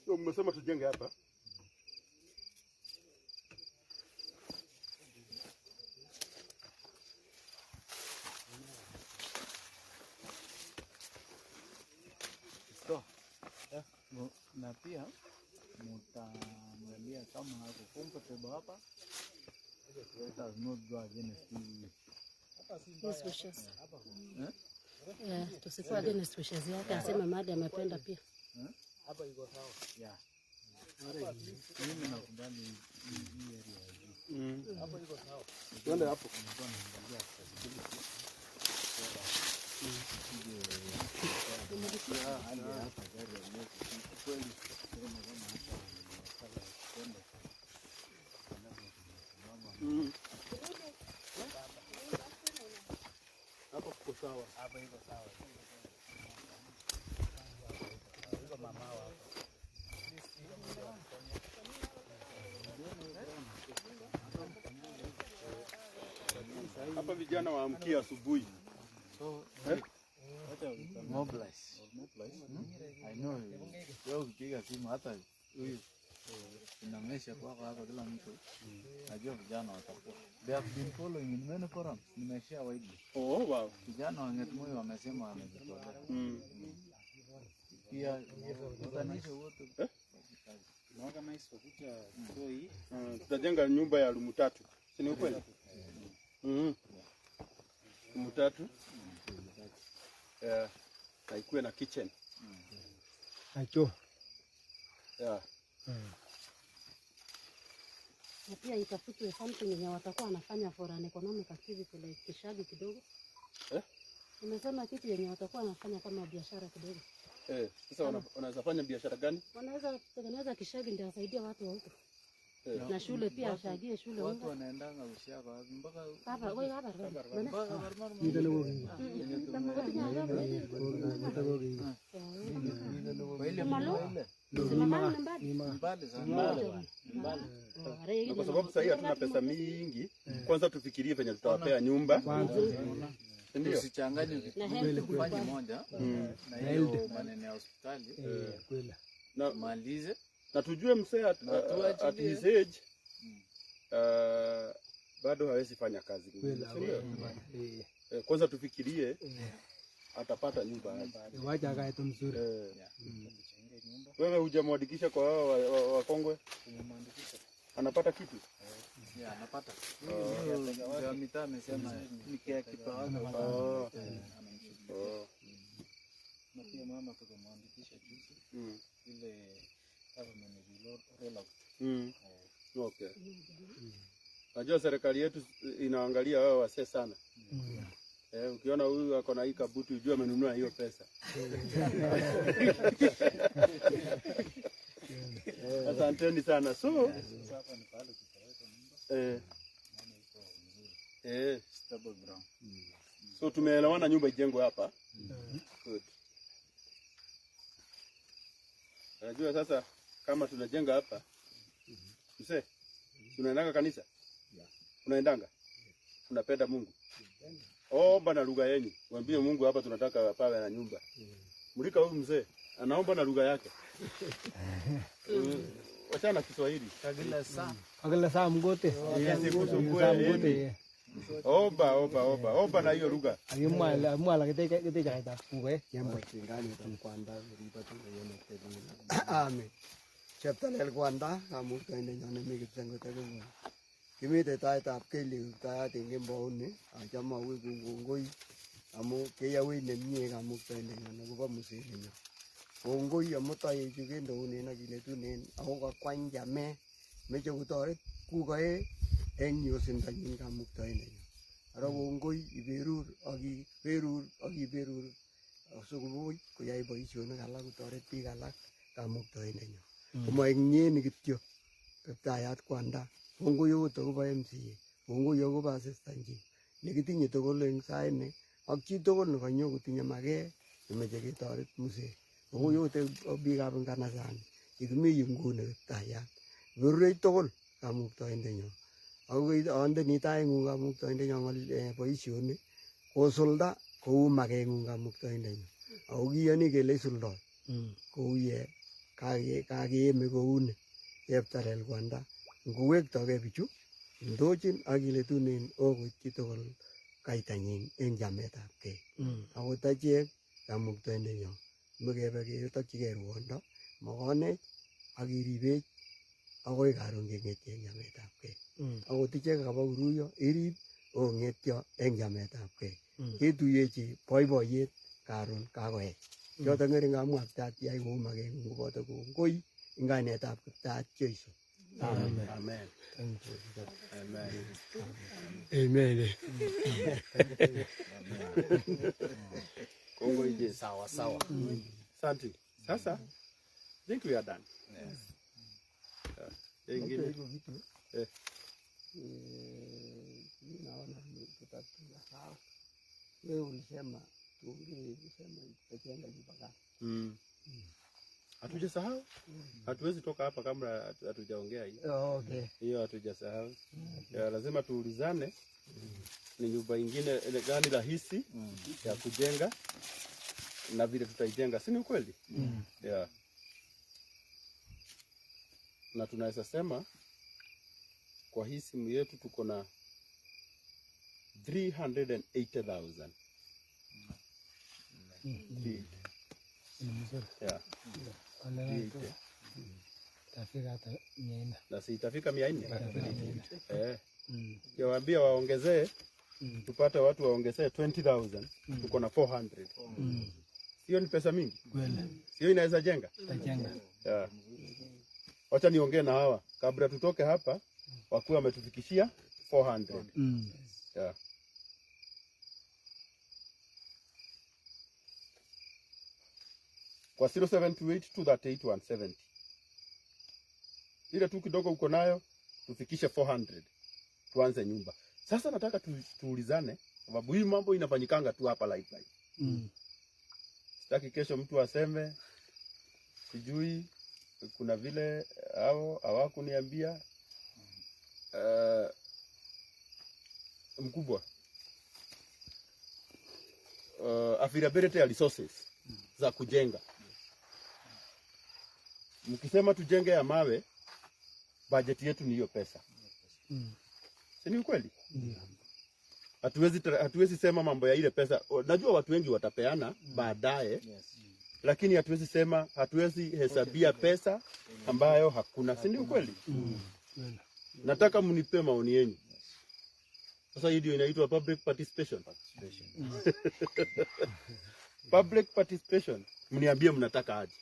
Ndio mmesema tujenge hapa. Na pia mtamwambia kama hako comfortable hapa, let us not go against His wishes. Tusikuwa against wishes yake, aseme mahali amependa pia. hapa iko sawa. Yeah. Mimi nakubali hii area ya juu. Hapa iko sawa. Twende hapo. Nilikuwa naangalia accessibility. Hapo kuko sawa. Hapa iko sawa. Iko mama hapo. Hapa vijana waamkia asubuhi. So, mobilize. I know. Leo ukipiga simu hata huyu inamesha kwa hapa kila mtu. Najua vijana watakuwa. They have been following in many forums. Nimeshare widely. Oh wow. Vijana wa Ngetmoyo wamesema wamejitolea. Pia utanisha wote. Naona mais kuja toi. Tutajenga nyumba ya room 3. Si ni ukweli? Room 3. Haikuwe na kitchen. Acho. Na pia itafutwe something yenye watakuwa wanafanya for an economic activity like kishagi kidogo. Unasema kitu yenye watakuwa wanafanya kama biashara kidogo. Sasa wanaweza fanya biashara gani? Wanaweza kutengeneza kishagi ndio wasaidia watu wa huko. Na shule pia ashagie shule watu huko. wanaendanga ushaka mpaka Hapa wewe hapa. Kwa sababu sasa hatuna pesa mingi, kwanza tufikirie venye tutawapea nyumba. Ndio. Usichanganye kufanya moja na hiyo maneno ya hospitali. Na malize na tujue msee at his age bado hawezi fanya kazi. Kwanza tufikirie atapata nyumba. Wacha akae tu mzuri. Wewe hujamwadikisha kwa hao wakongwe? Tumemwandikisha. Anapata kitu? anapata. Ndio mitaa amesema nikia kipawa. Na pia mama tukamwandikisha juzi. Ile government roll out. Okay. Najua serikali yetu inaangalia wao wasee sana. Ukiona huyu ako na hii kabuti ujue amenunua hiyo pesa. Asanteni sana. So hapa ni pale tutaweka nyumba. Stable ground. So tumeelewana nyumba ijengwe hapa. Good. Najua sasa kama tunajenga hapa. Mzee, unaendanga kanisa? Unaendanga? Unapenda Mungu? Omba na lugha yenu. Mwambie Mungu hapa tunataka pawe na nyumba. Mulika huyu mzee anaomba na lugha yake. Wachana Kiswahili. Agala saa mgote. Mgote. Omba na hiyo lugha. Mwala kete jaita kuwe yambo chingani tumkwanda ripatu yene tedi. Amen. Chapter el kwanda amu kainde nyone mikitsengo tego. Kimite taitab keli ta tinge mbone achama wi kungoi amu keya wi nemie kamu kainde nyone kuba musini. Kongoi amutai chugendo unena kile tunen ako kwakwanja meche kutoret kukae eng yosinda nyin kamu kainde. Ara kongoi iberur akiberur asukubui koyai boisionik alak kotoret biik alak kamu kainde nyo. Komaek nyeni kityo. Kiptayat kwanda, Mungu akobo MCA, Mungu akobo assistant. Nekitinye tugul eng saini ak chi tugul nekanyo kotinye maket nemeche ketoret mzee. Mungu biikab nganasani chekimi yu nguni Kiptayat. Berurech tugul Kamuktaindenyo. Ako andeni taing'ung Kamuktaindenyo boisioni kosulda kou makeng'ung Kamuktaindenyo. Ako kiyoni kele isuldoi kou ye kakeeme kouni. Cheptailel kwanda ngowektogei bichu indochin ak iletunen okoityi tugul kaitanyin eng chametabgei. Akot achek Kamuktaindenyo mekebe ketokchigei ruondo mokonech ak kiribech akoi karon keng'etyo eng chametabgei. Akot ichek kaba koruiyo irib ong'etyo eng chametabgei. Ketuyechi boiboiyet karon kakoech. Choto ng'ering amwa Kiptayat iyai kou makeng'ung koboto kongoi eng kainetab Kiptayat Jeiso. Amen. Amen. Amen. Amen. Kongo ije sawa sawa. Asante. Sasa I think we are done. Yes. Ingine naona tutapiga sawa. Wewe ulisema tutajenga nyumba gani? Hatujasahau. Hatuwezi toka hapa kama hatujaongea hii. Okay. Hiyo hatujasahau. Lazima tuulizane ni nyumba ingine gani rahisi ya kujenga na vile tutaijenga. Si ni ukweli? Yeah. Na tunaweza sema kwa hii simu yetu tuko na 380,000. Yeah. Na si itafika 400. Kiwaambia waongezee tupate watu waongezee 20,000 tuko na 400. Hiyo ni pesa mingi. Hiyo inaweza jenga. Yeah. Wacha niongee na hawa kabla tutoke hapa wakuwa wametufikishia 400. Yeah. Kwa 0728238170. Ile tu kidogo uko nayo tufikishe 400. Tuanze nyumba. Sasa nataka tuulizane sababu hii mambo inafanyikanga tu hapa live. Sitaki kesho mtu aseme sijui kuna vile hao hawakuniambia. Mkubwa availability ya resources za kujenga. Mkisema tujenge ya mawe, budget yetu ni hiyo pesa. Si ni ukweli? Hatuwezi sema mambo ya ile pesa. Najua watu wengi watapeana baadaye. Lakini hatuwezi hesabia pesa ambayo hakuna. Si ni ukweli? Nataka mnipe maoni yenu. Sasa hii ndio inaitwa public participation. Public participation. Mniambie mnataka aje.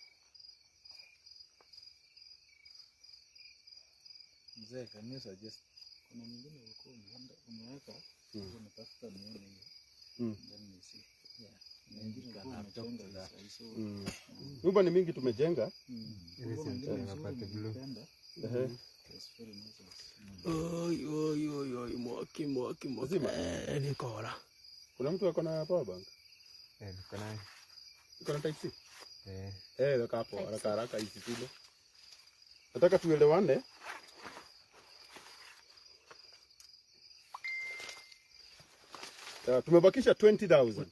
Mzee, can you suggest kuna mwingine ulikuwa umeweka unatafuta nione hiyo. Then you see. Yeah. Mwingine ulikuwa umechenga hizo. Nyumba ni mingi tumejenga. Ile sasa napata blue. Oi, mwaki. Nikora. Kuna mtu ako na power bank? Niko nayo. Uko na type C? Weka hapo haraka hizi kile. Nataka tuelewane. Tumebakisha 20,000.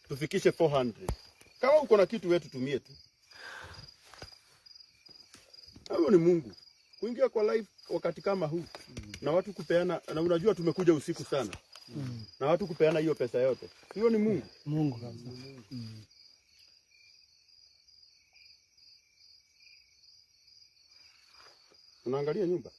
Tufikishe 400. Kama uko na kitu wewe tutumie tu. Hayo ni Mungu. Kuingia kwa live wakati kama huu na watu kupeana, na unajua tumekuja usiku sana. Na watu kupeana hiyo pesa yote. Hiyo ni Mungu. Mungu kabisa. Unaangalia nyumba?